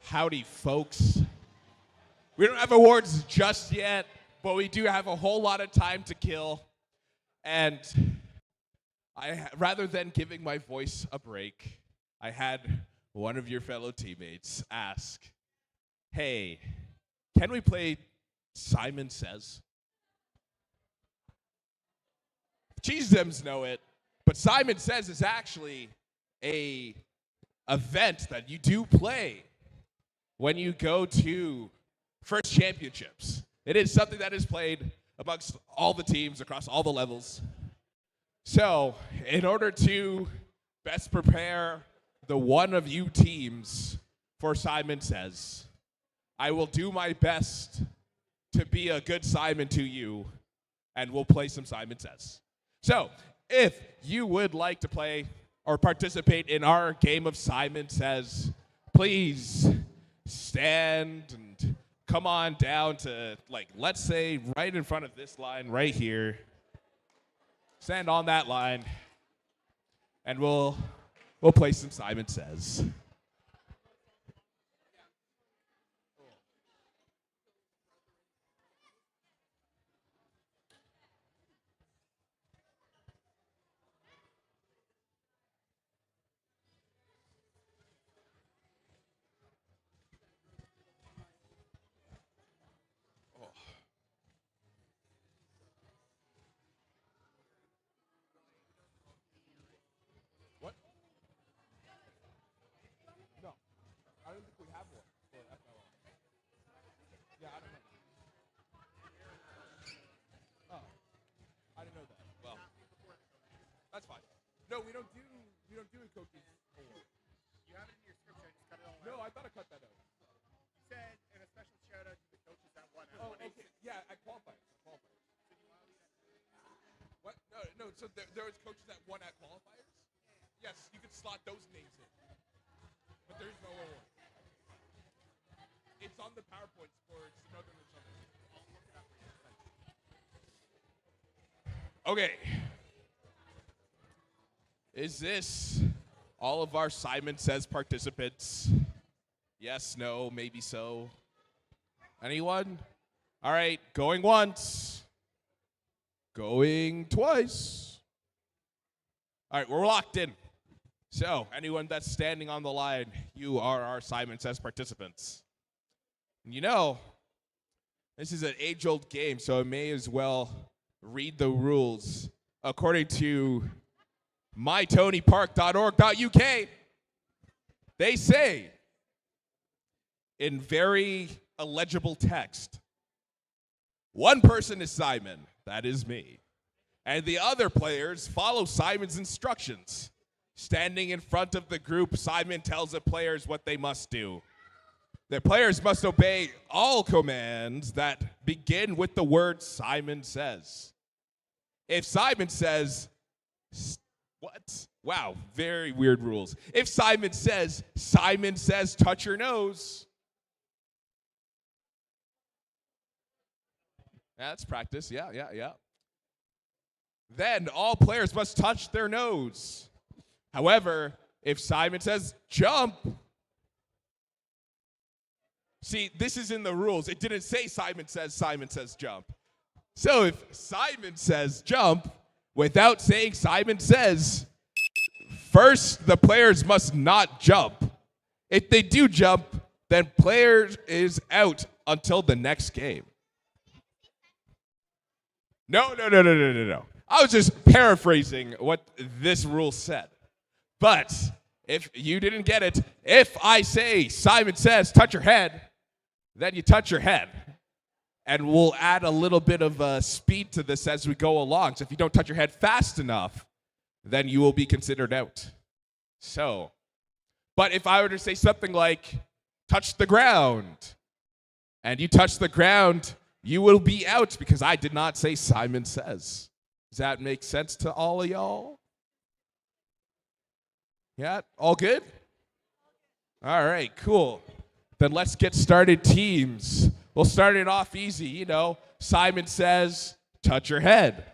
Howdy, folks. We don't have awards just yet, but we do have a whole lot of time to kill. And rather than giving my voice a break, I had one of your fellow teammates ask, hey, can we play Simon Says? Cheese Dems know it, but Simon Says is actually a event that you do play when you go to First Championships. It is something that is played amongst all the teams across all the levels. So, in order to best prepare the one of you teams for Simon Says, I will do my best to be a good Simon to you, and we'll play some Simon Says. So, if you would like to play or participate in our game of Simon Says, please stand and come on down to, like, let's say right in front of this line right here. Stand on that line, and we'll play some Simon Says. What? No, I don't think we have one for FLL. Yeah, I don't know. Oh, I didn't know that. Well, that's fine. No, we don't do a coaches award.
You have it in your script, I just cut it all out.
No, I thought I cut that out.
You said, and a special shout out to the coaches that won.
Oh, okay. Yeah, I qualified. What? No. So there was coaches that won at qualifiers? Yes, you could slot those names in. But there's no award. It's on the PowerPoints for Northern or something. Okay. Is this all of our Simon Says participants? Yes, no, maybe so. Anyone? All right, going once. Going twice. All right, we're locked in. So, anyone that's standing on the line, you are our Simon Says participants. And you know, this is an age-old game, so I may as well read the rules according to mytonypark.org.uk. They say, in very illegible text, one person is Simon, that is me, and the other players follow Simon's instructions. Standing in front of the group, Simon tells the players what they must do. The players must obey all commands that begin with the word Simon Says. If Simon says, what? Wow, very weird rules. If Simon says, touch your nose. Yeah, that's practice. Yeah. Then all players must touch their nose. However, if Simon says, jump. See, this is in the rules. It didn't say Simon says jump. So if Simon says jump, without saying Simon says, first the players must not jump. If they do jump, then player is out until the next game. No. I was just paraphrasing what this rule said. But if you didn't get it, if I say Simon Says touch your head, then you touch your head. And we'll add a little bit of speed to this as we go along. So if you don't touch your head fast enough, then you will be considered out. So, but if I were to say something like, touch the ground, and you touch the ground, you will be out because I did not say Simon Says. Does that make sense to all of y'all? Yeah, all good? All right, cool. Then let's get started, teams. We'll start it off easy, you know. Simon says, touch your head.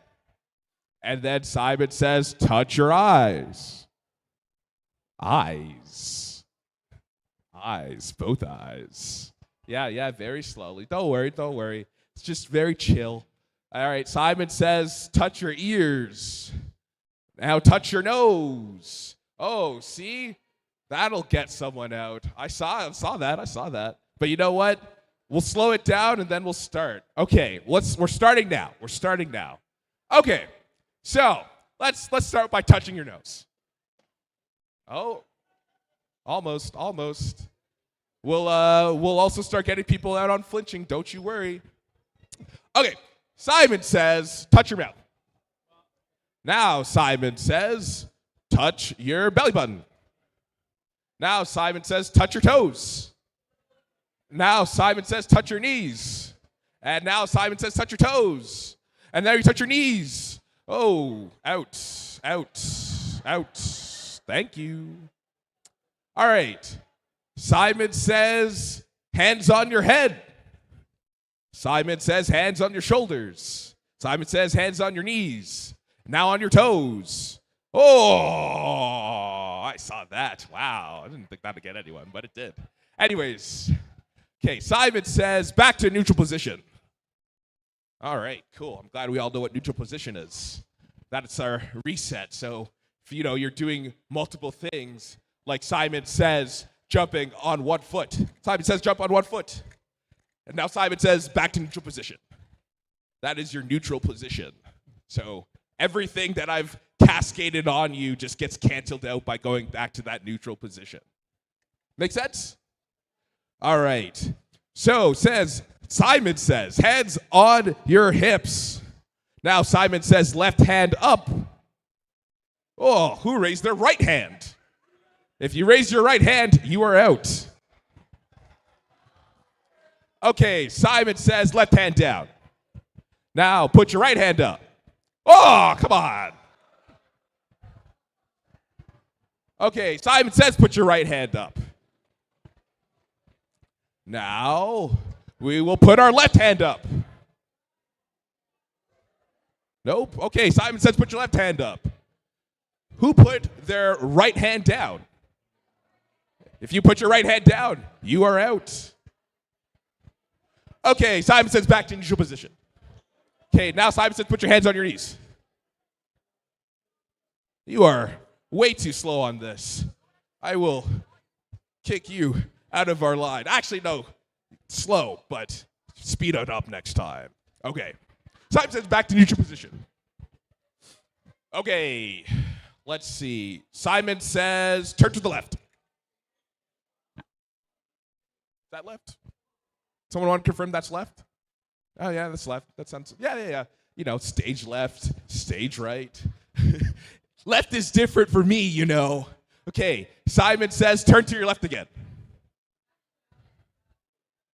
And then Simon says, touch your eyes. Eyes. Eyes, both eyes. Yeah, very slowly. Don't worry. It's just very chill. All right, Simon says, touch your ears. Now touch your nose. Oh, see? That'll get someone out. I saw that. But you know what? We'll slow it down and then we'll start. Okay, we're starting now. Okay, so let's start by touching your nose. Oh, almost. We'll also start getting people out on flinching. Don't you worry. Okay, Simon says, touch your mouth. Now Simon says, touch your belly button. Now Simon says, touch your toes. Now Simon says, touch your knees. And now Simon says, touch your toes. And now you touch your knees. Oh, out. Thank you. All right. Simon says, hands on your head. Simon says, hands on your shoulders. Simon says, hands on your knees. Now on your toes. Oh, I saw that. Wow. I didn't think that would get anyone, but it did. Anyways. Okay, Simon says, back to neutral position. All right, cool. I'm glad we all know what neutral position is. That's our reset. So if you're doing multiple things, like Simon says, jumping on one foot. Simon says, jump on one foot. And now Simon says, back to neutral position. That is your neutral position. So everything that I've cascaded on you just gets canceled out by going back to that neutral position. Make sense? All right. So Simon says, hands on your hips. Now Simon says, left hand up. Oh, who raised their right hand? If you raise your right hand, you are out. Okay, Simon says, left hand down. Now put your right hand up. Oh, come on. Okay, Simon says, put your right hand up. Now we will put our left hand up. Nope. Okay, Simon says, put your left hand up. Who put their right hand down? If you put your right hand down, you are out. Okay, Simon says, back to neutral position. Okay, now Simon says, put your hands on your knees. You are way too slow on this. I will kick you out of our line. Actually, no, slow, but speed it up next time. Okay, Simon says, back to neutral position. Okay, let's see. Simon says, turn to the left. Is that left? Someone want to confirm that's left? Oh, yeah, that's left. That sounds, yeah. Stage left, stage right. Left is different for me, Okay, Simon says, turn to your left again.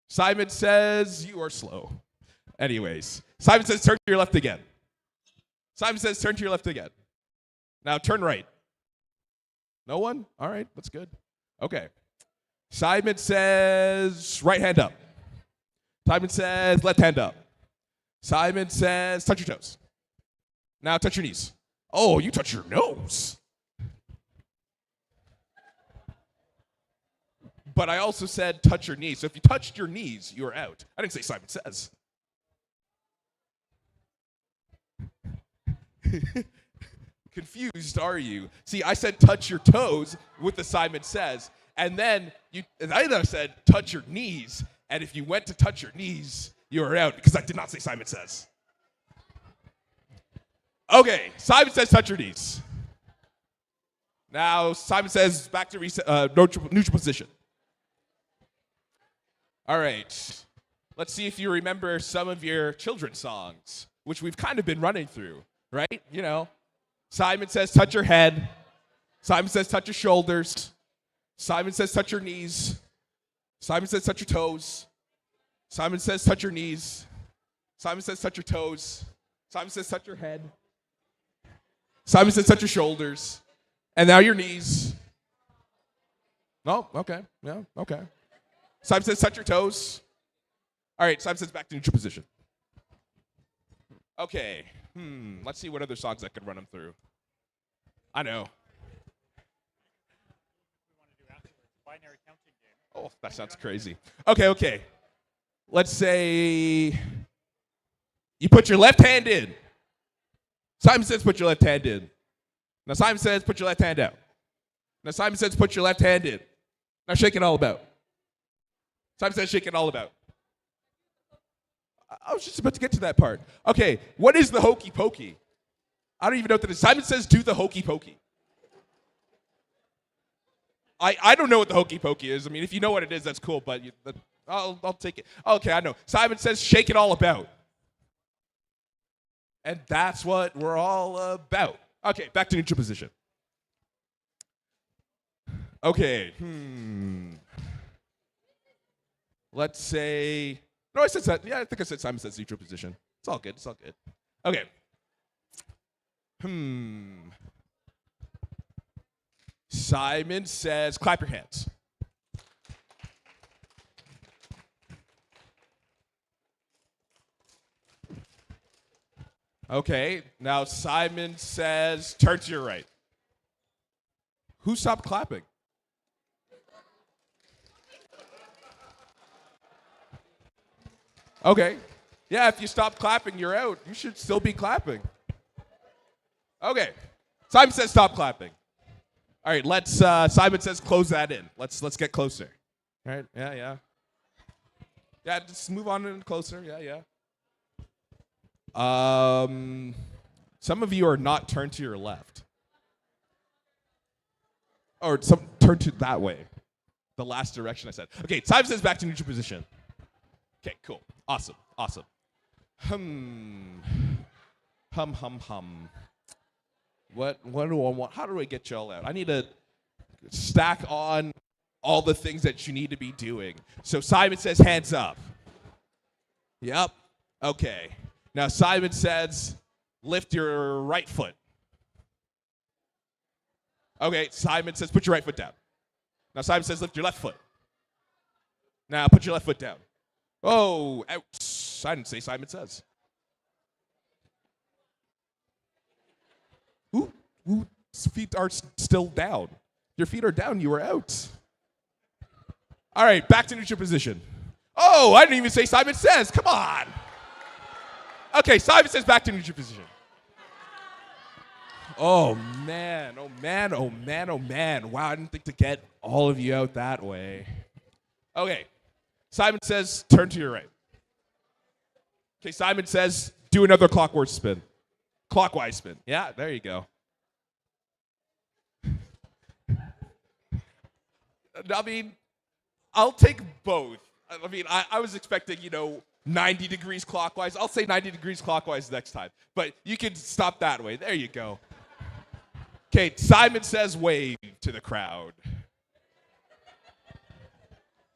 Simon says, you are slow. Anyways, Simon says, turn to your left again. Simon says, turn to your left again. Now turn right. No one? All right, that's good. Okay. Simon says, right hand up. Simon says, left hand up. Simon says, touch your toes. Now touch your knees. Oh, you touch your nose. But I also said touch your knees. So if you touched your knees, you're out. I didn't say Simon says. Confused, are you? See, I said touch your toes with the Simon says. And then I said touch your knees. And if you went to touch your knees, you were out because I did not say Simon says. Okay, Simon says touch your knees. Now Simon says back to neutral position. All right, let's see if you remember some of your children's songs, which we've kind of been running through, right? Simon says touch your head. Simon says touch your shoulders. Simon says touch your knees. Simon says touch your toes. Simon says touch your knees. Simon says touch your toes. Simon says touch your head. Simon says touch your shoulders. And now your knees. No? Okay. Yeah, okay. Simon says touch your toes. All right, Simon says back to neutral position. Okay. Let's see what other songs I could run them through. I know.
We want to do afterwards. Binary counting game.
Oh, that sounds crazy. Okay. Let's say you put your left hand in. Simon says put your left hand in. Now Simon says put your left hand out. Now Simon says put your left hand in. Now shake it all about. Simon says shake it all about. I was just about to get to that part. Okay, what is the hokey pokey? I don't even know what that is. Simon says do the hokey pokey. I don't know what the hokey pokey is. I mean, if you know what it is, that's cool, but I'll take it. Okay, I know. Simon says shake it all about. And that's what we're all about. Okay, back to neutral position. Okay. Let's say... No, I said that. Yeah, I think I said Simon says neutral position. It's all good. Okay. Simon says clap your hands. Okay, now Simon says turn to your right. Who stopped clapping? Okay. Yeah, if you stop clapping, you're out. You should still be clapping. Okay. Simon says stop clapping. All right, let's Simon says close that in. Let's get closer. All right? Yeah. Yeah, just move on in closer. Yeah. Some of you are not turned to your left. Or turn to that way. The last direction I said. Okay, Simon says back to neutral position. Okay, cool. Awesome. Hum. What do I want? How do I get y'all out? I need to stack on all the things that you need to be doing. So Simon says hands up. Yep. Okay. Now Simon says lift your right foot. Okay, Simon says put your right foot down. Now Simon says lift your left foot. Now put your left foot down. Oh, ouch. I didn't say Simon says. Whose feet are still down? Your feet are down, you are out. All right, back to neutral position. Oh, I didn't even say Simon says. Come on. Okay, Simon says back to neutral position. Oh, man. Wow, I didn't think to get all of you out that way. Okay, Simon says turn to your right. Okay, Simon says do another clockwise spin. Yeah, there you go. I mean, I'll take both. I mean, I was expecting, 90 degrees clockwise. I'll say 90 degrees clockwise next time. But you can stop that way. There you go. Okay, Simon says wave to the crowd.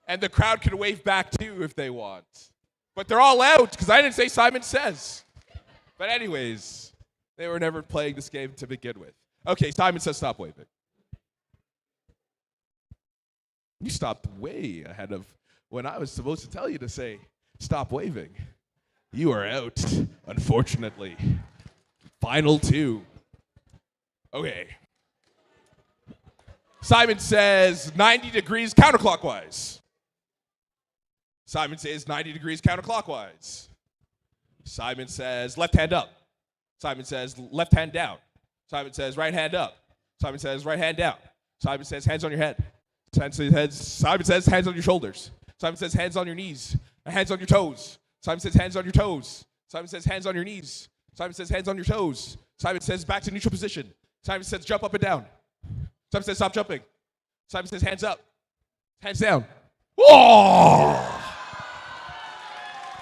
And the crowd can wave back too if they want. But they're all out because I didn't say Simon says. But anyways, they were never playing this game to begin with. Okay, Simon says stop waving. You stopped way ahead of when I was supposed to tell you to say stop waving. You are out, unfortunately. Final two. Okay. Simon says 90 degrees counterclockwise. Simon says 90 degrees counterclockwise. Simon says left hand up. Simon says left hand down. Simon says right hand up. Simon says right hand down. Simon says hands on your head. Simon says hands on your shoulders. Simon says hands on your knees. Hands on your toes. Simon says hands on your toes. Simon says hands on your knees. Simon says hands on your toes. Simon says back to neutral position. Simon says jump up and down. Simon says stop jumping. Simon says hands up. Hands down. Oh!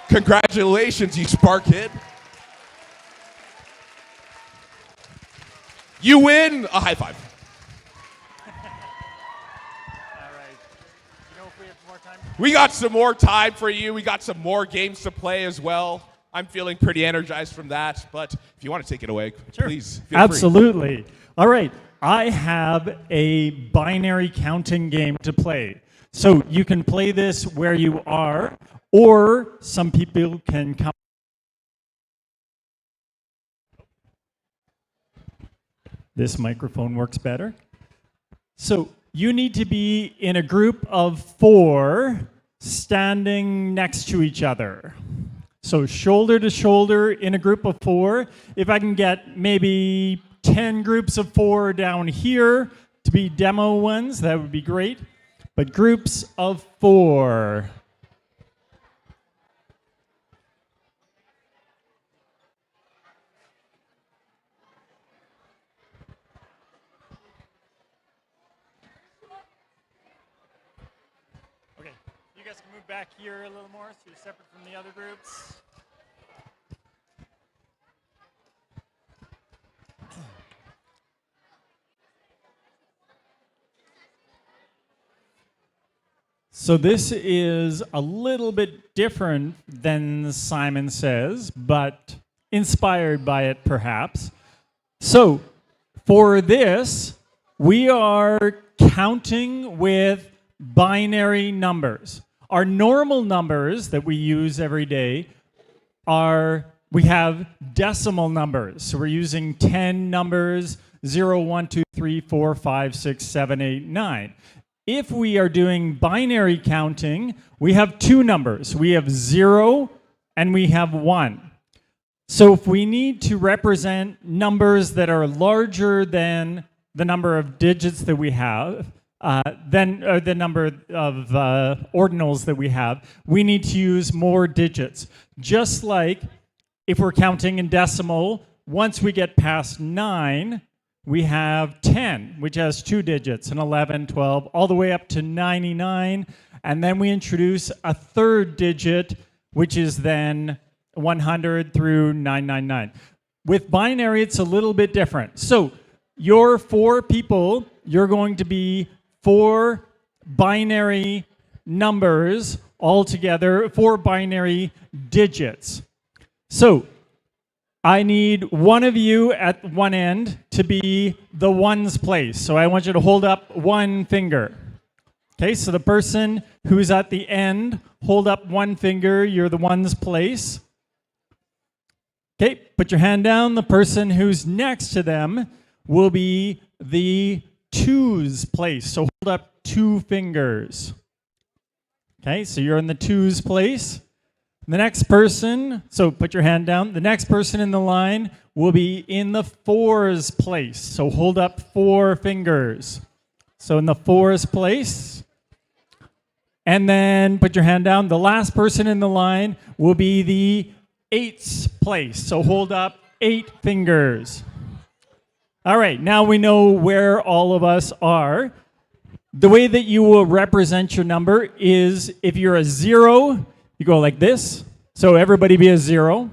Congratulations, you Spark kid. You win a high five. We got some more time for you. We got some more games to play as well. I'm feeling pretty energized from that, but if you want to take it away, please feel
Absolutely. Free. All right. I have a binary counting game to play. So you can play this where you are, or some people can come. This microphone works better. So you need to be in a group of 4 standing next to each other. So shoulder to shoulder in a group of 4. If I can get maybe 10 groups of 4 down here to be demo ones, that would be great. But groups of 4. Okay, you guys can move back here a little more so you're separate from the other groups. So this is a little bit different than Simon Says, but inspired by it perhaps. So for this, we are counting with binary numbers. Our normal numbers that we use every day we have decimal numbers. So we're using 10 numbers, 0, 1, 2, 3, 4, 5, 6, 7, 8, 9. If we are doing binary counting, we have 2 numbers. We have 0 and we have 1. So if we need to represent numbers that are larger than the number of digits that we have, the number of ordinals that we have, we need to use more digits. Just like if we're counting in decimal, once we get past 9, we have 10, which has 2 digits, and 11, 12, all the way up to 99. And then we introduce a 3rd digit, which is then 100 through 999. With binary, it's a little bit different. So your 4 people, you're going to be 4 binary numbers altogether, 4 binary digits. So I need one of you at one end to be the ones place. So I want you to hold up one finger. Okay, so the person who's at the end, hold up one finger, you're the ones place. Okay, put your hand down. The person who's next to them will be the twos place. So hold up 2 fingers. Okay, so you're in the twos place. The next person, so put your hand down. The next person in the line will be in the 4s place. So hold up 4 fingers. So in the 4s place. And then put your hand down. The last person in the line will be the 8s place. So hold up 8 fingers. All right, now we know where all of us are. The way that you will represent your number is if you're a 0, you go like this. So everybody be a 0.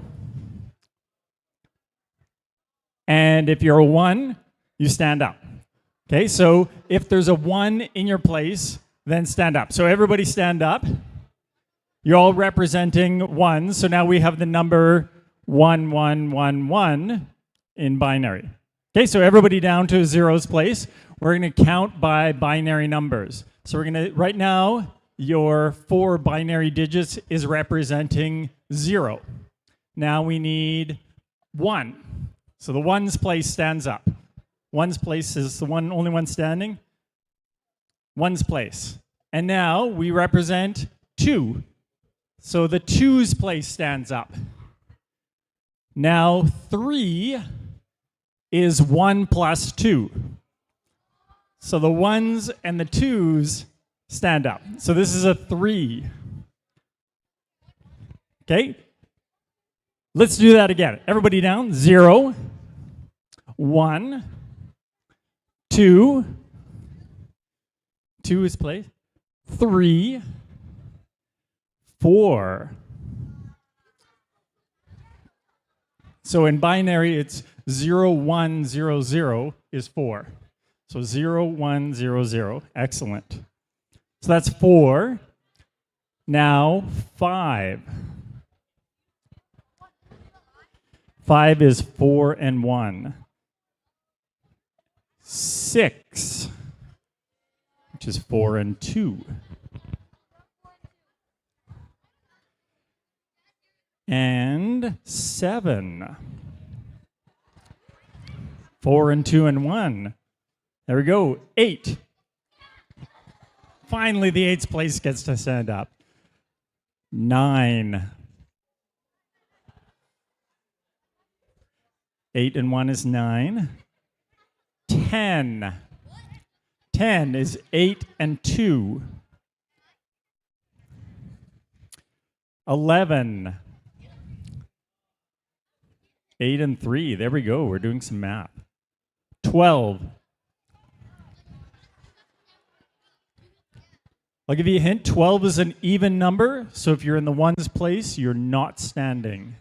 And if you're a 1, you stand up. Okay, so if there's a 1 in your place, then stand up. So everybody stand up. You're all representing 1. So now we have the number 1, 1, 1, 1 in binary. Okay, so everybody down to a 0's place. We're going to count by binary numbers. So we're going to, right now, your 4 binary digits is representing 0. Now we need 1. So the 1's place stands up. 1's place is the only one standing. 1's place. And now we represent 2. So the 2's place stands up. Now 3 is 1 plus 2. So the 1's and the 2's stand up. So this is a 3. Okay? Let's do that again. Everybody down. 0, 1, 2. 2 is placed. 3, 4. So in binary, it's 0, 1, 0, 0 is 4. So 0, 1, 0, 0. Excellent. So that's 4. Now 5. 5 is 4 and 1. 6, which is 4 and 2. And 7. 4 and 2 and 1. There we go. 8. Finally, the 8th place gets to stand up. 9. 8 and 1 is 9. 10. 10 is 8 and 2. 11. 8 and 3. There we go. We're doing some math. 12. I'll give you a hint. 12 is an even number, so if you're in the ones place, you're not standing.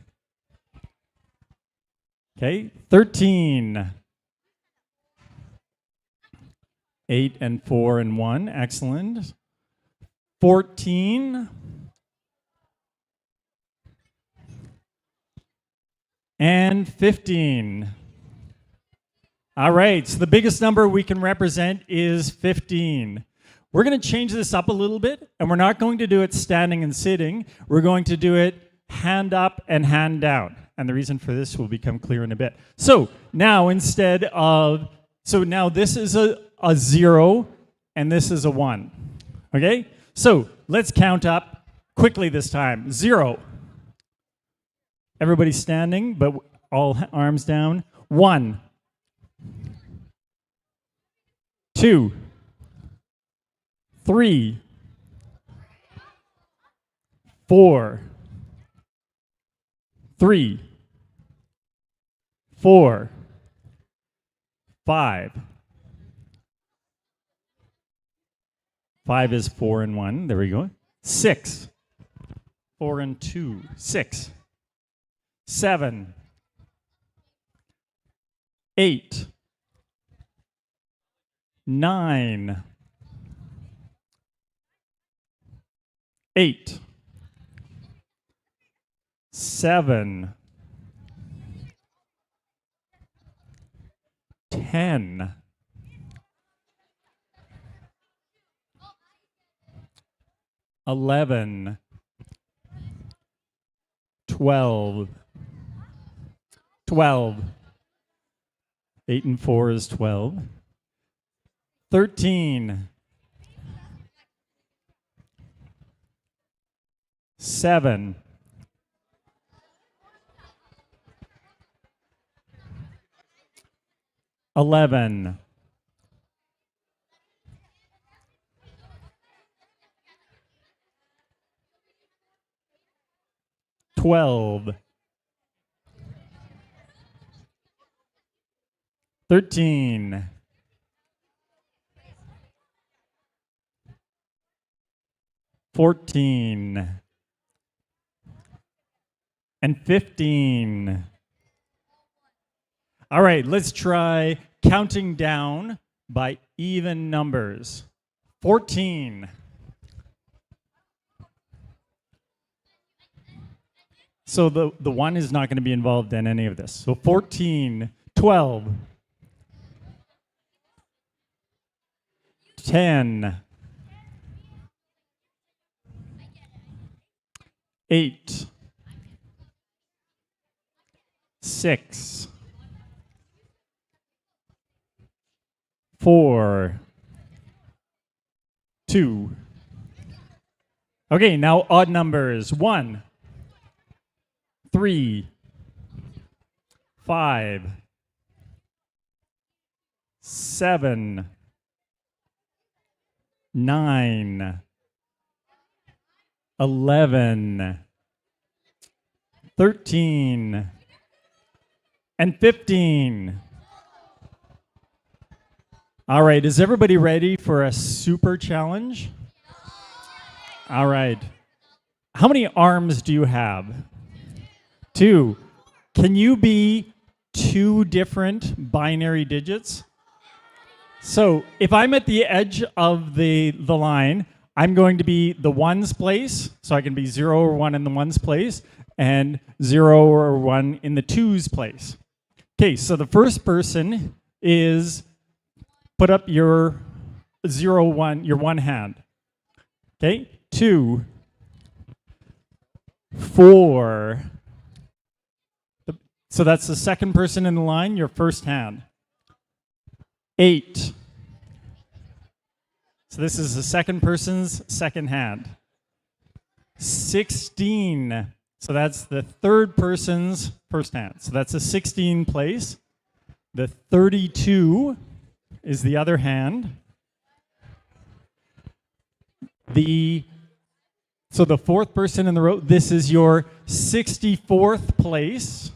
Okay, 13. 8 and 4 and 1. Excellent. 14. And 15. All right, so the biggest number we can represent is 15. We're going to change this up a little bit, and we're not going to do it standing and sitting. We're going to do it hand up and hand down. And the reason for this will become clear in a bit. So now now this is a 0, and this is a 1. Okay? So let's count up quickly this time. 0. Everybody standing, but all arms down. 1. 2. 3. 4. 3. 4. 5. 5 is 4 and 1. There we go. 6. 4 and 2. 6. 7. 8. 9. 8. 7. 10. 11. 12. 12. 8 and 4 is 12. 13. 7. 11. 12. 13. 14. And 15. All right, let's try counting down by even numbers. 14. So the 1 is not going to be involved in any of this. So 14, 12, 10, 8, 6, 4, 2. Okay, now odd numbers. 1, 3, 5, 7, 9, 11, 13, and 15. All right, is everybody ready for a super challenge? All right. How many arms do you have? 2. Can you be 2 different binary digits? So if I'm at the edge of the line, I'm going to be the ones place, so I can be 0 or 1 in the ones place, and 0 or 1 in the twos place. Okay, so the first person is put up your 0, 1, your one hand. Okay, 2, 4. So that's the second person in the line, your first hand. 8, So this is the second person's second hand. 16. So that's the third person's first hand. So that's a 16 place. The 32 is the other hand. So the fourth person in the row, this is your 64th place.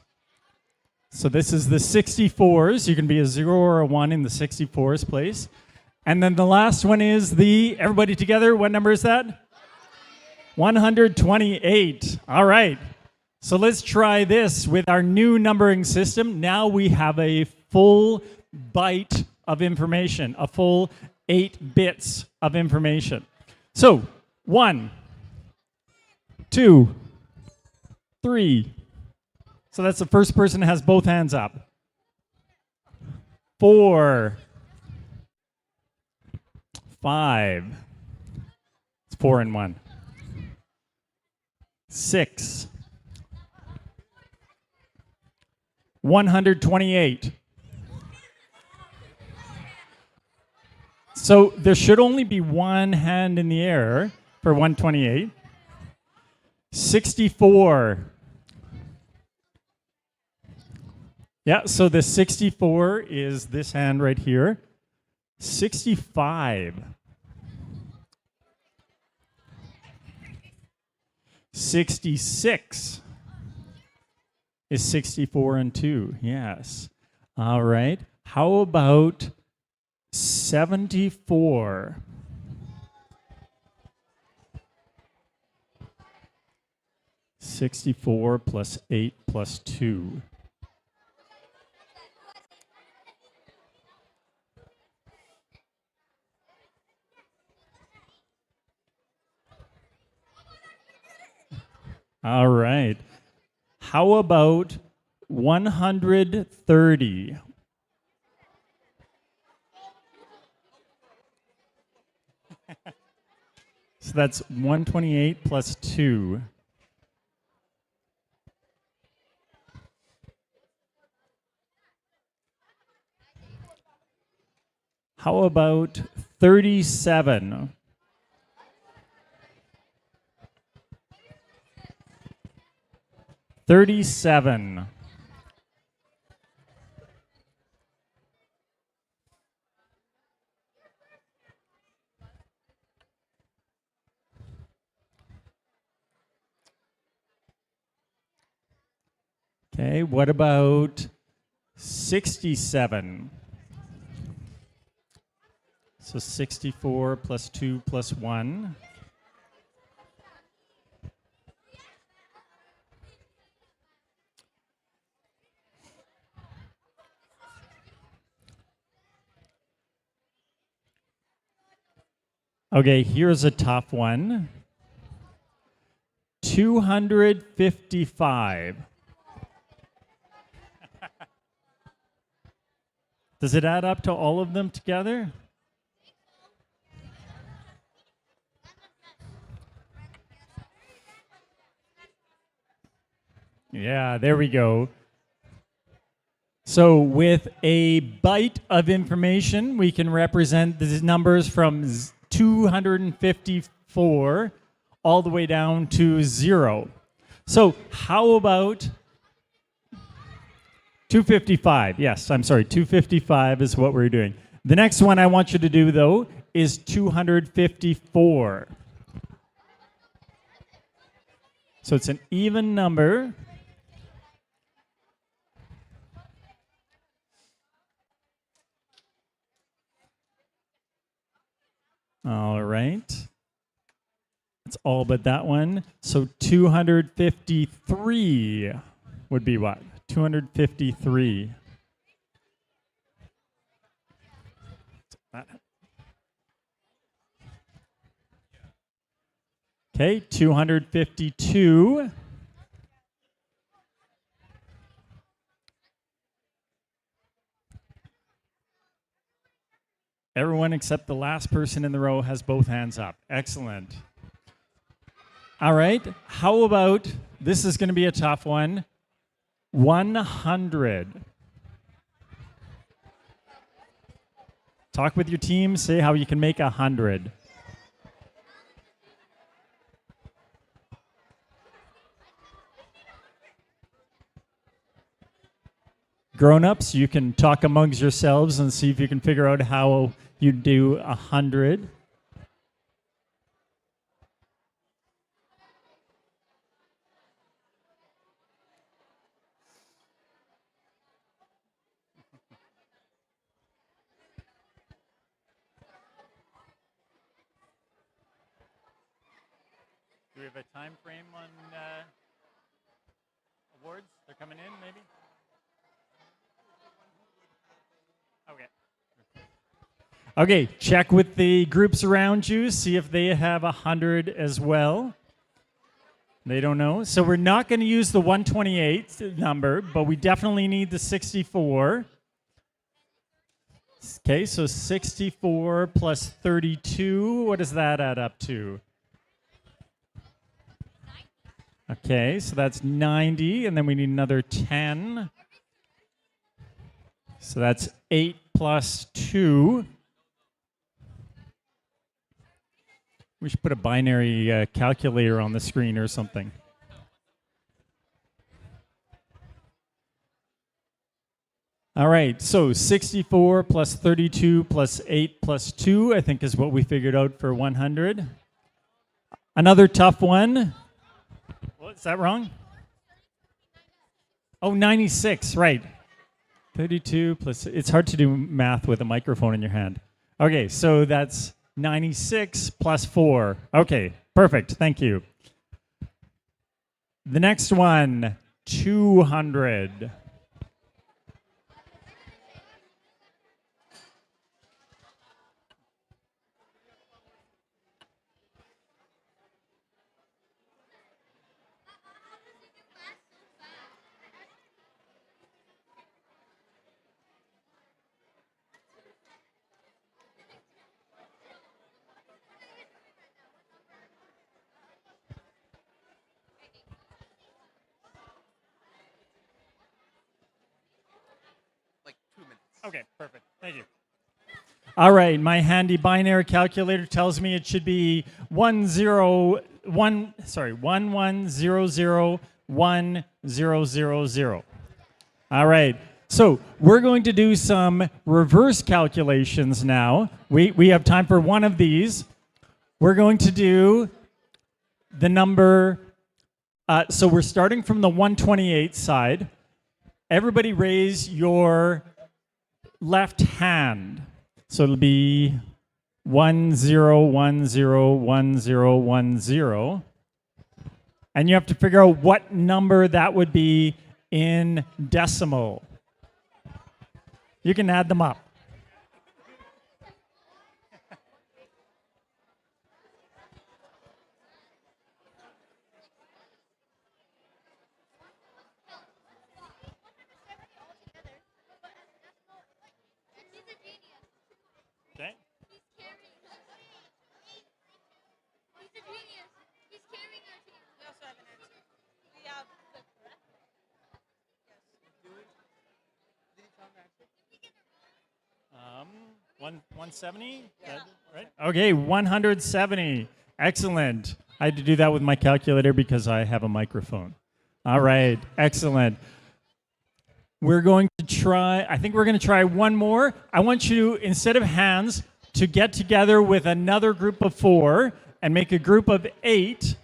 So this is the 64s. You can be a 0 or a 1 in the 64s place. And then the last one is everybody together, what number is that? 128. All right. So let's try this with our new numbering system. Now we have a full byte of information, a full 8 bits of information. So 1, 2, 3. So that's the first person that has both hands up. 4, 5. It's 4 and 1. 6. 128. So there should only be one hand in the air for 128. 64. Yeah, so the 64 is this hand right here. 65. 66 is 64 and 2. Yes. All right. How about 74? 64 plus 8 plus 2. All right. How about 130? So that's 128 plus 2. How about 37? $37. Okay, what about 67? So 64 plus 2 plus 1. Okay, here's a tough one. 255. Does it add up to all of them together? Yeah, there we go. So with a byte of information, we can represent the numbers from 254 all the way down to 0. So how about 255? Yes, I'm sorry, 255 is what we're doing. The next one I want you to do, though, is 254. So it's an even number. All right. That's all but that one. So 253 would be what? 253. Okay, 252. Everyone except the last person in the row has both hands up. Excellent. All right. How about, this is going to be a tough one, 100. Talk with your team. Say how you can make 100. Grown-ups, you can talk amongst yourselves and see if you can figure out how you do 100. Do we have a time frame on awards? They're coming in, maybe? Okay. Okay, check with the groups around you, see if they have 100 as well. They don't know. So we're not going to use the 128 number, but we definitely need the 64. Okay, so 64 plus 32, what does that add up to? Okay, so that's 90, and then we need another 10. So that's 8 plus 2. We should put a binary calculator on the screen or something. All right, so 64 plus 32 plus 8 plus 2, I think is what we figured out for 100. Another tough one. Is that wrong? Oh, 96, right. 32 plus, it's hard to do math with a microphone in your hand. Okay, so that's 96 plus 4. Okay, perfect, thank you. The next one, 200. Okay, perfect. Thank you. All right, my handy binary calculator tells me it should be 11001000. All right. So we're going to do some reverse calculations now. We have time for one of these. We're going to do the number, so we're starting from the 128 side. Everybody raise your left hand. So it'll be 10101010. And you have to figure out what number that would be in decimal. You can add them up. Okay.
We also have an answer. We have the correct.
Yes. 170? Yeah. Right? Okay, 170. Excellent. I had to do that with my calculator because I have a microphone. All right, excellent. We're going to try, I think we're going to try one more. I want you, instead of hands, to get together with another group of 4 and make a group of 8.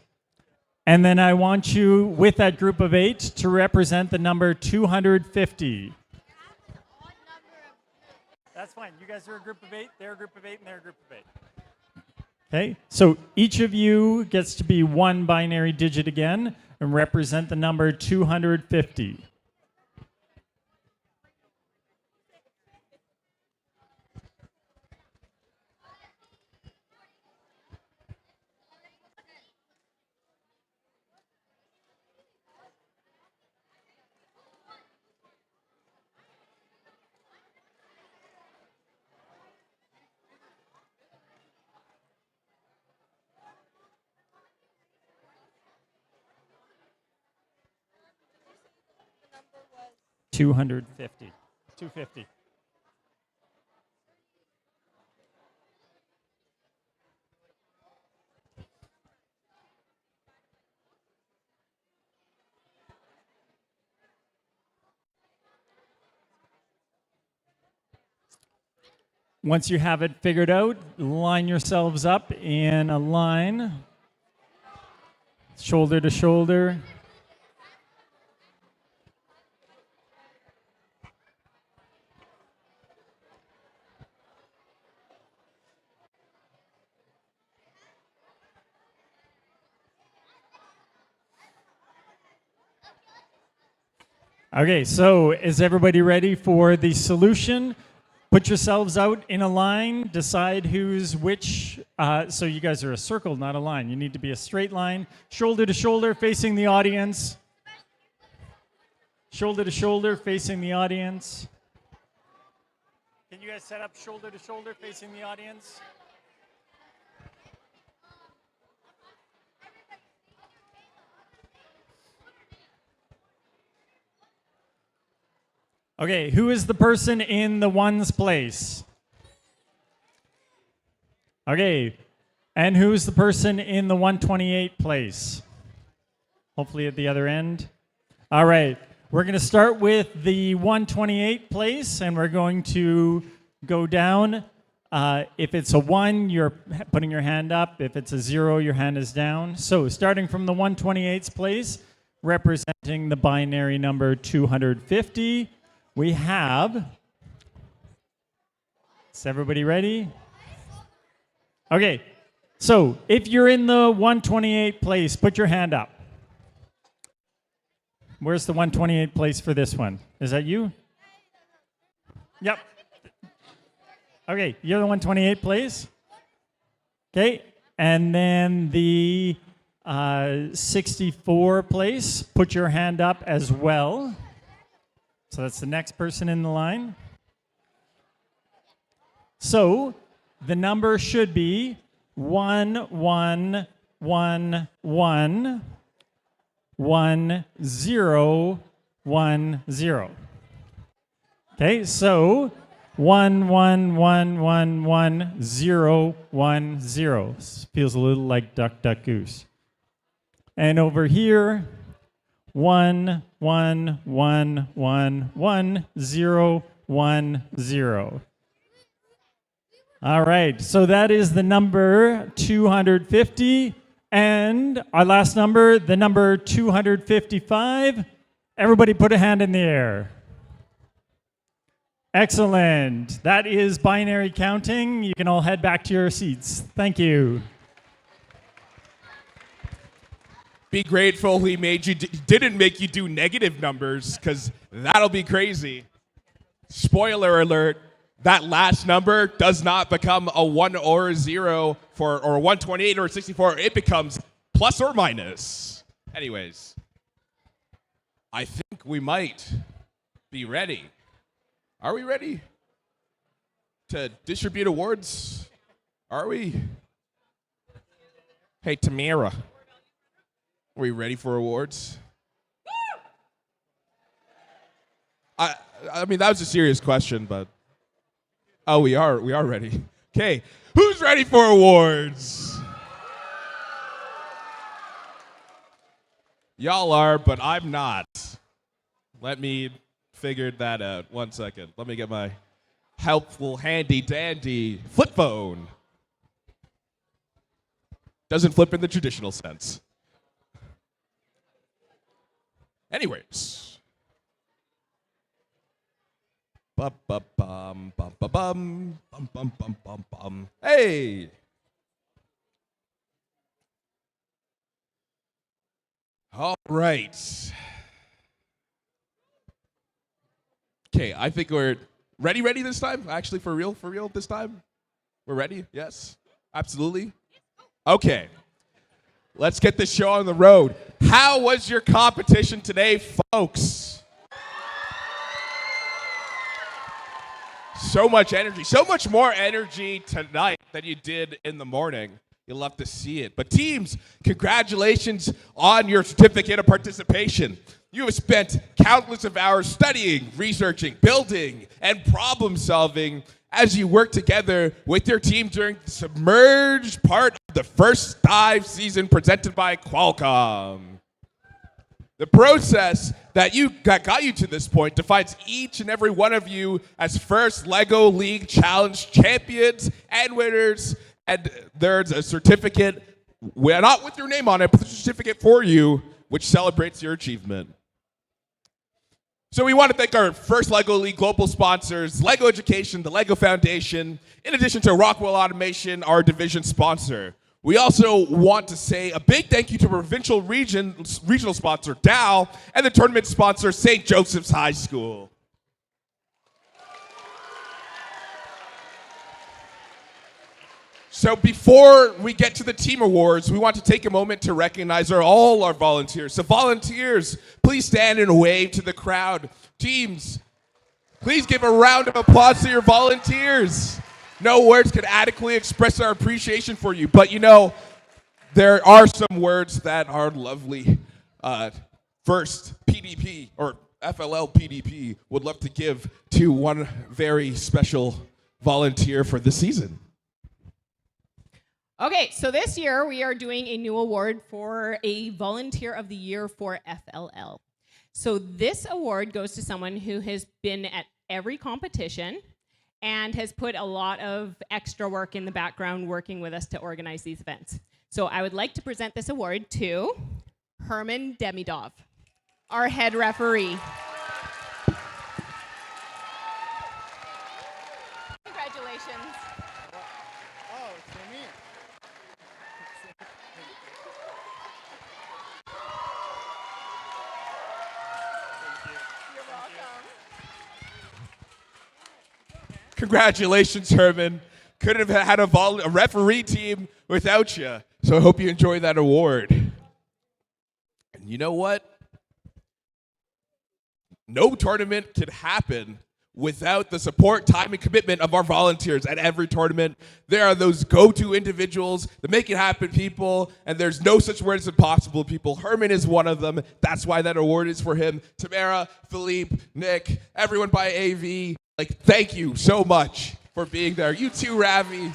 And then I want you, with that group of 8, to represent the number 250. That's fine. You guys are a group of 8, they're a group of 8, and they're a group of 8. Okay, so each of you gets to be one binary digit again and represent the number 250.
The number was
250. 250. Once you have it figured out, line yourselves up in a line, shoulder to shoulder. Okay, so is everybody ready for the solution? Put yourselves out in a line, decide who's which. So you guys are a circle, not a line. You need to be a straight line, shoulder to shoulder, facing the audience. Shoulder to shoulder, facing the audience. Can you guys set up shoulder to shoulder, facing the audience? Okay, who is the person in the ones place? Okay, and who's the person in the 128 place? Hopefully at the other end. All right, we're going to start with the 128 place, and we're going to go down. If it's a 1, you're putting your hand up. If it's a 0, your hand is down. So starting from the 128's place, representing the binary number 250, we have, is everybody ready? Okay, so if you're in the 128 place, put your hand up. Where's the 128 place for this one? Is that you? Yep. Okay, you're the 128 place. Okay, and then the 64 place, put your hand up as well. So that's the next person in the line. So the number should be 11111010. Okay, so 11111010. Feels a little like duck, duck, goose. And over here, 11111010. All right, so that is the number 250. And our last number, the number 255. Everybody put a hand in the air. Excellent. That is binary counting. You can all head back to your seats. Thank you.
Be grateful he didn't make you do negative numbers, because that'll be crazy. Spoiler alert, that last number does not become a 1 or a 0 or a 128 or a 64. It becomes plus or minus. Anyways, I think we might be ready. Are we ready to distribute awards? Are we? Hey, Tamara. Are we ready for awards? I mean, that was a serious question, but... Oh, we are ready. Okay, who's ready for awards? Y'all are, but I'm not. Let me figure that out. 1 second. Let me get my helpful, handy-dandy flip phone. Doesn't flip in the traditional sense. Anyways. Bum, bum, bum, bum, bum, bum, bum, bum, bum. Hey! All right. Okay, I think we're ready this time? Actually, for real this time? We're ready? Yes? Absolutely? Okay. Let's get this show on the road. How was your competition today, folks? So much energy. So much more energy tonight than you did in the morning. You'll love to see it. But teams, congratulations on your certificate of participation. You have spent countless of hours studying, researching, building, and problem solving as you work together with your team during the submerged part of the first dive season presented by Qualcomm. The process that got you to this point defines each and every one of you as first LEGO League Challenge champions and winners. And there's a certificate, not with your name on it, but a certificate for you, which celebrates your achievement. So we want to thank our first LEGO League global sponsors, LEGO Education, the LEGO Foundation, in addition to Rockwell Automation, our division sponsor. We also want to say a big thank you to provincial regional sponsor, Dow, and the tournament sponsor, St. Joseph's High School. So before we get to the team awards, we want to take a moment to recognize all our volunteers. So volunteers, please stand and wave to the crowd. Teams, please give a round of applause to your volunteers. No words can adequately express our appreciation for you, but you know, there are some words that are lovely. First, PDP, or FLL PDP, would love to give to one very special volunteer for the season.
Okay, so this year we are doing a new award for a Volunteer of the Year for FLL. So this award goes to someone who has been at every competition and has put a lot of extra work in the background working with us to organize these events. So I would like to present this award to Herman Demidov, our head referee. Congratulations.
Oh, it's for me.
You're welcome.
Congratulations, Herman. Couldn't have had a referee team without you. So I hope you enjoy that award. And you know what? No tournament can happen without the support, time, and commitment of our volunteers at every tournament. There are those go-to individuals that make it happen, people, and there's no such word as impossible people. Herman is one of them. That's why that award is for him. Tamara, Philippe, Nick, everyone by AV, thank you so much for being there. You too, Ravi.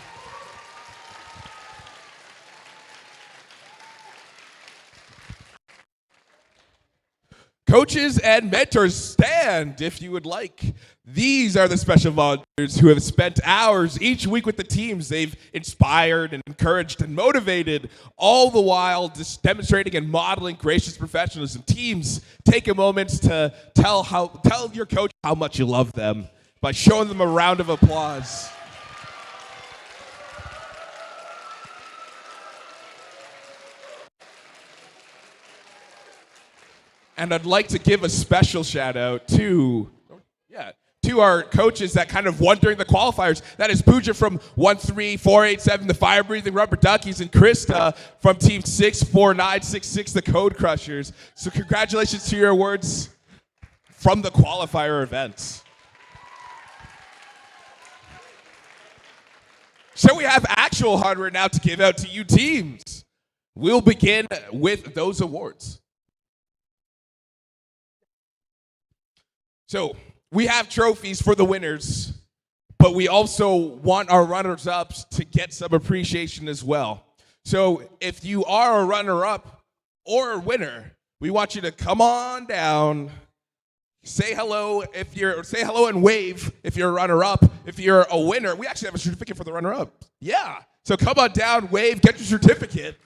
Coaches and mentors, stand if you would like. These are the special volunteers who have spent hours each week with the teams. They've inspired and encouraged and motivated, all the while just demonstrating and modeling gracious professionalism. Teams, take a moment to tell your coach how much you love them by showing them a round of applause. And I'd like to give a special shout out to our coaches that kind of won during the qualifiers. That is Pooja from 13487, the Fire Breathing Rubber Duckies, and Krista from Team 64966, the Code Crushers. So congratulations to your awards from the qualifier events. So we have actual hardware now to give out to you teams. We'll begin with those awards. So we have trophies for the winners, but we also want our runners-ups to get some appreciation as well. So if you are a runner-up or a winner, we want you to come on down, say hello and wave if you're a runner-up. If you're a winner, we actually have a certificate for the runner-up. Yeah. So come on down, wave, get your certificate,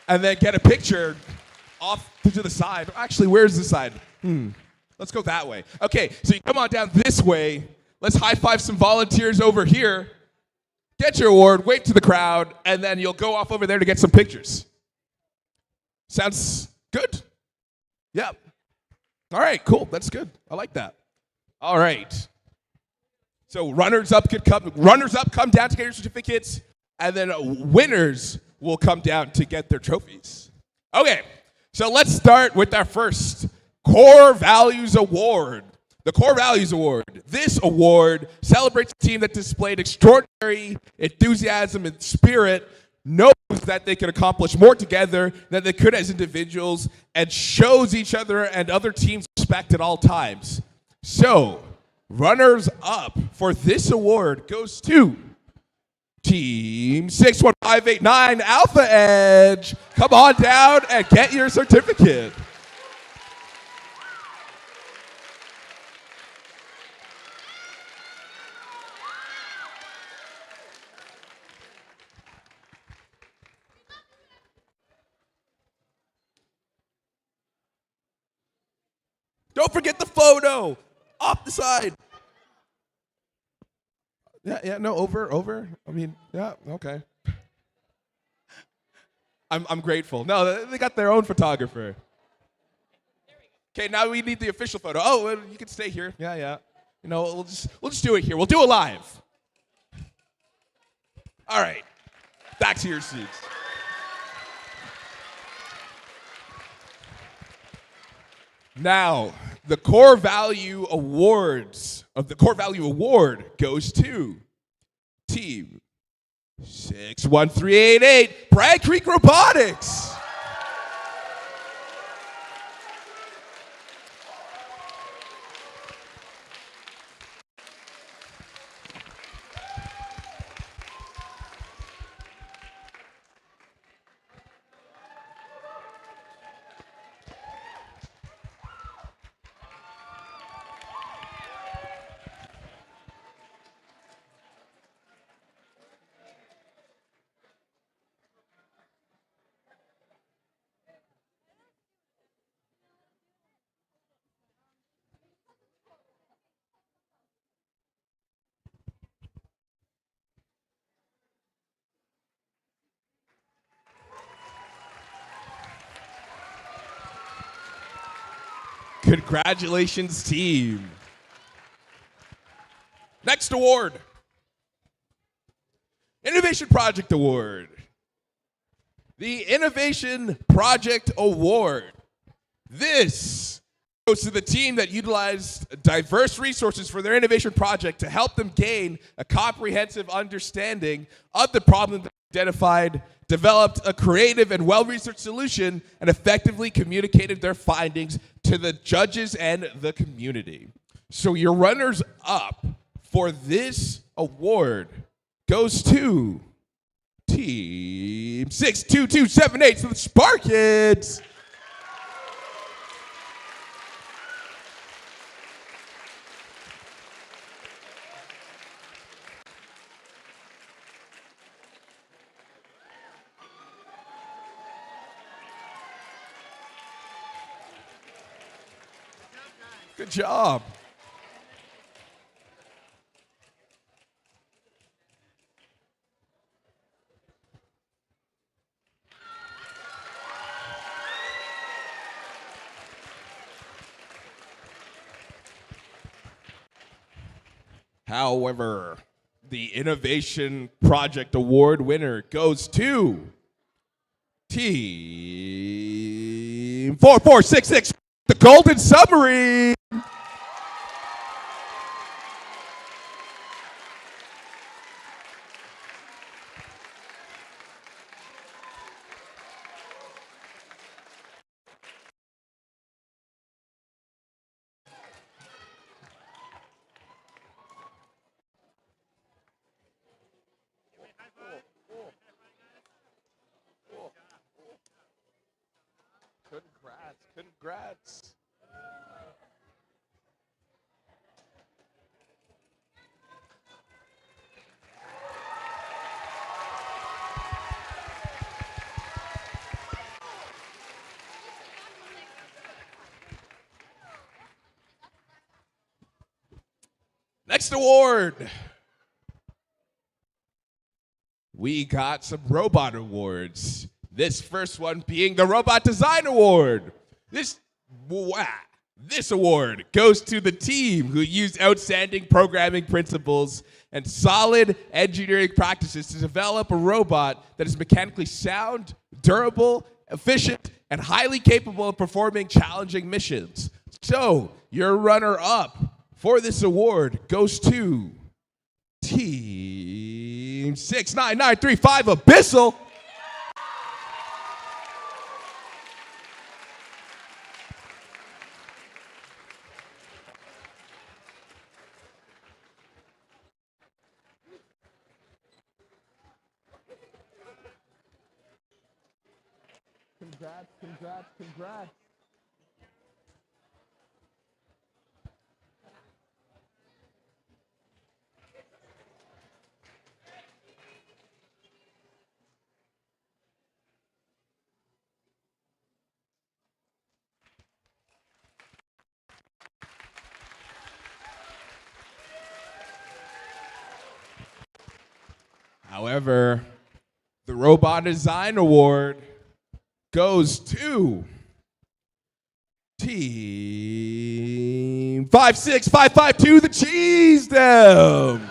and then get a picture off to the side. Actually, where's the side? Let's go that way. Okay, so you come on down this way. Let's high-five some volunteers over here. Get your award, wave to the crowd, and then you'll go off over there to get some pictures. Sounds good? Yeah. All right, cool. That's good. I like that. All right. So runners up come down to get your certificates, and then winners will come down to get their trophies. Okay, so let's start with our first Core Values Award. The Core Values Award. This award celebrates a team that displayed extraordinary enthusiasm and spirit, knows that they can accomplish more together than they could as individuals, and shows each other and other teams respect at all times. So, runners up for this award goes to Team 61589 Alpha Edge. Come on down and get your certificate. Don't forget the photo. Off the side. Yeah, no, over. I mean, yeah, okay. I'm grateful. No, they got their own photographer. Okay, now we need the official photo. Oh, well, you can stay here. Yeah. You know, we'll just do it here. We'll do it live. All right, back to your seats. Now, the Core Value Awards of the Core Value Award goes to Team 61388, Bragg Creek Robotics. Congratulations, team. Next award, Innovation Project Award. The Innovation Project Award. This goes to the team that utilized diverse resources for their innovation project to help them gain a comprehensive understanding of the problem they identified, developed a creative and well-researched solution, and effectively communicated their findings to the judges and the community. So your runners-up for this award goes to Team 62278, so the Sparkids. Good job. However, the Innovation Project Award winner goes to Team 4466, the Golden Submarine. Congrats. Next award. We got some robot awards. This first one being the Robot Design Award. This award goes to the team who used outstanding programming principles and solid engineering practices to develop a robot that is mechanically sound, durable, efficient, and highly capable of performing challenging missions. So, your runner-up for this award goes to Team 69935 Abyssal. Congrats. However, the Robot Design Award goes to Team 56552, the Cheese Dems.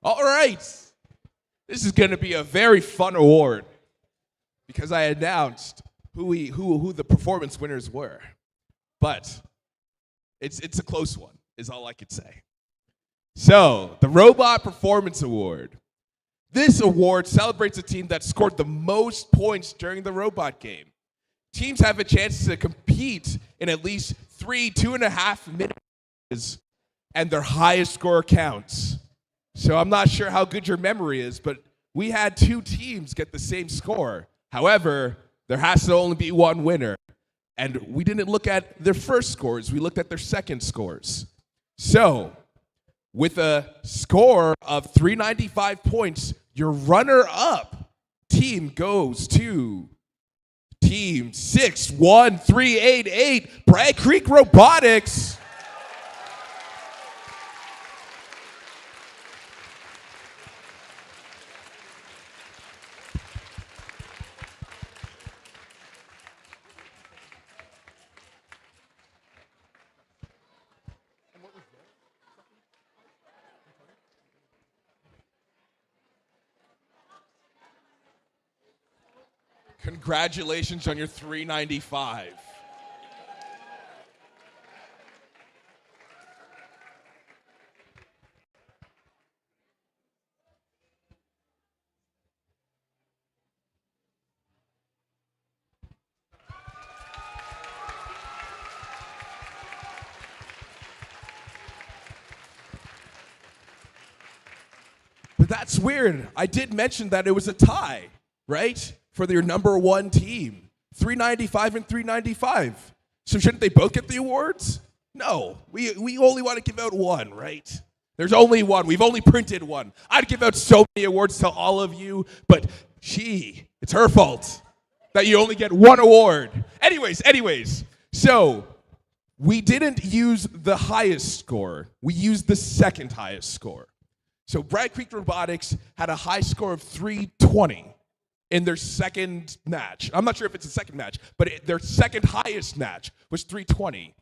All right. This is going to be a very fun award because I announced who the performance winners were. But it's a close one, is all I could say. So, the Robot Performance Award. This award celebrates a team that scored the most points during the robot game. Teams have a chance to compete in at least 2.5 minutes, and their highest score counts. So I'm not sure how good your memory is, but we had 2 teams get the same score. However, there has to only be one winner. And we didn't look at their first scores, we looked at their second scores. So, with a score of 395 points, your runner-up team goes to Team 61388, Bragg Creek Robotics. Congratulations on your 395. But that's weird. I did mention that it was a tie, right? For your number one team. 395 and 395. So shouldn't they both get the awards? No. We only want to give out one, right? There's only one. We've only printed one. I'd give out so many awards to all of you, but it's her fault that you only get one award. Anyways. So we didn't use the highest score. We used the second highest score. So Bragg Creek Robotics had a high score of 320 in their second match. I'm not sure if it's a second match, but their second highest match was 320.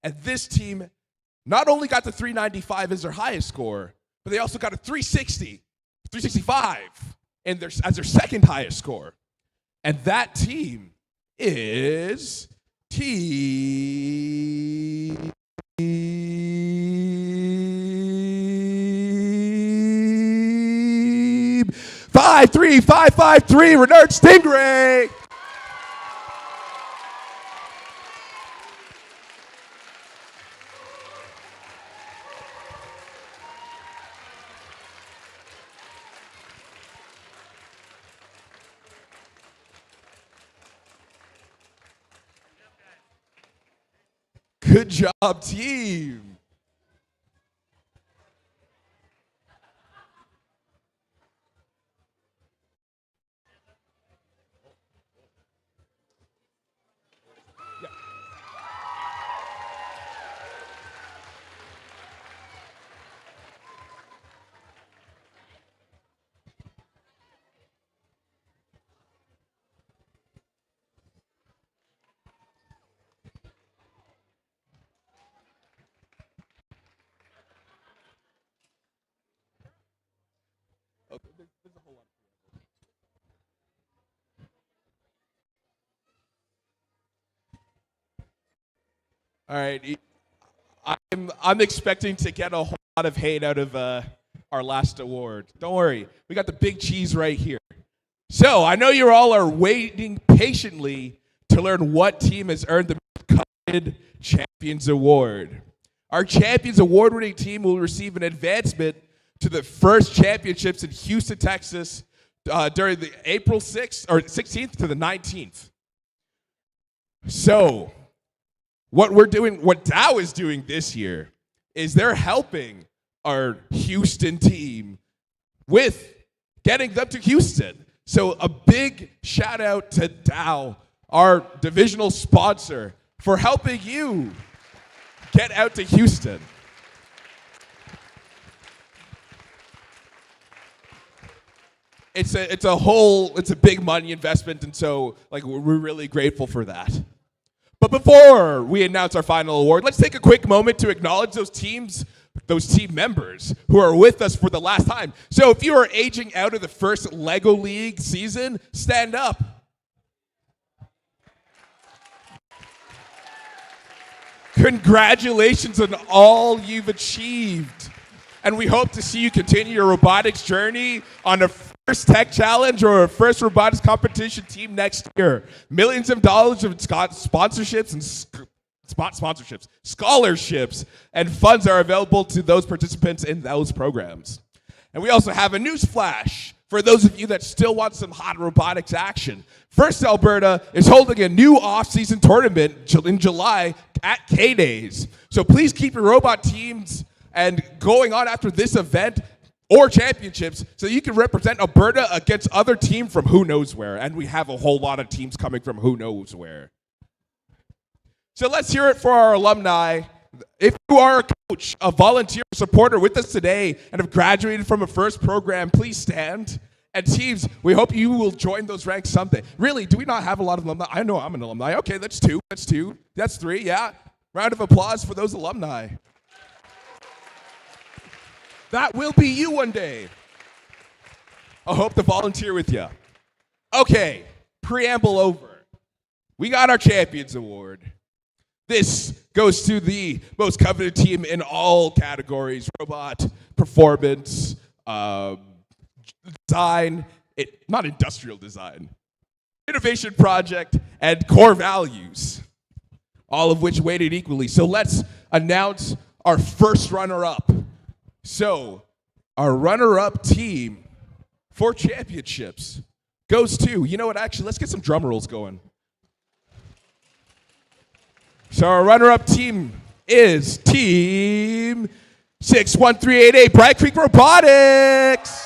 And this team not only got the 395 as their highest score, but they also got a 365 as their second highest score. And that team is Team 53553, Renard Stingray. Good job, team. All right. I'm expecting to get a whole lot of hate out of our last award. Don't worry, we got the big cheese right here. So I know you all are waiting patiently to learn what team has earned the coveted Champions Award. Our Champions Award-winning team will receive an advancement to the first championships in Houston, Texas, during the April 6th or 16th to the 19th. So, what Dow is doing this year is they're helping our Houston team with getting them to Houston. So a big shout out to Dow, our divisional sponsor, for helping you get out to Houston. It's a big money investment, and so we're really grateful for that. But before we announce our final award, let's take a quick moment to acknowledge those team members who are with us for the last time. So if you are aging out of the first LEGO League season, stand up. Congratulations on all you've achieved. And we hope to see you continue your robotics journey on a first tech challenge or a first robotics competition team next year. Millions of dollars of sponsorships and scholarships, and funds are available to those participants in those programs. And we also have a news flash for those of you that still want some hot robotics action. First Alberta is holding a new off-season tournament in July at K-Days. So please keep your robot teams and going on after this event or championships so you can represent Alberta against other teams from who knows where. And we have a whole lot of teams coming from who knows where. So let's hear it for our alumni. If you are a coach, a volunteer, supporter with us today and have graduated from a first program, please stand. And teams, we hope you will join those ranks someday. Really, do we not have a lot of alumni? I know I'm an alumni. Okay, that's two. That's three, yeah. Round of applause for those alumni. That will be you one day. I hope to volunteer with you. Okay, preamble over. We got our Champions Award. This goes to the most coveted team in all categories: robot, performance, design, not industrial design, innovation project, and core values, all of which weighted equally. So let's announce our first runner-up. So our runner-up team for championships goes to, you know what, actually, let's get some drum rolls going. So our runner-up team is Team 61388, Bright Creek Robotics.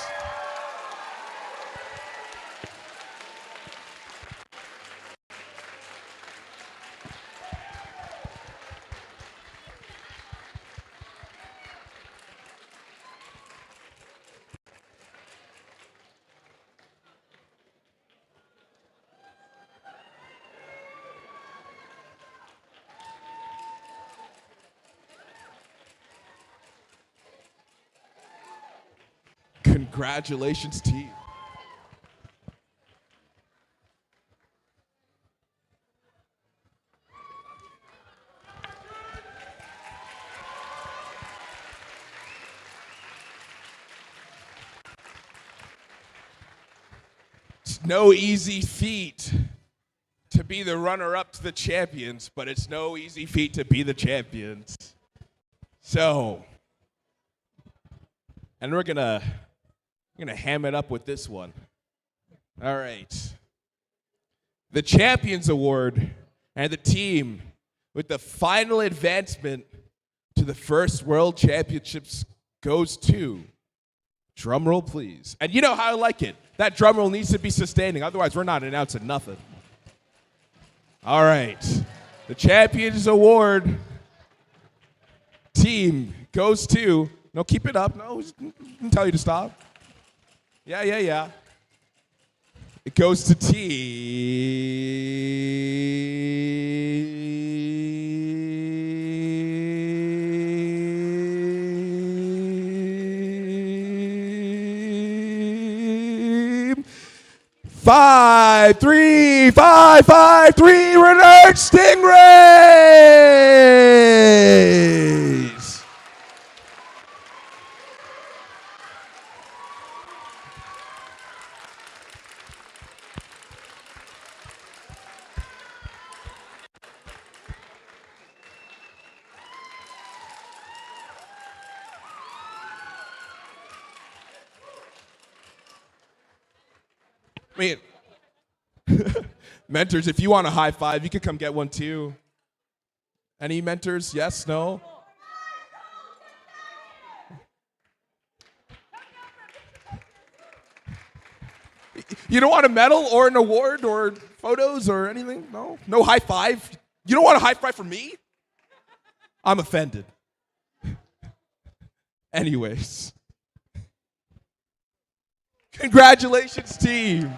Congratulations, team. It's no easy feat to be the runner-up to the champions, but it's no easy feat to be the champions. So, and we're gonna ham it up with this one. All right. The Champions Award and the team with the final advancement to the first World Championships goes to, drum roll please. And you know how I like it. That drum roll needs to be sustaining, otherwise we're not announcing nothing. All right. The Champions Award team goes to, no, keep it up. No, I didn't tell you to stop. Yeah. It goes to 5, 3, 5, 5, 3, Renard Stingrays! I mean, mentors, if you want a high five, you could come get one too. Any mentors? Yes? No? You don't want a medal or an award or photos or anything? No? No high five? You don't want a high five from me? I'm offended. Anyways. Congratulations, team.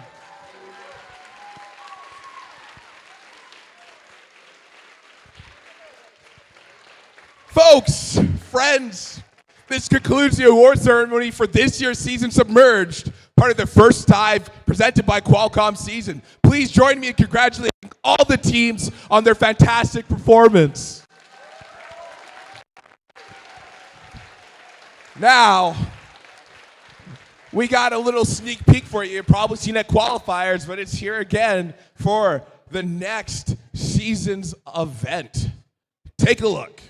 Folks, friends, this concludes the award ceremony for this year's Season Submerged, part of the first dive presented by Qualcomm Season. Please join me in congratulating all the teams on their fantastic performance. Now, we got a little sneak peek for you. You've probably seen at qualifiers, but it's here again for the next season's event. Take a look.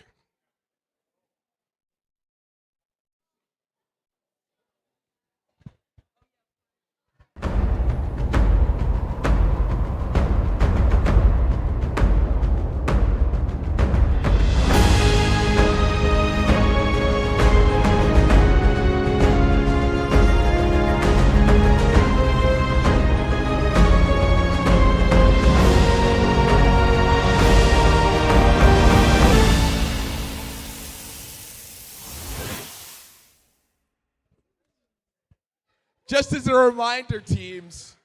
Just as a reminder, teams,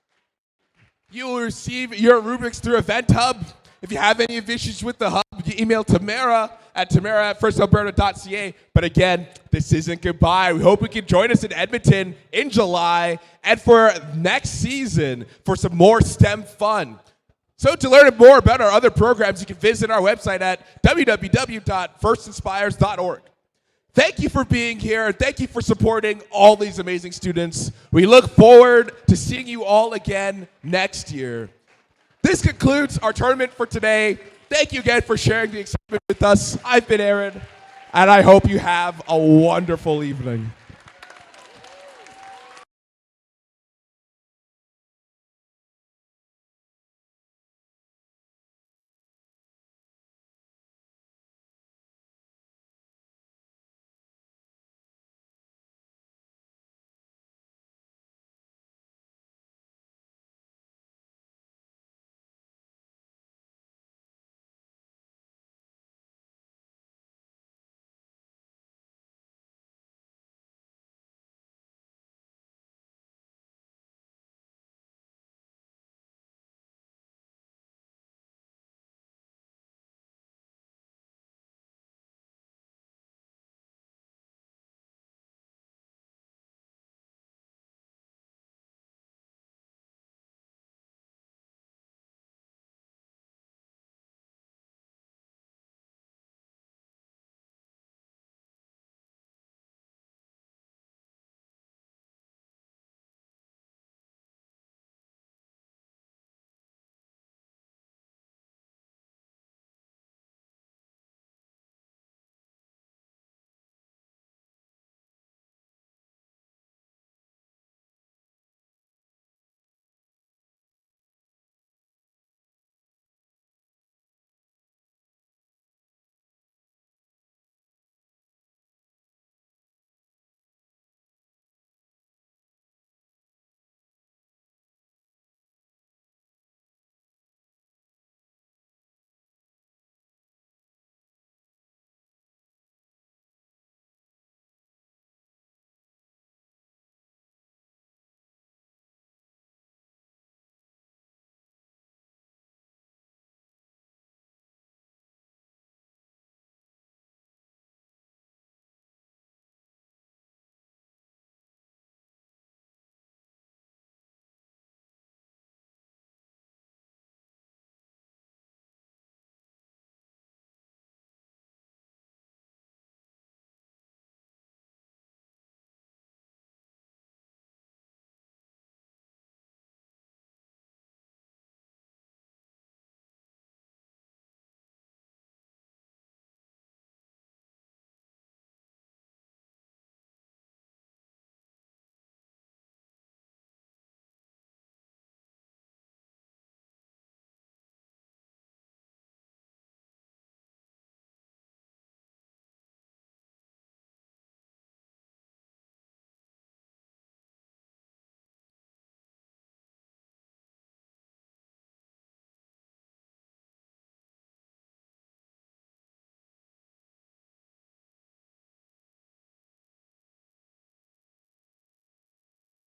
you will receive your rubrics through Event Hub. If you have any issues with the hub, you email Tamara at firstalberta.ca. But again, this isn't goodbye. We hope you can join us in Edmonton in July and for next season for some more STEM fun. So to learn more about our other programs, you can visit our website at www.firstinspires.org. Thank you for being here. Thank you for supporting all these amazing students. We look forward to seeing you all again next year. This concludes our tournament for today. Thank you again for sharing the excitement with us. I've been Aaron, and I hope you have a wonderful evening.